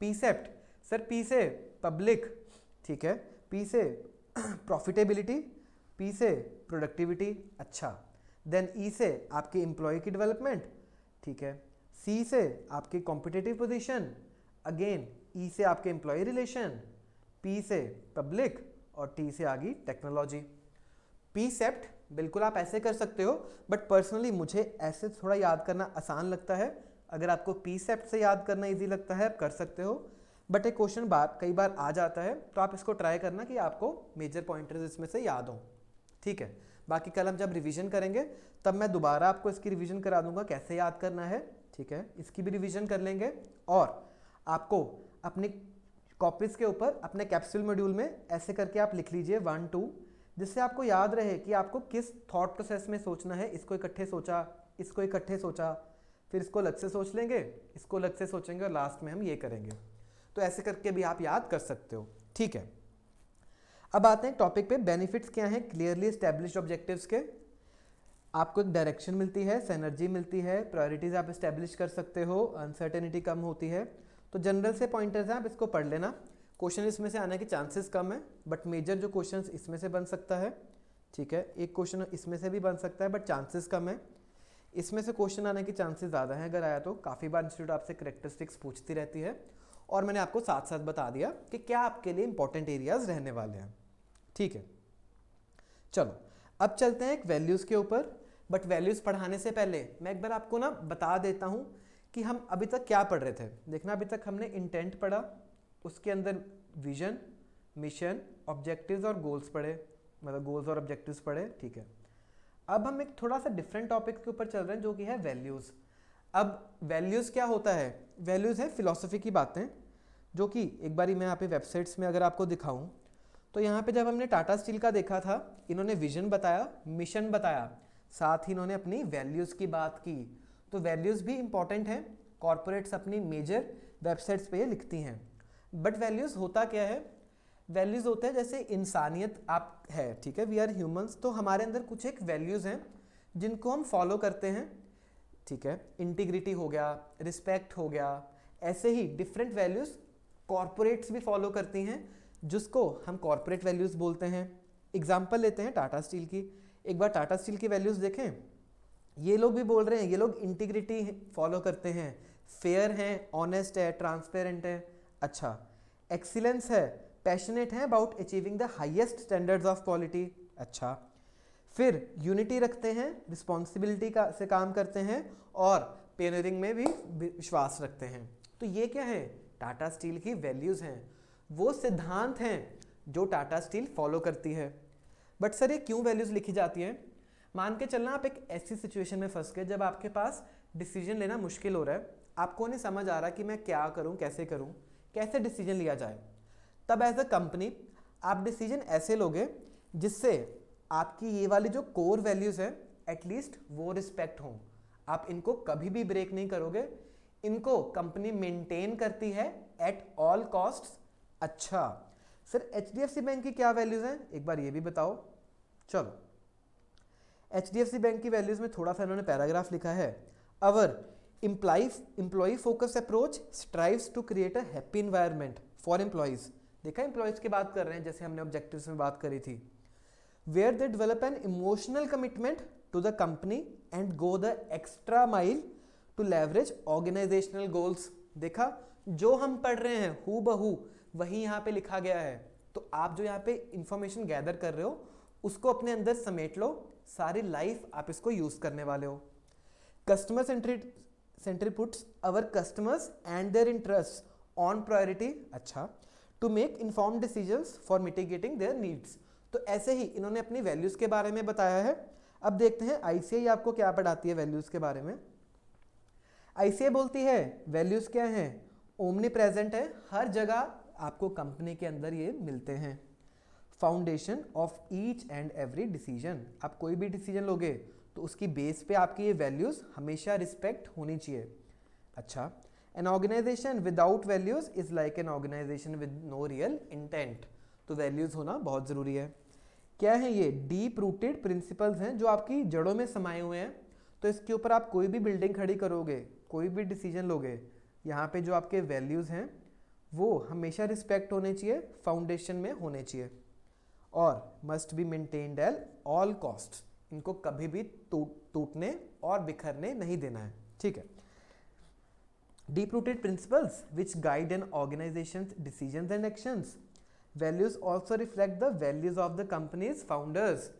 पीसेप्ट, सर पी से पब्लिक, ठीक है, पी से प्रॉफिटेबिलिटी, पी से प्रोडक्टिविटी। अच्छा, देन ई से आपकी एम्प्लॉय की डेवलपमेंट, ठीक है, सी से आपकी कॉम्पिटिटिव पोजीशन, अगेन ई से आपके एम्प्लॉय रिलेशन, पी से पब्लिक और टी से आ गई टेक्नोलॉजी। पीसेप्ट बिल्कुल आप ऐसे कर सकते हो, बट पर्सनली मुझे ऐसे थोड़ा याद करना आसान लगता है। अगर आपको पीसेप्ट से याद करना इजी लगता है, आप कर सकते हो, बट एक क्वेश्चन कई बार आ जाता है, तो आप इसको ट्राई करना कि आपको मेजर पॉइंटर्स इसमें से याद हो। ठीक है, बाकी कल हम जब रिवीजन करेंगे तब मैं दोबारा आपको इसकी रिवीजन करा दूंगा कैसे याद करना है। ठीक है, इसकी भी रिवीजन कर लेंगे और आपको अपनी कॉपीज के ऊपर अपने कैप्सूल मॉड्यूल में ऐसे करके आप लिख लीजिए 1 2, जिससे आपको याद रहे कि आपको किस थॉट प्रोसेस में सोचना है। इसको इकट्ठे सोचा, इसको इकट्ठे सोचा, फिर इसको अलग से सोच लेंगे, इसको अलग से सोचेंगे और लास्ट में हम ये करेंगे। तो ऐसे करके भी आप याद कर सकते हो। ठीक है, अब आते हैं टॉपिक पे, बेनिफिट्स क्या हैं क्लियरली एस्टैब्लिश्ड ऑब्जेक्टिव्स के। आपको एक डायरेक्शन मिलती है, सिनर्जी मिलती है, प्रायोरिटीज़ आप इस्टेब्लिश कर सकते हो, अनसर्टेनिटी कम होती है। तो जनरल से पॉइंटर्स हैं, आप इसको पढ़ लेना। क्वेश्चन इसमें से आने के चांसेस कम है, बट मेजर जो क्वेश्चन इसमें से बन सकता है, ठीक है, एक क्वेश्चन इसमें से भी बन सकता है, बट चांसेस कम है। इसमें से क्वेश्चन आने के चांसेस ज़्यादा हैं, अगर आया तो। काफ़ी बार इंस्टीट्यूट आपसे करेक्टरिस्टिक्स पूछती रहती है, और मैंने आपको साथ साथ बता दिया कि क्या आपके लिए इंपॉर्टेंट एरियाज रहने वाले हैं, ठीक है। चलो अब चलते हैं एक वैल्यूज़ के ऊपर, बट वैल्यूज़ पढ़ाने से पहले मैं एक बार आपको ना बता देता हूँ कि हम अभी तक क्या पढ़ रहे थे। देखना, अभी तक हमने इंटेंट पढ़ा, उसके अंदर विजन, मिशन, ऑब्जेक्टिव्स और गोल्स पढ़े, मतलब गोल्स और ऑब्जेक्टिव्स पढ़े, ठीक है। अब हम एक थोड़ा सा डिफरेंट टॉपिक के ऊपर चल रहे हैं, जो कि है वैल्यूज़। अब वैल्यूज़ क्या होता है? वैल्यूज़ है फिलॉसफी की बातें, जो कि एक बारी मैं यहाँ पे वेबसाइट्स में अगर आपको दिखाऊं, तो यहाँ पे जब हमने टाटा स्टील का देखा था, इन्होंने विजन बताया, मिशन बताया, साथ ही इन्होंने अपनी वैल्यूज़ की बात की। तो वैल्यूज़ भी इंपॉर्टेंट हैं, कॉरपोरेट्स अपनी मेजर वेबसाइट्स पे ये लिखती हैं। बट वैल्यूज़ होता क्या है? वैल्यूज़ होते हैं जैसे इंसानियत आप है, ठीक है, वी आर ह्यूमंस, तो हमारे अंदर कुछ एक वैल्यूज़ हैं जिनको हम फॉलो करते हैं, ठीक है। इंटीग्रिटी हो गया, रिस्पेक्ट हो गया, ऐसे ही डिफरेंट वैल्यूज़ कॉरपोरेट्स भी फॉलो करती हैं, जिसको हम कॉरपोरेट वैल्यूज़ बोलते हैं। एग्जाम्पल लेते हैं टाटा स्टील की। एक बार टाटा स्टील की वैल्यूज़ देखें, ये लोग भी बोल रहे हैं, ये लोग इंटीग्रिटी फॉलो करते हैं, फेयर हैं, ऑनेस्ट है, ट्रांसपेरेंट है, अच्छा, एक्सीलेंस है, पैशनेट है about achieving the highest standards of quality, अच्छा, फिर यूनिटी रखते हैं, रिस्पॉन्सिबिलिटी का से काम करते हैं, और पेयरिंग में भी विश्वास रखते हैं। तो ये क्या है? टाटा स्टील की वैल्यूज़ हैं, वो सिद्धांत हैं जो टाटा स्टील फॉलो करती है। बट सर ये क्यों वैल्यूज़ लिखी जाती हैं? मान के चलना आप एक ऐसी सिचुएशन में फंस गए जब आपके पास डिसीजन लेना मुश्किल हो रहा है, आपको नहीं समझ आ रहा कि मैं क्या करूं, कैसे डिसीजन लिया जाए। तब एज अ कंपनी आप डिसीजन ऐसे लोगे जिससे आपकी ये वाली जो कोर वैल्यूज़ है एटलीस्ट वो रिस्पेक्ट हों। आप इनको कभी भी ब्रेक नहीं करोगे, इनको कंपनी मेंटेन करती है एट ऑल कॉस्ट्स। अच्छा सर HDFC बैंक की क्या वैल्यूज़ हैं, एक बार ये भी बताओ। चलो HDFC बैंक की वैल्यूज़ में थोड़ा सा इन्होंने पैराग्राफ लिखा है। Our employee focus approach strives to create a happy environment for employees. देखा, एम्प्लॉयज़ की बात कर रहे हैं, जैसे हमने ऑब्जेक्टिव्स में बात करी थी। Where they develop an emotional commitment to the company and go the extra mile to leverage organisational goals. देखा, जो हम पढ़ रहे हैं हू बहू वही यहाँ पे लिखा गया है। तो आप जो यहाँ पे इंफॉर्मेशन गैदर कर रहे हो उसको अपने अंदर समेट लो, सारी लाइफ आप इसको यूज करने वाले हो। Customer centric puts our customers and their interest on priority, अच्छा, to make informed decisions for mitigating their needs. तो ऐसे ही इन्होंने अपनी वैल्यूज के बारे में बताया है। अब देखते हैं ICAI आपको क्या पढ़ाती है वैल्यूज के बारे में। ICAI बोलती है वैल्यूज क्या है? ओमनी प्रेजेंट है, हर जगह आपको कंपनी के अंदर ये मिलते हैं। Foundation of each and every decision, आप कोई भी डिसीजन लोगे तो उसकी बेस पे आपकी ये वैल्यूज हमेशा रिस्पेक्ट होनी चाहिए। अच्छा, an organisation without values is like an organisation with no real intent. तो वैल्यूज होना बहुत ज़रूरी है। क्या है ये? डीप रूटेड प्रिंसिपल्स हैं जो आपकी जड़ों में समाये हुए हैं। तो इसके ऊपर आप कोई भी बिल्डिंग खड़ी करोगे, कोई भी डिसीजन लोगे, यहाँ पे जो आपके वैल्यूज़ हैं वो हमेशा रिस्पेक्ट होने चाहिए, फाउंडेशन में होने चाहिए, और must be maintained at all cost. इनको कभी भी टूटने और बिखरने नहीं देना है, ठीक है। Deep rooted principles which guide an organisation's decisions and actions. Values also reflect the values of the company's founders.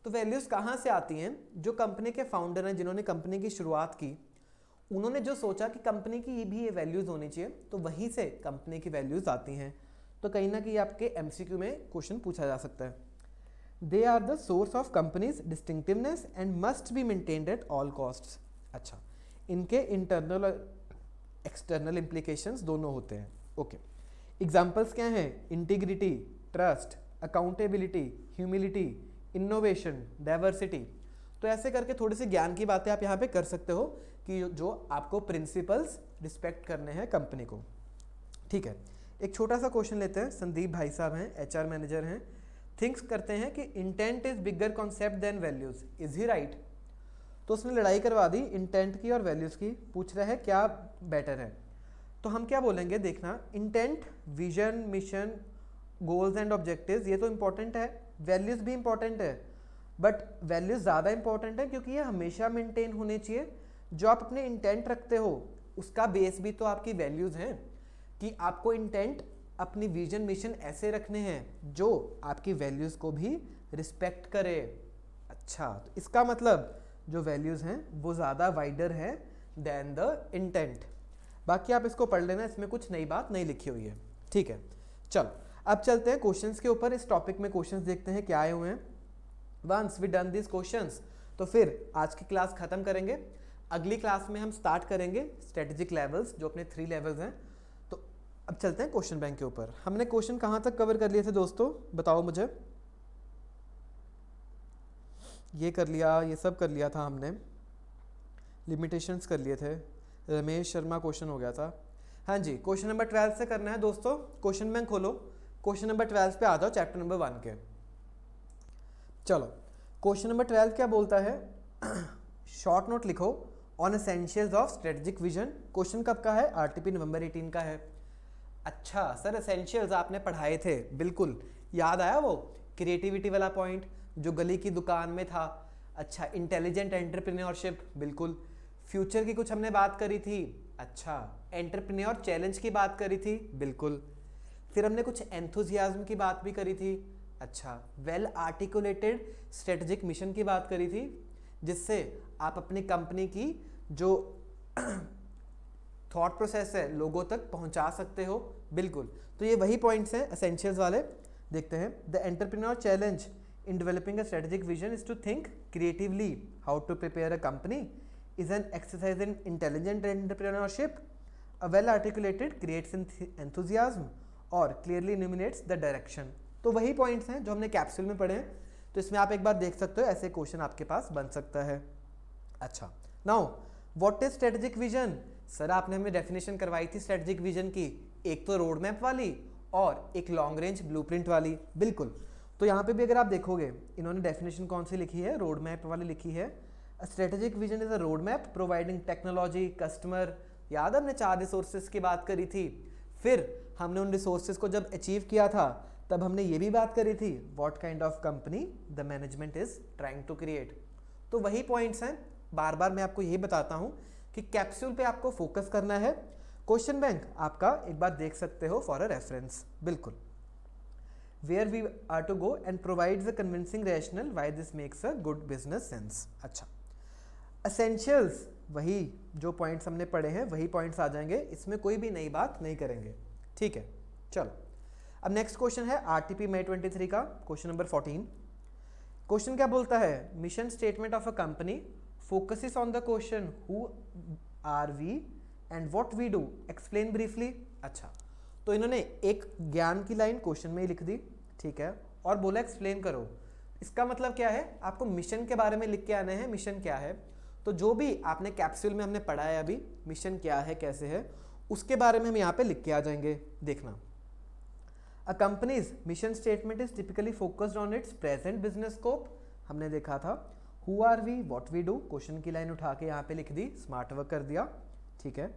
तो वैल्यूज कहाँ से आती हैं? जो कंपनी के फाउंडर हैं, जिन्होंने कंपनी की शुरुआत की, उन्होंने जो सोचा कि कंपनी की भी ये वैल्यूज होनी चाहिए, तो वहीं से कंपनी की वैल्यूज आती हैं। तो कहीं ना कहीं आपके MCQ में क्वेश्चन पूछा जा सकता है। They are the source of company's distinctiveness and must be maintained at all costs. अच्छा, इनके इंटरनल और एक्सटर्नल इम्प्लीकेशंस दोनों होते हैं, ओके। एग्जाम्पल्स क्या हैं? Integrity, trust, accountability, humility, innovation, diversity. तो ऐसे करके थोड़ी सी ज्ञान की बातें आप यहाँ पे कर सकते हो कि जो आपको प्रिंसिपल्स रिस्पेक्ट करने हैं कंपनी को, ठीक है। एक छोटा सा क्वेश्चन लेते हैं। संदीप भाई साहब हैं, HR मैनेजर हैं, थिंक्स करते हैं कि intent is bigger concept than values, is he right? तो उसने लड़ाई करवा दी इंटेंट की और वैल्यूज़ की। पूछ रहा है क्या बेटर है, तो हम क्या बोलेंगे देखना, intent, vision, mission, goals and objectives ये तो इंपॉर्टेंट है, वैल्यूज़ भी इंपॉर्टेंट है, बट वैल्यूज़ ज़्यादा इंपॉर्टेंट है क्योंकि ये हमेशा मेंटेन होने चाहिए। जो आप अपने इंटेंट रखते हो उसका बेस भी तो आपकी वैल्यूज़ हैं, कि आपको इंटेंट अपनी विजन मिशन ऐसे रखने हैं जो आपकी वैल्यूज़ को भी रिस्पेक्ट करे। अच्छा, तो इसका मतलब जो वैल्यूज़ हैं वो ज़्यादा वाइडर है देन द इंटेंट। बाकी आप इसको पढ़ लेना, इसमें कुछ नई बात नहीं लिखी हुई है, ठीक है। चलो अब चलते हैं क्वेश्चंस के ऊपर। इस टॉपिक में क्वेश्चंस देखते हैं क्या आए हुए हैं। Once we done this questions तो फिर आज की क्लास खत्म करेंगे। अगली क्लास में हम स्टार्ट करेंगे स्ट्रेटेजिक लेवल्स, जो अपने 3 लेवल्स हैं। तो अब चलते हैं क्वेश्चन बैंक के ऊपर। हमने क्वेश्चन कहाँ तक कवर कर लिए थे दोस्तों, बताओ मुझे। ये कर लिया, ये सब कर लिया था हमने, लिमिटेशंस कर लिए थे, रमेश शर्मा क्वेश्चन हो गया था। हाँ जी, क्वेश्चन नंबर 12 से करना है दोस्तों। क्वेश्चन बैंक खोलो, क्वेश्चन नंबर 12 पे आ जाओ, चैप्टर नंबर 1 के। चलो क्वेश्चन नंबर 12 क्या बोलता है, शॉर्ट नोट लिखो on essentials of strategic vision. Question कब का है, आरटीपी नवंबर 18 का है। अच्छा सर, एसेंशियल्स आपने पढ़ाए थे, बिल्कुल याद आया वो क्रिएटिविटी वाला पॉइंट जो गली की दुकान में था। अच्छा, इंटेलिजेंट एंटरप्रेन्योरशिप, बिल्कुल। फ्यूचर की कुछ हमने बात करी थी। अच्छा, एंटरप्रेन्योर चैलेंज की बात करी थी, बिल्कुल। फिर हमने कुछ एंथुजियाज्म की बात भी करी थी। अच्छा, वेल आर्टिकुलेटेड स्ट्रेटेजिक मिशन की बात करी थी, जिससे आप अपनी कंपनी की जो थॉट प्रोसेस है लोगों तक पहुंचा सकते हो, बिल्कुल। तो ये वही पॉइंट्स हैं एसेंशियल्स वाले। देखते हैं, the entrepreneur challenge in developing a strategic vision is to think creatively how to prepare a company, is an exercise in intelligent entrepreneurship, a well articulated creates enthusiasm और clearly illuminates the direction। तो वही पॉइंट्स हैं जो हमने कैप्सूल में पढ़े हैं। तो इसमें आप एक बार देख सकते हो, ऐसे क्वेश्चन आपके पास बन सकता है। अच्छा, now what is strategic vision. Sir आपने हमें डेफिनेशन करवाई थी स्ट्रेटेजिक विजन की, एक तो रोड मैप वाली और एक लॉन्ग रेंज ब्लूप्रिंट वाली, बिल्कुल। तो यहाँ पे भी अगर आप देखोगे इन्होंने डेफिनेशन कौन सी लिखी है, रोड मैप वाली लिखी है। Strategic vision is a road map providing technology, customer, याद हमने 4 रिसोर्सेज की बात करी थी। फिर हमने उन रिसोर्सेज को जब अचीव किया था तब हमने ये भी बात करी थी, what kind of company the management is trying to create. तो वही पॉइंट्स हैं, बार बार मैं आपको यही बताता हूँ कि कैप्सूल पे आपको फोकस करना है। क्वेश्चन बैंक आपका एक बार देख सकते हो फॉर अ रेफरेंस, बिल्कुल। Where we are to go and provides a convincing rationale why this makes a good business sense। अच्छा, essentials वही जो पॉइंट्स हमने पढ़े हैं वही पॉइंट्स आ जाएंगे, इसमें कोई भी नई बात नहीं करेंगे, ठीक है। चलो अब नेक्स्ट क्वेश्चन है आरटीपी मई 23 का, क्वेश्चन नंबर 14। क्वेश्चन क्या बोलता है, mission statement of a company focuses on the question who are we and what we do, explain briefly. अच्छा, तो इन्होंने एक ज्ञान की लाइन क्वेश्चन में ही लिख दी, ठीक है, और बोला एक्सप्लेन करो। इसका मतलब क्या है, आपको मिशन के बारे में लिख के आना है, मिशन क्या है। तो जो भी आपने कैप्सूल में हमने पढ़ा है अभी, मिशन क्या है कैसे है, उसके बारे में हम यहाँ पे लिख के आ जाएंगे। देखना, a company's mission statement is typically focused on its present business scope, हमने देखा था। Who are we, what we do, question की लाइन उठा के यहाँ पे लिख दी, स्मार्ट वर्क कर दिया, ठीक है।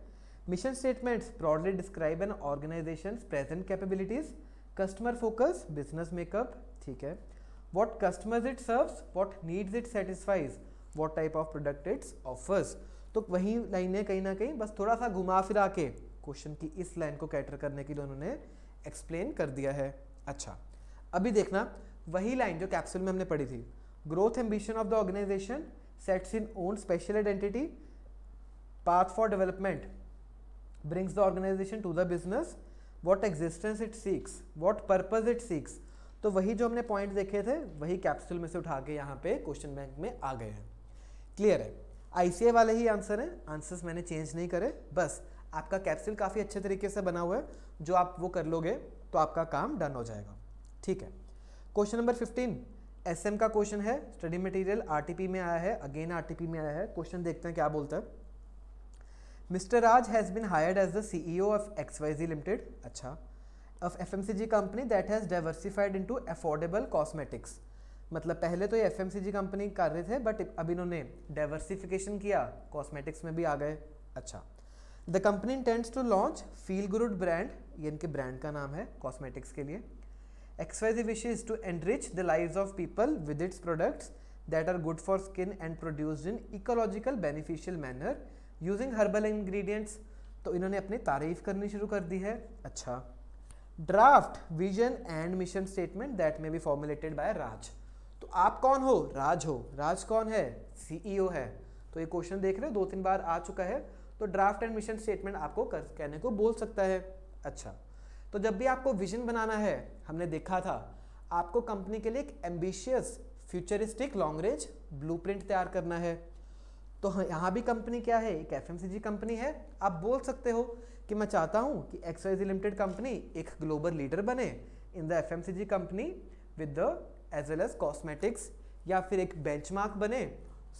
Mission statements broadly describe an organization's present capabilities, customer focus, business makeup, ठीक है। What customers it serves, what needs it satisfies, what type of product it offers। तो वही लाइनें कहीं ना कहीं बस थोड़ा सा घुमा फिरा के क्वेश्चन की इस लाइन को कैटर करने के लिए उन्होंने एक्सप्लेन कर दिया है। अच्छा, अभी देखना वही लाइन जो कैप्सूल में हमने पढ़ी थी, growth ambition of the organisation sets in own special identity, path for development brings the organization to the business, what existence it seeks, what purpose it seeks। तो वही जो हमने पॉइंट देखे थे वही कैप्सूल में से उठा के यहाँ पे क्वेश्चन बैंक में आ गए हैं। क्लियर है, आईसीए वाले ही आंसर हैं, आंसर्स मैंने चेंज नहीं करे, बस आपका कैप्सूल काफ़ी अच्छे तरीके से बना हुआ है, जो आप वो कर लोगे तो आपका काम डन हो जाएगा, ठीक है। क्वेश्चन नंबर 15 एसएम का क्वेश्चन है, स्टडी मटेरियल आरटीपी में आया है, अगेन आरटीपी में आया है। क्वेश्चन देखते हैं क्या बोलता है। Mr. Raj has been hired as the CEO of XYZ Limited, अच्छा, of FMCG company that has diversified into affordable cosmetics। मतलब पहले तो ये एफएमसीजी कंपनी कर रहे थे, बट अब इन्होंने डाइवर्सिफिकेशन किया, कॉस्मेटिक्स में भी आ गए। अच्छा, the company intends to launch feel good brand, ये इनके ब्रांड का नाम है कॉस्मेटिक्स के लिए। XYZ wishes to enrich the lives of people with its products that are good for skin and produced in ecological beneficial manner using herbal ingredients। तो इन्होंने अपनी तारीफ करनी शुरू कर दी है। अच्छा, draft vision and mission statement that may be formulated by Raj. तो आप कौन हो? राज हो। राज कौन है? CEO है। तो ये क्वेश्चन देख रहे हो 2-3 बार आ चुका है। तो ड्राफ्ट एंड मिशन स्टेटमेंट आपको कहने को बोल सकता है। अच्छा, तो जब भी आपको विजन बनाना है, हमने देखा था आपको कंपनी के लिए एक ambitious futuristic long range blueprint तैयार करना है। तो यहाँ भी कंपनी क्या है? एक एफएमसीजी कंपनी है। आप बोल सकते हो कि मैं चाहता हूँ कि XYZ लिमिटेड कंपनी एक ग्लोबल लीडर बने in the FMCG company with the as well as cosmetics, या फिर एक बेंचमार्क बने।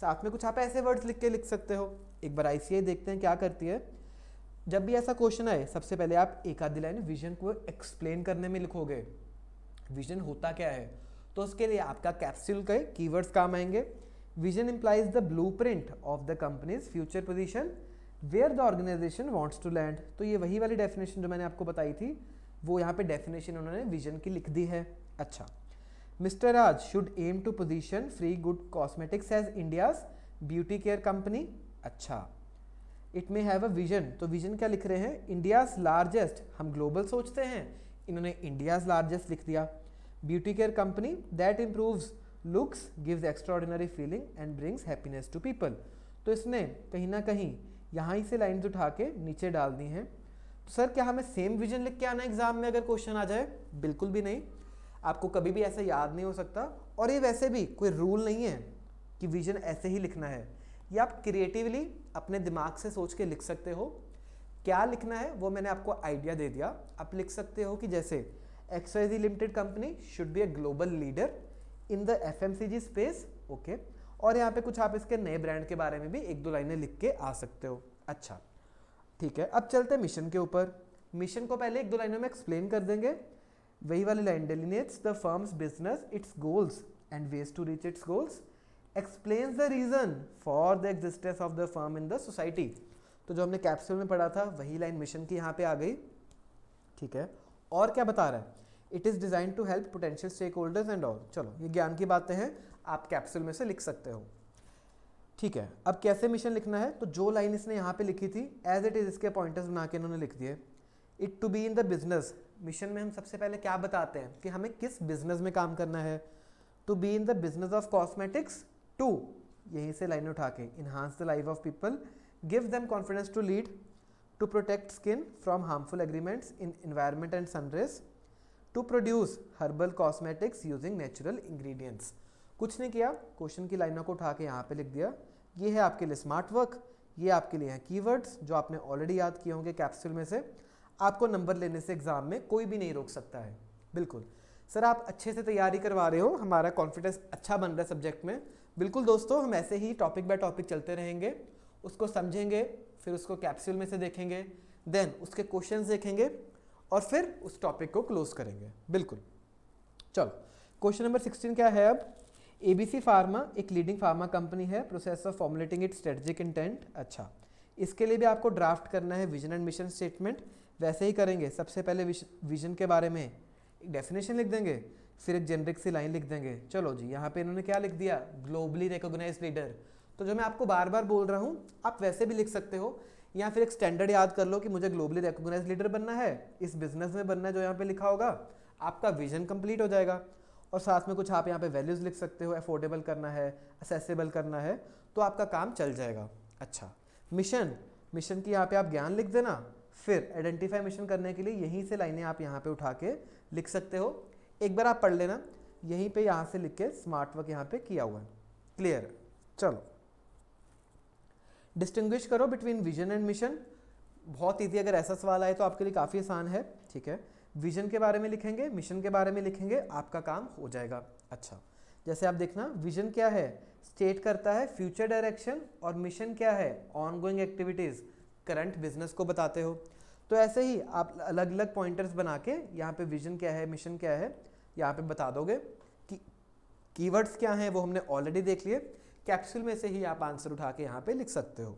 साथ में कुछ आप ऐसे वर्ड्स लिख सकते हो। एक बार ICAI देखते हैं क्या करती है। जब भी ऐसा क्वेश्चन आए, सबसे पहले आप एक आधी लाइन विजन को एक्सप्लेन करने में लिखोगे, विजन होता क्या है। तो उसके लिए आपका कैप्सूल के कीवर्ड्स काम आएंगे। Vision implies the blueprint of the company's future position where the organisation wants to land. तो ये वही वाली डेफिनेशन जो मैंने आपको बताई थी, वो यहाँ पे डेफिनेशन उन्होंने विजन की लिख दी है। अच्छा, mister Raj should aim to position free good cosmetics as India's beauty care company. अच्छा, it may have a vision. तो विजन क्या लिख रहे हैं? इंडियाज लार्जेस्ट, हम ग्लोबल सोचते हैं, इन्होंने इंडियाज लार्जेस्ट लिख दिया। Beauty care company that improves looks gives extraordinary feeling and brings happiness to people. तो इसने कहीं ना कहीं यहाँ ही से लाइन्स उठा के नीचे डाल दी हैं। तो सर क्या हमें सेम विजन लिख के आना एग्जाम में अगर क्वेश्चन आ जाए? बिल्कुल भी नहीं। आपको कभी भी ऐसा याद नहीं हो सकता, और ये वैसे भी कोई रूल नहीं है कि विजन ऐसे ही लिखना है। ये आप क्रिएटिवली अपने दिमाग से सोच के लिख सकते हो। क्या लिखना है वो मैंने आपको आइडिया दे दिया। आप लिख सकते हो कि जैसे XYZ limited company should be a global leader in the FMCG space. Okay, और यहाँ पे कुछ आप इसके नए ब्रांड के बारे में भी 1-2 लाइनें लिख के आ सकते हो। अच्छा, ठीक है, अब चलते हैं मिशन के ऊपर। मिशन को पहले 1-2 लाइनों में एक्सप्लेन कर देंगे। वही वाली line, delineates the firm's business, its goals and ways to reach its goals, explains the reason for the existence of the firm in the society. तो जो हमने कैप्सूल में पढ़ा था वही लाइन मिशन की यहाँ पे आ गई। ठीक है, और क्या बता रहा है? It is design to help potential stake holders and all. चलो, ये ज्ञान की बातें हैं, आप कैप्सूल में से लिख सकते हो। ठीक है, अब कैसे मिशन लिखना है? तो जो लाइन इसने यहाँ पे लिखी थी एज इट इज इसके पॉइंटर्स बना के इन्होंने लिख दिए। It to be in the business. Mission में हम सबसे पहले क्या बताते हैं कि हमें किस बिजनेस में काम करना है। To be in the business of cosmetics, to यहीं से लाइन उठा के enhance the life of people, give them confidence to lead, to protect skin from harmful agreements in environment and sunrays, to produce herbal cosmetics using natural ingredients. कुछ नहीं किया, क्वेश्चन की लाइनों को उठा के यहाँ पे लिख दिया। ये है आपके लिए स्मार्ट वर्क, ये आपके लिए है कीवर्ड्स जो आपने ऑलरेडी याद किए होंगे कैप्सूल में से। आपको नंबर लेने से एग्जाम में कोई भी नहीं रोक सकता है। बिल्कुल सर, आप अच्छे से तैयारी करवा रहे हो, हमारा कॉन्फिडेंस अच्छा बन रहा है सब्जेक्ट में। बिल्कुल दोस्तों, हम ऐसे ही टॉपिक बाय टॉपिक चलते रहेंगे, उसको समझेंगे, फिर उसको कैप्सूल में से देखेंगे, देन उसके क्वेश्चंस देखेंगे और फिर उस टॉपिक को क्लोज करेंगे। बिल्कुल, चलो क्वेश्चन नंबर 16 क्या है? अब ABC फार्मा एक लीडिंग फार्मा कंपनी है, process of formulating it strategic intent. अच्छा, इसके लिए भी आपको ड्राफ्ट करना है विजन एंड मिशन स्टेटमेंट। वैसे ही करेंगे, सबसे पहले विजन के बारे में एक डेफिनेशन लिख देंगे, फिर एक जेनरिक सी लाइन लिख देंगे। चलो जी, यहाँ पे इन्होंने क्या लिख दिया? Globally recognised leader. तो जो मैं आपको बार बार बोल रहा हूँ, आप वैसे भी लिख सकते हो, या फिर एक स्टैंडर्ड याद कर लो कि मुझे ग्लोबली रिकॉग्नाइज्ड लीडर बनना है, इस बिजनेस में बनना है, जो यहाँ पे लिखा होगा, आपका विजन कंप्लीट हो जाएगा। और साथ में कुछ आप यहाँ पे वैल्यूज लिख सकते हो, अफोर्डेबल करना है, असेसेबल करना है, तो आपका काम चल जाएगा। अच्छा, मिशन की यहाँ पे आप ज्ञान लिख देना, फिर आइडेंटिफाई मिशन करने के लिए यहीं से लाइनें आप यहाँ पे उठा के लिख सकते हो। एक बार आप पढ़ लेना, यहीं पे यहाँ से लिख के स्मार्ट वर्क यहाँ पे किया हुआ है। क्लियर? चलो, डिस्टिंग्विश करो बिटवीन विजन एंड मिशन। बहुत ईजी, अगर ऐसा सवाल आए तो आपके लिए काफ़ी आसान है। ठीक है, विजन के बारे में लिखेंगे, मिशन के बारे में लिखेंगे, आपका काम हो जाएगा। अच्छा, जैसे आप देखना, विजन क्या है? स्टेट करता है फ्यूचर डायरेक्शन, और मिशन क्या है? ऑनगोइंग एक्टिविटीज़, करंट बिजनेस को बताते हो। तो ऐसे ही आप अलग अलग पॉइंटर्स बना के यहाँ पे विजन क्या है, मिशन क्या है, यहाँ पे बता दोगे कि कीवर्ड्स क्या हैं वो हमने ऑलरेडी देख लिए, कैप्सूल में से ही आप आंसर उठा के यहाँ पे लिख सकते हो।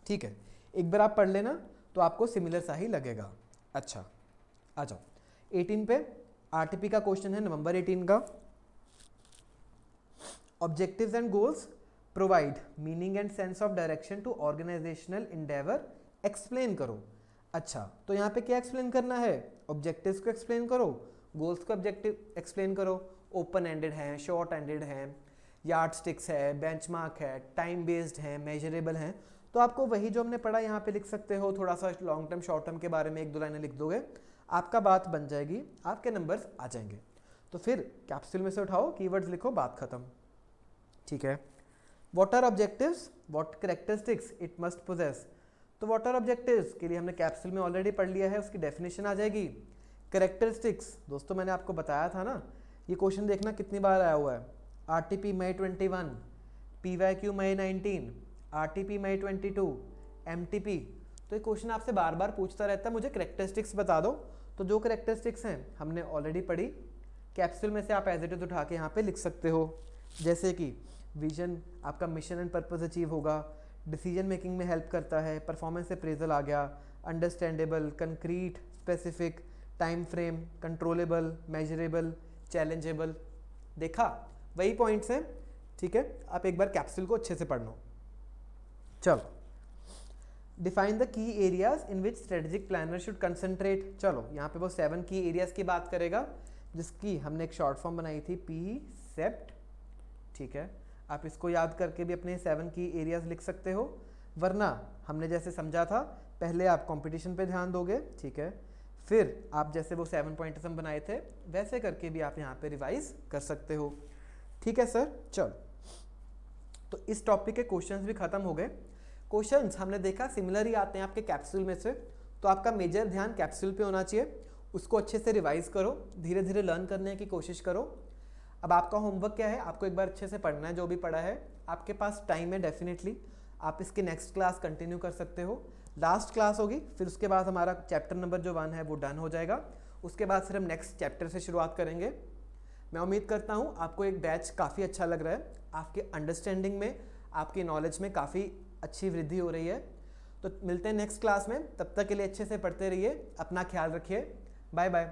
ठीक है, एक बार आप पढ़ लेना तो आपको सिमिलर सा ही लगेगा। अच्छा, आ जाओ 18 पे। आरटीपी का क्वेश्चन है नवंबर 18 का। Objectives and goals provide meaning and sense of direction to organisational endeavour, explain करो। अच्छा, तो यहाँ पे क्या एक्सप्लेन करना है? ऑब्जेक्टिव्स को एक्सप्लेन करो, गोल्स को ऑब्जेक्टिव एक्सप्लेन करो। ओपन एंडेड हैं, शॉर्ट एंडेड हैं, यार्डस्टिक्स है, बेंचमार्क है, टाइम बेस्ड है, मेजरेबल हैं। तो आपको वही जो हमने पढ़ा यहाँ पे लिख सकते हो। थोड़ा सा लॉन्ग टर्म शॉर्ट टर्म के बारे में 1-2 लाइनें लिख दोगे, आपका बात बन जाएगी, आपके नंबर्स आ जाएंगे। तो फिर कैप्सूल में से उठाओ, कीवर्ड्स लिखो, बात खत्म। ठीक है, what are objectives, what characteristics it must possess. तो व्हाट आर ऑब्जेक्टिव्स के लिए हमने कैप्सूल में ऑलरेडी पढ़ लिया है, उसकी डेफिनेशन आ जाएगी। कैरेक्टरिस्टिक्स दोस्तों मैंने आपको बताया था ना, ये क्वेश्चन देखना कितनी बार आया हुआ है। आरटीपी मई 21, पीवाईक्यू मई 19, आरटीपी मई 22, एमटीपी। तो ये क्वेश्चन आपसे बार बार पूछता रहता है, मुझे कैरेक्टरिस्टिक्स बता दो। तो जो कैरेक्टरिस्टिक्स हैं हमने ऑलरेडी पढ़ी, कैप्सूल में से आप एज इट इज उठा के यहाँ पे लिख सकते हो। जैसे कि विजन, आपका मिशन एंड पर्पस अचीव होगा, डिसीजन मेकिंग में हेल्प करता है, परफॉर्मेंस अप्रेजल आ गया, understandable, concrete, specific, time frame, controllable, measurable, challengeable. देखा, वही पॉइंट्स हैं। ठीक है, आप एक बार कैप्सूल को अच्छे से पढ़ लो। चलो, define the key areas in which strategic planner should concentrate. चलो, यहाँ पे वो 7 की एरियाज की बात करेगा, जिसकी हमने एक शॉर्ट फॉर्म बनाई थी, पी सेप्ट। ठीक है, आप इसको याद करके भी अपने 7 की एरियाज लिख सकते हो, वरना हमने जैसे समझा था, पहले आप कंपटीशन पे ध्यान दोगे। ठीक है, फिर आप जैसे वो 7 पॉइंट्स हम बनाए थे वैसे करके भी आप यहाँ पे रिवाइज कर सकते हो। ठीक है सर, चलो, तो इस टॉपिक के क्वेश्चंस भी खत्म हो गए। क्वेश्चंस हमने देखा सिमिलर ही आते हैं आपके कैप्सूल में से, तो आपका मेजर ध्यान कैप्सूल पे होना चाहिए। उसको अच्छे से रिवाइज करो, धीरे धीरे लर्न करने की कोशिश करो। अब आपका होमवर्क क्या है, आपको एक बार अच्छे से पढ़ना है जो भी पढ़ा है। आपके पास टाइम है डेफिनेटली, आप इसके नेक्स्ट क्लास कंटिन्यू कर सकते हो। लास्ट क्लास होगी, फिर उसके बाद हमारा चैप्टर नंबर जो 1 है वो डन हो जाएगा। उसके बाद फिर हम नेक्स्ट चैप्टर से शुरुआत करेंगे। मैं उम्मीद करता हूँ आपको एक बैच काफ़ी अच्छा लग रहा है, आपके अंडरस्टैंडिंग में, आपकी नॉलेज में काफ़ी अच्छी वृद्धि हो रही है। तो मिलते हैं नेक्स्ट क्लास में, तब तक के लिए अच्छे से पढ़ते रहिए, अपना ख्याल रखिए, बाय बाय।